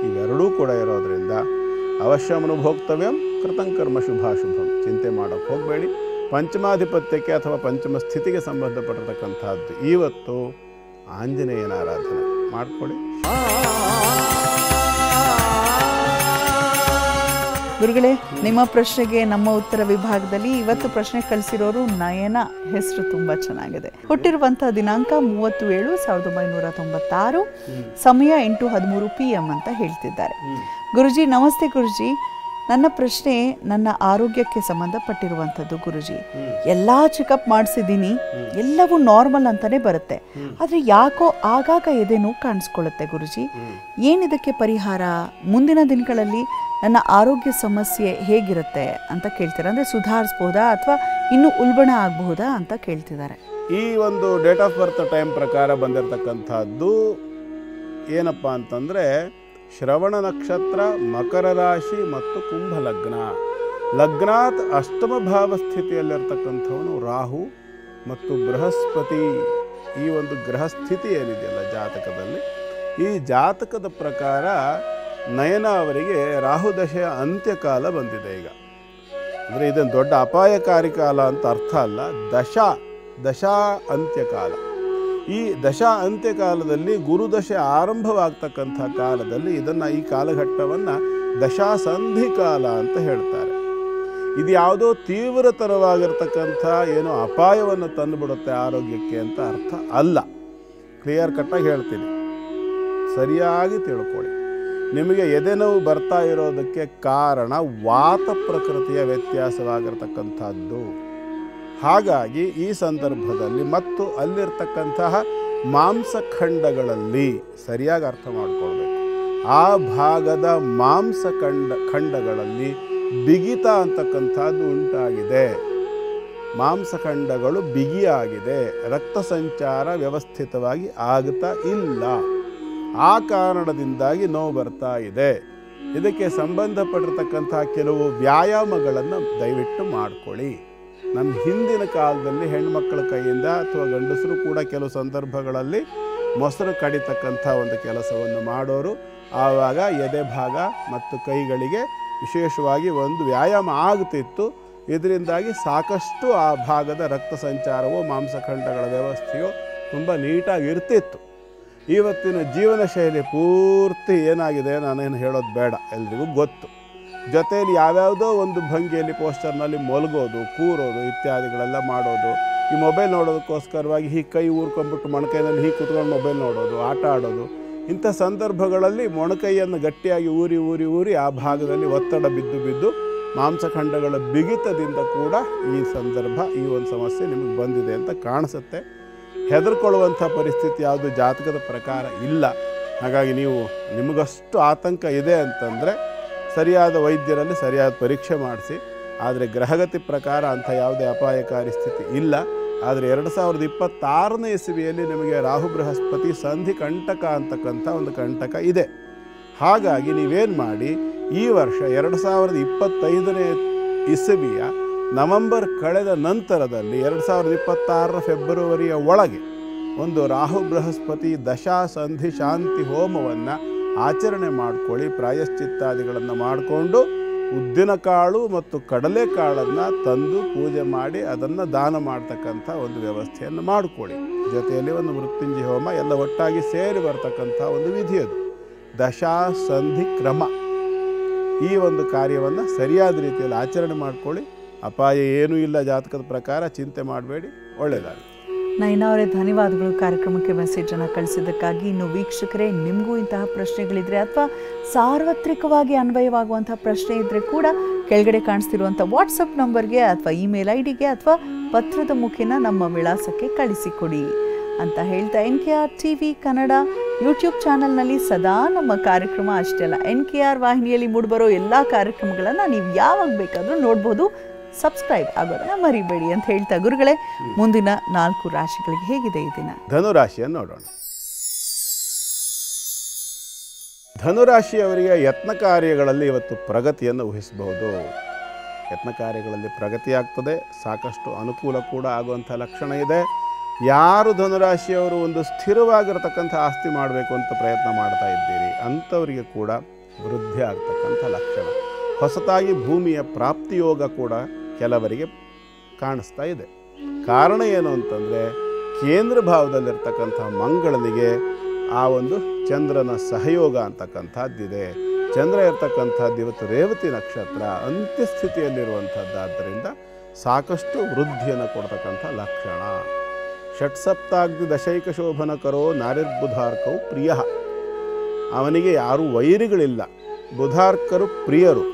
ಇವೆರಡೂ ಕೂಡ ಇರೋದರಿಂದ ಅವಶ್ಯಮನು ಭೋಕ್ತವ್ಯಂ ಕೃತಂಕರ್ಮ ಶುಭಾಶುಭಂ. ಚಿಂತೆ ಮಾಡೋಕ್ಕೆ ಹೋಗಬೇಡಿ. ಪಂಚಮಾಧಿಪತ್ಯಕ್ಕೆ ಅಥವಾ ಪಂಚಮ ಸ್ಥಿತಿಗೆ ಸಂಬಂಧಪಟ್ಟಿರ್ತಕ್ಕಂಥದ್ದು ಇವತ್ತು ಆಂಜನೇಯನ ಆರಾಧನೆ ಮಾಡಿಕೊಳ್ಳಿ. ಗುರುಗಳೇ, ನಿಮ್ಮ ಪ್ರಶ್ನೆಗೆ ನಮ್ಮ ಉತ್ತರ ವಿಭಾಗದಲ್ಲಿ ಇವತ್ತು ಪ್ರಶ್ನೆ ಕಳಿಸಿರೋರು ನಯನ. ಹೆಸರು ತುಂಬಾ ಚೆನ್ನಾಗಿದೆ. ಹುಟ್ಟಿರುವಂತಹ ದಿನಾಂಕ 30/7/1996, ಸಮಯ 8:13 PM ಅಂತ ಹೇಳ್ತಿದ್ದಾರೆ. ಗುರುಜಿ ನಮಸ್ತೆ. ಗುರುಜಿ, ನನ್ನ ಪ್ರಶ್ನೆ ನನ್ನ ಆರೋಗ್ಯಕ್ಕೆ ಸಂಬಂಧಪಟ್ಟಿರುವಂಥದ್ದು. ಗುರುಜಿ, ಎಲ್ಲಾ ಚೆಕಪ್ ಮಾಡಿಸಿದ್ದೀನಿ, ಎಲ್ಲವೂ ನಾರ್ಮಲ್ ಅಂತಾನೆ ಬರುತ್ತೆ, ಆದರೆ ಯಾಕೋ ಆಗಾಗ ಎದೆ ನೋವು ಕಾಣಿಸ್ಕೊಳ್ಳುತ್ತೆ. ಗುರುಜಿ, ಏನಿದಕ್ಕೆ ಪರಿಹಾರ? ಮುಂದಿನ ದಿನಗಳಲ್ಲಿ ನನ್ನ ಆರೋಗ್ಯ ಸಮಸ್ಯೆ ಹೇಗಿರುತ್ತೆ ಅಂತ ಕೇಳ್ತಾರೆ. ಅಂದರೆ ಸುಧಾರಿಸ್ಬೋದಾ ಅಥವಾ ಇನ್ನೂ ಉಲ್ಬಣ ಆಗಬಹುದಾ ಅಂತ ಕೇಳ್ತಿದ್ದಾರೆ. ಈ ಒಂದು ಡೇಟ್ ಆಫ್ ಬರ್ತ್ ಟೈಮ್ ಪ್ರಕಾರ ಬಂದಿರತಕ್ಕಂಥದ್ದು ಏನಪ್ಪ ಅಂತಂದರೆ ಶ್ರವಣ ನಕ್ಷತ್ರ, ಮಕರ ರಾಶಿ ಮತ್ತು ಕುಂಭ ಲಗ್ನ. ಲಗ್ನಾತ್ ಅಷ್ಟಮ ಭಾವ ಸ್ಥಿತಿಯಲ್ಲಿರ್ತಕ್ಕಂಥವನು ರಾಹು ಮತ್ತು ಬೃಹಸ್ಪತಿ. ಈ ಒಂದು ಗ್ರಹ ಸ್ಥಿತಿ ಏನಿದೆಯಲ್ಲ ಜಾತಕದಲ್ಲಿ, ಈ ಜಾತಕದ ಪ್ರಕಾರ ನಯನ ಅವರಿಗೆ ರಾಹುದಶೆಯ ಅಂತ್ಯಕಾಲ ಬಂದಿದೆ ಈಗ. ಅಂದರೆ ಇದನ್ನು ದೊಡ್ಡ ಅಪಾಯಕಾರಿ ಕಾಲ ಅಂತ ಅರ್ಥ ಅಲ್ಲ, ದಶಾ ಅಂತ್ಯಕಾಲ. ಈ ದಶಾ ಅಂತ್ಯಕಾಲದಲ್ಲಿ ಗುರುದಶೆ ಆರಂಭವಾಗ್ತಕ್ಕಂಥ ಕಾಲದಲ್ಲಿ ಈ ಕಾಲಘಟ್ಟವನ್ನು ದಶಾಸಂಧಿ ಕಾಲ ಅಂತ ಹೇಳ್ತಾರೆ. ಇದು ಯಾವುದೋ ತೀವ್ರತರವಾಗಿರ್ತಕ್ಕಂಥ ಏನೋ ಅಪಾಯವನ್ನು ತಂದುಬಿಡುತ್ತೆ ಆರೋಗ್ಯಕ್ಕೆ ಅಂತ ಅರ್ಥ ಅಲ್ಲ. ಕ್ಲಿಯರ್ ಕಟ್ಟಾಗಿ ಹೇಳ್ತೀನಿ, ಸರಿಯಾಗಿ ತಿಳ್ಕೊಳ್ಳಿ. ನಿಮಗೆ ಎದೆನೋವು ಬರ್ತಾ ಇರೋದಕ್ಕೆ ಕಾರಣ ವಾತ ಪ್ರಕೃತಿಯ ವ್ಯತ್ಯಾಸವಾಗಿರ್ತಕ್ಕಂಥದ್ದು. ಹಾಗಾಗಿ ಈ ಸಂದರ್ಭದಲ್ಲಿ ಮತ್ತು ಅಲ್ಲಿರ್ತಕ್ಕಂತಹ ಮಾಂಸಖಂಡಗಳಲ್ಲಿ, ಸರಿಯಾಗಿ ಅರ್ಥ ಮಾಡಿಕೊಳ್ಬೇಕು, ಆ ಭಾಗದ ಖಂಡಗಳಲ್ಲಿ ಬಿಗಿತ ಅಂತಕ್ಕಂಥದ್ದು ಉಂಟಾಗಿದೆ. ಮಾಂಸಖಂಡಗಳು ಬಿಗಿಯಾಗಿದೆ, ರಕ್ತ ಸಂಚಾರ ವ್ಯವಸ್ಥಿತವಾಗಿ ಆಗ್ತಾ ಇಲ್ಲ. ಆ ಕಾರಣದಿಂದಾಗಿ ನೋವು ಬರ್ತಾ ಇದೆ. ಇದಕ್ಕೆ ಸಂಬಂಧಪಟ್ಟಿರ್ತಕ್ಕಂಥ ಕೆಲವು ವ್ಯಾಯಾಮಗಳನ್ನು ದಯವಿಟ್ಟು ಮಾಡ್ಕೊಳ್ಳಿ. ನಮ್ಮ ಹಿಂದಿನ ಕಾಲದಲ್ಲಿ ಹೆಣ್ಮಕ್ಕಳ ಕೈಯಿಂದ ಅಥವಾ ಗಂಡಸರು ಕೂಡ ಕೆಲವು ಸಂದರ್ಭಗಳಲ್ಲಿ ಮೊಸರು ಕಡಿತಕ್ಕಂಥ ಒಂದು ಕೆಲಸವನ್ನು ಮಾಡೋರು. ಆವಾಗ ಎದೆ ಭಾಗ ಮತ್ತು ಕೈಗಳಿಗೆ ವಿಶೇಷವಾಗಿ ಒಂದು ವ್ಯಾಯಾಮ ಆಗುತ್ತಿತ್ತು. ಇದರಿಂದಾಗಿ ಸಾಕಷ್ಟು ಆ ಭಾಗದ ರಕ್ತ ಸಂಚಾರವು, ಮಾಂಸಖಂಡಗಳ ವ್ಯವಸ್ಥೆಯು ತುಂಬ ನೀಟಾಗಿ ಇರ್ತಿತ್ತು. ಇವತ್ತಿನ ಜೀವನ ಶೈಲಿ ಪೂರ್ತಿ ಏನಾಗಿದೆ, ನಾನೇನು ಹೇಳೋದು ಬೇಡ, ಎಲ್ರಿಗೂ ಗೊತ್ತು. ಜೊತೆಯಲ್ಲಿ ಯಾವ್ಯಾವುದೋ ಒಂದು ಭಂಗಿಯಲ್ಲಿ ಪೋಸ್ಟರ್ನಲ್ಲಿ ಮಲಗೋದು, ಕೂರೋದು ಇತ್ಯಾದಿಗಳೆಲ್ಲ ಮಾಡೋದು. ಈ ಮೊಬೈಲ್ ನೋಡೋದಕ್ಕೋಸ್ಕರವಾಗಿ ಈ ಕೈ ಊರ್ಕೊಂಡ್ಬಿಟ್ಟು ಮೊಣಕೈನಲ್ಲಿ ಹೀಗೆ ಕೂತ್ಕೊಂಡು ಮೊಬೈಲ್ ನೋಡೋದು, ಆಟ ಆಡೋದು. ಇಂಥ ಸಂದರ್ಭಗಳಲ್ಲಿ ಮೊಣಕೈಯನ್ನು ಗಟ್ಟಿಯಾಗಿ ಊರಿ ಆ ಭಾಗದಲ್ಲಿ ಒತ್ತಡ ಬಿದ್ದು ಮಾಂಸಖಂಡಗಳ ಬಿಗಿತದಿಂದ ಕೂಡ ಈ ಒಂದು ಸಮಸ್ಯೆ ನಿಮಗೆ ಬಂದಿದೆ ಅಂತ ಕಾಣಿಸುತ್ತೆ. ಹೆದರ್ಕೊಳ್ಳುವಂಥ ಪರಿಸ್ಥಿತಿ ಯಾವುದು ಜಾತಕದ ಪ್ರಕಾರ ಇಲ್ಲ. ಹಾಗಾಗಿ ನಿಮಗಷ್ಟು ಆತಂಕ ಇದೆ ಅಂತಂದರೆ ಸರಿಯಾದ ವೈದ್ಯರಲ್ಲಿ ಸರಿಯಾದ ಪರೀಕ್ಷೆ ಮಾಡಿಸಿ. ಆದರೆ ಗ್ರಹಗತಿ ಪ್ರಕಾರ ಅಂಥ ಯಾವುದೇ ಅಪಾಯಕಾರಿ ಸ್ಥಿತಿ ಇಲ್ಲ. ಆದರೆ 2026ನೇ ಇಸವಿಯಲ್ಲಿ ನಿಮಗೆ ರಾಹು ಬೃಹಸ್ಪತಿ ಸಂಧಿ ಕಂಟಕ ಅಂತಕ್ಕಂಥ ಒಂದು ಕಂಟಕ ಇದೆ. ಹಾಗಾಗಿ ನೀವೇನು ಮಾಡಿ, ಈ ವರ್ಷ 2025ನೇ ಇಸವಿಯ ನವೆಂಬರ್ ಕಳೆದ ನಂತರದಲ್ಲಿ 2026ರ ಫೆಬ್ರವರಿಯ ಒಳಗೆ ಒಂದು ರಾಹು ಬೃಹಸ್ಪತಿ ದಶಾ ಸಂಧಿ ಶಾಂತಿ ಹೋಮವನ್ನು ಆಚರಣೆ ಮಾಡಿಕೊಳ್ಳಿ. ಪ್ರಾಯಶ್ಚಿತ್ತಾದಿಗಳನ್ನು ಮಾಡಿಕೊಂಡು ಉದ್ದಿನಕಾಳು ಮತ್ತು ಕಡಲೆಕಾಳನ್ನು ತಂದು ಪೂಜೆ ಮಾಡಿ ಅದನ್ನು ದಾನ ಮಾಡ್ತಕ್ಕಂಥ ಒಂದು ವ್ಯವಸ್ಥೆಯನ್ನು ಮಾಡಿಕೊಳ್ಳಿ. ಜೊತೆಯಲ್ಲಿ ಒಂದು ಮೃತ್ಯುಂಜಯ ಹೋಮ ಎಲ್ಲ ಒಟ್ಟಾಗಿ ಸೇರಿ ಬರ್ತಕ್ಕಂಥ ಒಂದು ವಿಧಿ ಅದು. ದಶಾ ಸಂಧಿ ಕ್ರಮ, ಈ ಒಂದು ಕಾರ್ಯವನ್ನು ಸರಿಯಾದ ರೀತಿಯಲ್ಲಿ ಆಚರಣೆ ಮಾಡಿಕೊಳ್ಳಿ. ಅಪಾಯ ಏನೂ ಇಲ್ಲ ಜಾತಕದ ಪ್ರಕಾರ, ಚಿಂತೆ ಮಾಡಬೇಡಿ, ಒಳ್ಳೆಯದಾಗಲಿ. ನಯನ ಅವರೇ, ಧನ್ಯವಾದಗಳು ಕಾರ್ಯಕ್ರಮಕ್ಕೆ ಮೆಸೇಜನ್ನು ಕಳಿಸಿದ್ದಕ್ಕಾಗಿ. ಇನ್ನು ವೀಕ್ಷಕರೇ, ನಿಮಗೂ ಇಂತಹ ಪ್ರಶ್ನೆಗಳಿದ್ರೆ ಅಥವಾ ಸಾರ್ವತ್ರಿಕವಾಗಿ ಅನ್ವಯವಾಗುವಂಥ ಪ್ರಶ್ನೆ ಇದ್ದರೆ ಕೂಡ ಕೆಳಗಡೆ ಕಾಣಿಸ್ತಿರುವಂಥ ವಾಟ್ಸಪ್ ನಂಬರ್ಗೆ ಅಥವಾ ಇಮೇಲ್ ಐಡಿಗೆ ಅಥವಾ ಪತ್ರದ ಮುಖೇನ ನಮ್ಮ ವಿಳಾಸಕ್ಕೆ ಕಳಿಸಿಕೊಡಿ ಅಂತ ಹೇಳ್ತಾ, NKR TV ಕನ್ನಡ ಯೂಟ್ಯೂಬ್ ಚಾನಲ್ನಲ್ಲಿ ಸದಾ ನಮ್ಮ ಕಾರ್ಯಕ್ರಮ ಅಷ್ಟೇ ಅಲ್ಲ, NKR ವಾಹಿನಿಯಲ್ಲಿ ಮೂಡಿಬರೋ ಎಲ್ಲ ಕಾರ್ಯಕ್ರಮಗಳನ್ನು ನೀವು ಯಾವಾಗ ಬೇಕಾದರೂ ನೋಡ್ಬೋದು. ಸಬ್ಸ್ಕ್ರೈಬ್ ಆಗೋದನ್ನ ಮರಿಬೇಡಿ ಅಂತ ಹೇಳ್ತಾ, ಗುರುಗಳೇ, ಮುಂದಿನ 4 ರಾಶಿಗಳಿಗೆ ಹೇಗಿದೆ ಈ ದಿನ? ಧನುರಾಶಿಯನ್ನು ನೋಡೋಣ. ಧನುರಾಶಿಯವರಿಗೆ ಯತ್ನ ಕಾರ್ಯಗಳಲ್ಲಿ ಇವತ್ತು ಪ್ರಗತಿಯನ್ನು ಊಹಿಸಬಹುದು. ಯತ್ನ ಕಾರ್ಯಗಳಲ್ಲಿ ಪ್ರಗತಿ ಆಗ್ತದೆ, ಸಾಕಷ್ಟು ಅನುಕೂಲ ಕೂಡ ಆಗುವಂಥ ಲಕ್ಷಣ ಇದೆ. ಯಾರು ಧನುರಾಶಿಯವರು ಒಂದು ಸ್ಥಿರವಾಗಿರತಕ್ಕಂಥ ಆಸ್ತಿ ಮಾಡಬೇಕು ಅಂತ ಪ್ರಯತ್ನ ಮಾಡ್ತಾ ಇದ್ದೀರಿ ಅಂಥವರಿಗೆ ಕೂಡ ವೃದ್ಧಿ ಆಗ್ತಕ್ಕಂಥ ಲಕ್ಷಣ. ಹೊಸತಾಗಿ ಭೂಮಿಯ ಪ್ರಾಪ್ತಿಯೋಗ ಕೂಡ ಕೆಲವರಿಗೆ ಕಾಣಿಸ್ತಾ ಇದೆ. ಕಾರಣ ಏನು ಅಂತಂದರೆ, ಕೇಂದ್ರ ಭಾವದಲ್ಲಿರ್ತಕ್ಕಂಥ ಮಂಗಳನಿಗೆ ಆ ಒಂದು ಚಂದ್ರನ ಸಹಯೋಗ ಅಂತಕ್ಕಂಥದ್ದಿದೆ. ಚಂದ್ರ ಇರ್ತಕ್ಕಂಥದ್ದು ಇವತ್ತು ರೇವತಿ ನಕ್ಷತ್ರ ಅಂತ್ಯಸ್ಥಿತಿಯಲ್ಲಿರುವಂಥದ್ದಾದ್ದರಿಂದ ಸಾಕಷ್ಟು ವೃದ್ಧಿಯನ್ನು ಕೊಡ್ತಕ್ಕಂಥ ಲಕ್ಷಣ. ಷಟ್ಸಪ್ತಾಗ್ನಿ ದಶೈಕ ಶೋಭನ ಕರೋ ನಾರಿರ್ಬುಧಾರ್ಕವು ಪ್ರಿಯ. ಅವನಿಗೆ ಯಾರೂ ವೈರಿಗಳಿಲ್ಲ, ಬುಧಾರ್ಕರು ಪ್ರಿಯರು.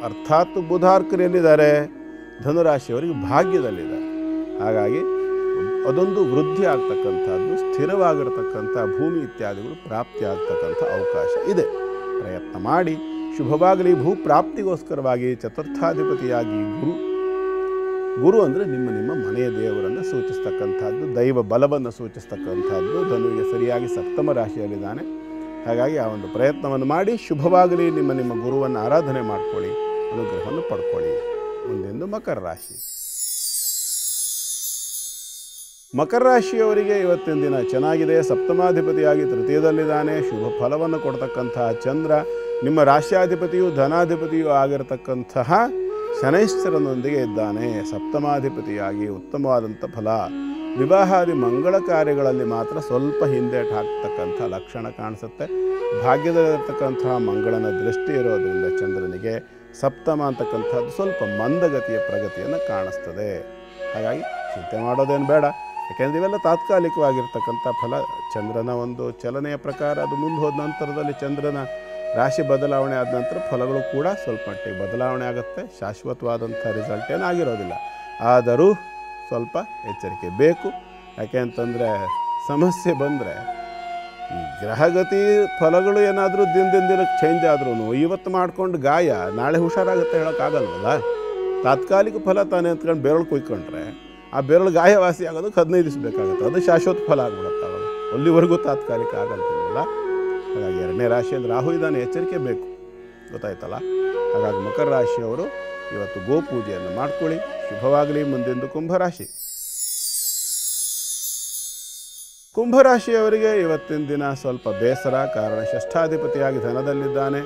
ಅರ್ಥಾತ್ ಬುಧಾರ್ಕರು ಎಲ್ಲಿದ್ದಾರೆ? ಧನುರಾಶಿಯವರಿಗೆ ಭಾಗ್ಯದಲ್ಲಿದ್ದಾರೆ. ಹಾಗಾಗಿ ಅದೊಂದು ವೃದ್ಧಿ ಆಗ್ತಕ್ಕಂಥದ್ದು, ಸ್ಥಿರವಾಗಿರತಕ್ಕಂಥ ಭೂಮಿ ಇತ್ಯಾದಿಗಳು ಪ್ರಾಪ್ತಿ ಆಗ್ತಕ್ಕಂಥ ಅವಕಾಶ ಇದೆ. ಪ್ರಯತ್ನ ಮಾಡಿ, ಶುಭವಾಗಲಿ. ಭೂಪ್ರಾಪ್ತಿಗೋಸ್ಕರವಾಗಿ ಚತುರ್ಥಾಧಿಪತಿಯಾಗಿ ಗುರು ಅಂದರೆ ನಿಮ್ಮ ಮನೆಯ ದೇವರನ್ನು ಸೂಚಿಸ್ತಕ್ಕಂಥದ್ದು, ದೈವ ಬಲವನ್ನು ಸೂಚಿಸ್ತಕ್ಕಂಥದ್ದು. ಧನುವಿಗೆ ಸರಿಯಾಗಿ ಸಪ್ತಮ ರಾಶಿಯಲ್ಲಿದ್ದಾನೆ. ಹಾಗಾಗಿ ಆ ಒಂದು ಪ್ರಯತ್ನವನ್ನು ಮಾಡಿ, ಶುಭವಾಗಲಿ. ನಿಮ್ಮ ಗುರುವನ್ನು ಆರಾಧನೆ ಮಾಡ್ಕೊಳ್ಳಿ, ಅನುಗ್ರಹವನ್ನು ಪಡ್ಕೊಳ್ಳಿ. ಮುಂದೆಂದು ಮಕರ ರಾಶಿ. ಮಕರ ರಾಶಿಯವರಿಗೆ ಇವತ್ತಿನ ದಿನ ಚೆನ್ನಾಗಿದೆ. ಸಪ್ತಮಾಧಿಪತಿಯಾಗಿ ತೃತೀಯದಲ್ಲಿದ್ದಾನೆ. ಶುಭ ಫಲವನ್ನು ಕೊಡ್ತಕ್ಕಂತಹ ಚಂದ್ರ, ನಿಮ್ಮ ರಾಶ್ಯಾಧಿಪತಿಯು ಧನಾಧಿಪತಿಯೂ ಆಗಿರತಕ್ಕಂತಹ ಶನೈಶ್ಚರನೊಂದಿಗೆ ಇದ್ದಾನೆ. ಸಪ್ತಮಾಧಿಪತಿಯಾಗಿ ಉತ್ತಮವಾದಂಥ ಫಲ. ವಿವಾಹಾದಿ ಮಂಗಳ ಕಾರ್ಯಗಳಲ್ಲಿ ಮಾತ್ರ ಸ್ವಲ್ಪ ಹಿಂದೇಟು ಹಾಕ್ತಕ್ಕಂಥ ಲಕ್ಷಣ ಕಾಣಿಸುತ್ತೆ. ಭಾಗ್ಯದಲ್ಲಿರ್ತಕ್ಕಂತಹ ಮಂಗಳನ ದೃಷ್ಟಿ ಇರೋದರಿಂದ ಚಂದ್ರನಿಗೆ ಸಪ್ತಮ ಅಂತಕ್ಕಂಥದ್ದು ಸ್ವಲ್ಪ ಮಂದಗತಿಯ ಪ್ರಗತಿಯನ್ನು ಕಾಣಿಸ್ತದೆ. ಹಾಗಾಗಿ ಚಿಂತೆ ಮಾಡೋದೇನು ಬೇಡ, ಯಾಕೆಂದರೆ ಇವೆಲ್ಲ ತಾತ್ಕಾಲಿಕವಾಗಿರ್ತಕ್ಕಂಥ ಫಲ. ಚಂದ್ರನ ಒಂದು ಚಲನೆಯ ಪ್ರಕಾರ ಅದು ಮುಂದೆ ಹೋದ ನಂತರದಲ್ಲಿ ಚಂದ್ರನ ರಾಶಿ ಬದಲಾವಣೆ ಆದ ನಂತರ ಫಲಗಳು ಕೂಡ ಸ್ವಲ್ಪ ಮಟ್ಟಿಗೆ ಬದಲಾವಣೆ ಆಗುತ್ತೆ. ಶಾಶ್ವತವಾದಂಥ ರಿಸಲ್ಟ್ ಏನಾಗಿರೋದಿಲ್ಲ. ಆದರೂ ಸ್ವಲ್ಪ ಎಚ್ಚರಿಕೆ ಬೇಕು. ಯಾಕೆ ಅಂತಂದರೆ ಸಮಸ್ಯೆ ಬಂದರೆ ಈ ಗ್ರಹಗತಿ ಫಲಗಳು ಏನಾದರೂ ದಿನಕ್ಕೆ ಚೇಂಜ್ ಆದ್ರೂ ಇವತ್ತು ಮಾಡ್ಕೊಂಡು ಗಾಯ ನಾಳೆ ಹುಷಾರಾಗುತ್ತೆ ಹೇಳೋಕ್ಕಾಗಲ್ವಲ್ಲ. ತಾತ್ಕಾಲಿಕ ಫಲ ತಾನೇ ಅಂತ್ಕೊಂಡು ಬೆರಳು ಕುಯ್ಕೊಂಡ್ರೆ ಆ ಬೆರಳು ಗಾಯವಾಸಿ ಆಗೋದಕ್ಕೆ 15 ದಿವಸ ಬೇಕಾಗುತ್ತೆ. ಅದು ಶಾಶ್ವತ ಫಲ ಆಗ್ಬಿಡುತ್ತೆ. ಅವಾಗ ಅಲ್ಲಿವರೆಗೂ ತಾತ್ಕಾಲಿಕ ಆಗಲ್ತಿಲ್ವಲ್ಲ. ಹಾಗಾಗಿ 2ನೇ ರಾಶಿಯಲ್ಲಿ ರಾಹು ಇದ್ದಾನೆ, ಎಚ್ಚರಿಕೆ ಬೇಕು, ಗೊತ್ತಾಯ್ತಲ್ಲ. ಹಾಗಾಗಿ ಮಕರ ರಾಶಿಯವರು ಇವತ್ತು ಗೋಪೂಜೆಯನ್ನು ಮಾಡ್ಕೊಳ್ಳಿ, ಶುಭವಾಗಲಿ. ಮುಂದಿಂದು ಕುಂಭರಾಶಿ. ಕುಂಭರಾಶಿಯವರಿಗೆ ಇವತ್ತಿನ ದಿನ ಸ್ವಲ್ಪ ಬೇಸರ. ಕಾರಣ ಷಷ್ಠಾಧಿಪತಿಯಾಗಿ ಧನದಲ್ಲಿದ್ದಾನೆ.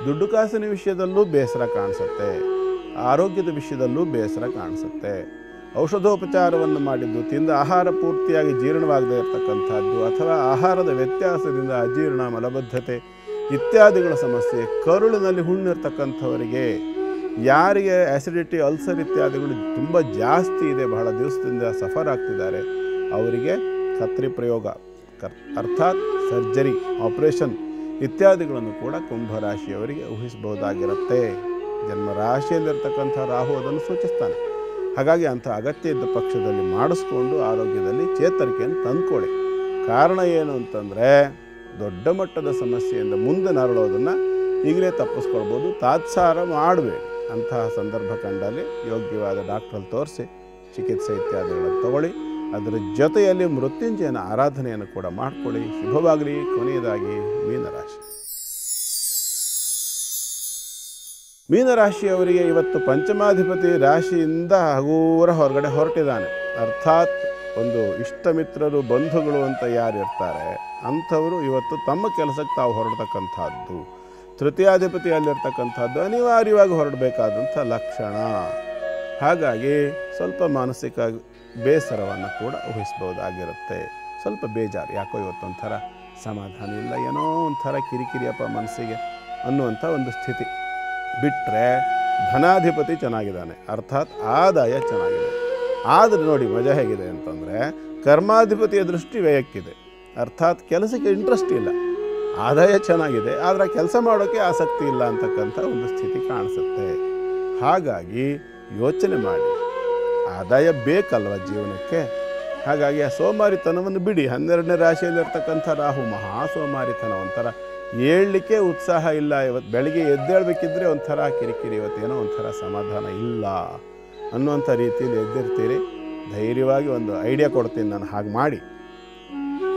ದುಡ್ಡು ಕಾಸಿನ ವಿಷಯದಲ್ಲೂ ಬೇಸರ ಕಾಣಿಸುತ್ತೆ, ಆರೋಗ್ಯದ ವಿಷಯದಲ್ಲೂ ಬೇಸರ ಕಾಣಿಸುತ್ತೆ. ಔಷಧೋಪಚಾರವನ್ನು ಮಾಡಿದ್ದು ತಿಂದ ಆಹಾರ ಪೂರ್ತಿಯಾಗಿ ಜೀರ್ಣವಾಗದೇ ಇರತಕ್ಕಂಥದ್ದು ಅಥವಾ ಆಹಾರದ ವ್ಯತ್ಯಾಸದಿಂದ ಅಜೀರ್ಣ, ಮಲಬದ್ಧತೆ ಇತ್ಯಾದಿಗಳ ಸಮಸ್ಯೆ. ಕರುಳಿನಲ್ಲಿ ಹುಣ್ಣಿರ್ತಕ್ಕಂಥವರಿಗೆ, ಯಾರಿಗೆ ಆ್ಯಸಿಡಿಟಿ, ಅಲ್ಸರ್ ಇತ್ಯಾದಿಗಳು ತುಂಬ ಜಾಸ್ತಿ ಇದೆ, ಬಹಳ ದಿವಸದಿಂದ ಸಫರ್ ಆಗ್ತಿದ್ದಾರೆ, ಅವರಿಗೆ ಕತ್ರಿ ಪ್ರಯೋಗ ಅರ್ಥಾತ್ ಸರ್ಜರಿ, ಆಪರೇಷನ್ ಇತ್ಯಾದಿಗಳನ್ನು ಕೂಡ ಕುಂಭರಾಶಿಯವರಿಗೆ ಊಹಿಸಬಹುದಾಗಿರುತ್ತೆ. ಜನ್ಮ ರಾಶಿಯಲ್ಲಿರ್ತಕ್ಕಂಥ ರಾಹು ಅದನ್ನು ಸೂಚಿಸ್ತಾನೆ. ಹಾಗಾಗಿ ಅಂಥ ಅಗತ್ಯ ಇದ್ದ ಪಕ್ಷದಲ್ಲಿ ಮಾಡಿಸ್ಕೊಂಡು ಆರೋಗ್ಯದಲ್ಲಿ ಚೇತರಿಕೆಯನ್ನು ತಂದ್ಕೊಳ್ಳಿ. ಕಾರಣ ಏನು ಅಂತಂದರೆ ದೊಡ್ಡ ಮಟ್ಟದ ಸಮಸ್ಯೆಯಿಂದ ಮುಂದೆ ನರಳೋದನ್ನು ಈಗಲೇ ತಪ್ಪಿಸ್ಕೊಳ್ಬೋದು. ತಾತ್ಸಾರ ಮಾಡಬೇಡಿ. ಅಂತಹ ಸಂದರ್ಭ ಕಂಡಲ್ಲಿ ಯೋಗ್ಯವಾದ ಡಾಕ್ಟ್ರಲ್ಲಿ ತೋರಿಸಿ ಚಿಕಿತ್ಸೆ ಇತ್ಯಾದಿಗಳನ್ನು ತಗೊಳ್ಳಿ. ಅದರ ಜೊತೆಯಲ್ಲಿ ಮೃತ್ಯುಂಜಯನ ಆರಾಧನೆಯನ್ನು ಕೂಡ ಮಾಡಿಕೊಳ್ಳಿ. ಶುಭವಾಗಲಿ. ಕೊನೆಯದಾಗಿ ಮೀನರಾಶಿ. ಮೀನರಾಶಿಯವರಿಗೆ ಇವತ್ತು ಪಂಚಮಾಧಿಪತಿ ರಾಶಿಯಿಂದ ಹಗೂರ ಹೊರಗಡೆ ಹೊರಟಿದ್ದಾನೆ. ಅರ್ಥಾತ್ ಒಂದು ಇಷ್ಟ ಮಿತ್ರರು, ಬಂಧುಗಳು ಅಂತ ಯಾರು ಇರ್ತಾರೆ ಅಂಥವರು ಇವತ್ತು ತಮ್ಮ ಕೆಲಸಕ್ಕೆ ತಾವು ಹೊರಡ್ತಕ್ಕಂಥದ್ದು. ತೃತೀಯಾಧಿಪತಿ ಅಲ್ಲಿರ್ತಕ್ಕಂಥದ್ದು ಅನಿವಾರ್ಯವಾಗಿ ಹೊರಡಬೇಕಾದಂಥ ಲಕ್ಷಣ. ಹಾಗಾಗಿ ಸ್ವಲ್ಪ ಮಾನಸಿಕ ಬೇಸರವನ್ನು ಕೂಡ ಊಹಿಸ್ಬೋದಾಗಿರುತ್ತೆ. ಸ್ವಲ್ಪ ಬೇಜಾರು, ಯಾಕೋ ಇವತ್ತೊಂಥರ ಸಮಾಧಾನ ಇಲ್ಲ, ಏನೋ ಒಂಥರ ಕಿರಿಕಿರಿಯಪ್ಪ ಮನಸ್ಸಿಗೆ ಅನ್ನುವಂಥ ಒಂದು ಸ್ಥಿತಿ. ಬಿಟ್ಟರೆ ಧನಾಧಿಪತಿ ಚೆನ್ನಾಗಿದ್ದಾನೆ, ಅರ್ಥಾತ್ ಆದಾಯ ಚೆನ್ನಾಗಿದೆ. ಆದರೆ ನೋಡಿ ಮಜಾ ಹೇಗಿದೆ ಅಂತಂದರೆ ಕರ್ಮಾಧಿಪತಿಯ ದೃಷ್ಟಿ ವ್ಯಯಕ್ಕಿದೆ, ಅರ್ಥಾತ್ ಕೆಲಸಕ್ಕೆ ಇಂಟ್ರೆಸ್ಟ್ ಇಲ್ಲ. ಆದಾಯ ಚೆನ್ನಾಗಿದೆ, ಆದರೆ ಕೆಲಸ ಮಾಡೋಕ್ಕೆ ಆಸಕ್ತಿ ಇಲ್ಲ ಅಂತಕ್ಕಂಥ ಒಂದು ಸ್ಥಿತಿ ಕಾಣಿಸುತ್ತೆ. ಹಾಗಾಗಿ ಯೋಚನೆ ಮಾಡಿ, ಆದಾಯ ಬೇಕಲ್ವ ಜೀವನಕ್ಕೆ. ಹಾಗಾಗಿ ಆ ಸೋಮಾರಿತನವನ್ನು ಬಿಡಿ. 12ನೇ ರಾಶಿಯಲ್ಲಿರ್ತಕ್ಕಂಥ ರಾಹು ಮಹಾ ಸೋಮಾರಿತನ, ಒಂಥರ ಏಳಲಿಕ್ಕೆ ಉತ್ಸಾಹ ಇಲ್ಲ. ಇವತ್ತು ಬೆಳಗ್ಗೆ ಎದ್ದೇಳಬೇಕಿದ್ರೆ ಒಂಥರ ಕಿರಿಕಿರಿ, ಇವತ್ತೇನೋ ಒಂಥರ ಸಮಾಧಾನ ಇಲ್ಲ ಅನ್ನುವಂಥ ರೀತಿಯಲ್ಲಿ ಎದ್ದಿರ್ತೀರಿ. ಧೈರ್ಯವಾಗಿ ಒಂದು ಐಡಿಯಾ ಕೊಡ್ತೀನಿ ನಾನು, ಹಾಗೆ ಮಾಡಿ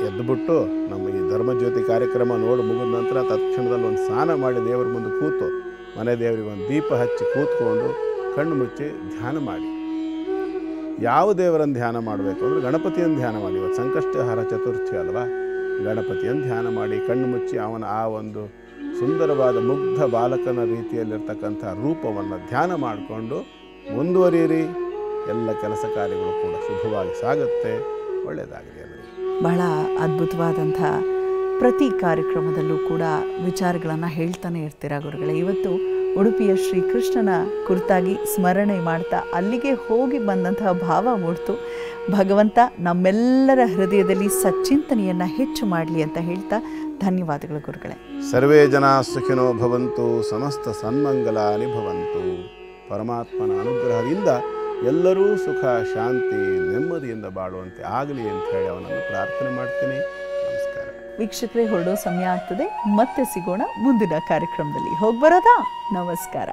ಎದ್ದುಬಿಟ್ಟು ನಮ್ಮ ಈ ಧರ್ಮಜ್ಯೋತಿ ಕಾರ್ಯಕ್ರಮ ನೋಡಿ ಮುಗಿದ ನಂತರ ತತ್ಕ್ಷಣದಲ್ಲಿ ಒಂದು ಸ್ನಾನ ಮಾಡಿ ದೇವರ ಮುಂದೆ ಕೂತು, ಮನೆ ದೇವರಿಗೆ ಒಂದು ದೀಪ ಹಚ್ಚಿ ಕೂತ್ಕೊಂಡು ಕಣ್ಣು ಮುಚ್ಚಿ ಧ್ಯಾನ ಮಾಡಿ. ಯಾವ ದೇವರನ್ನು ಧ್ಯಾನ ಮಾಡಬೇಕು ಅಂದರೆ ಗಣಪತಿಯನ್ನು ಧ್ಯಾನ ಮಾಡಿ. ಇವತ್ತು ಸಂಕಷ್ಟಹಾರ ಚತುರ್ಥಿ ಅಲ್ವಾ, ಗಣಪತಿಯನ್ನು ಧ್ಯಾನ ಮಾಡಿ ಕಣ್ಣು ಮುಚ್ಚಿ ಅವನ ಆ ಒಂದು ಸುಂದರವಾದ ಮುಗ್ಧ ಬಾಲಕನ ರೀತಿಯಲ್ಲಿರ್ತಕ್ಕಂಥ ರೂಪವನ್ನು ಧ್ಯಾನ ಮಾಡಿಕೊಂಡು ಮುಂದುವರಿಯಿರಿ. ಎಲ್ಲ ಕೆಲಸ ಕಾರ್ಯಗಳು ಕೂಡ ಶುಭವಾಗಿ ಸಾಗುತ್ತೆ. ಒಳ್ಳೆಯದಾಗಲಿ ಎಲ್ಲರಿಗೂ. ಬಹಳ ಅದ್ಭುತವಾದಂಥ ಪ್ರತಿ ಕಾರ್ಯಕ್ರಮದಲ್ಲೂ ಕೂಡ ವಿಚಾರಗಳನ್ನು ಹೇಳ್ತಾನೆ ಇರ್ತೀರ ಗುರುಗಳೇ. ಇವತ್ತು ಉಡುಪಿಯ ಶ್ರೀಕೃಷ್ಣನ ಕುರಿತಾಗಿ ಸ್ಮರಣೆ ಮಾಡ್ತಾ ಅಲ್ಲಿಗೆ ಹೋಗಿ ಬಂದಂತಹ ಭಾವ ಮೂಡ್ತು. ಭಗವಂತ ನಮ್ಮೆಲ್ಲರ ಹೃದಯದಲ್ಲಿ ಸಚ್ಚಿಂತನೆಯನ್ನು ಹೆಚ್ಚು ಮಾಡಲಿ ಅಂತ ಹೇಳ್ತಾ ಧನ್ಯವಾದಗಳು ಗುರುಗಳೇ. ಸರ್ವೇ ಜನ ಸುಖಿನೋ ಭವಂತು, ಸಮಸ್ತ ಸನ್ಮಂಗಲಾನಿ ಭವಂತು. ಪರಮಾತ್ಮನ ಅನುಗ್ರಹದಿಂದ ಎಲ್ಲರೂ ಸುಖ, ಶಾಂತಿ, ನೆಮ್ಮದಿಯಿಂದ ಬಾಳುವಂತೆ ಆಗಲಿ ಅಂತ ಹೇಳಿ ಅವನನ್ನು ಪ್ರಾರ್ಥನೆ ಮಾಡ್ತೀನಿ. ನಮಸ್ಕಾರ ವೀಕ್ಷಕರೇ, ಹೊರಡೋ ಸಮಯ ಆಗ್ತದೆ. ಮತ್ತೆ ಸಿಗೋಣ ಮುಂದಿನ ಕಾರ್ಯಕ್ರಮದಲ್ಲಿ. ಹೋಗ್ಬರೋದಾ? ನಮಸ್ಕಾರ.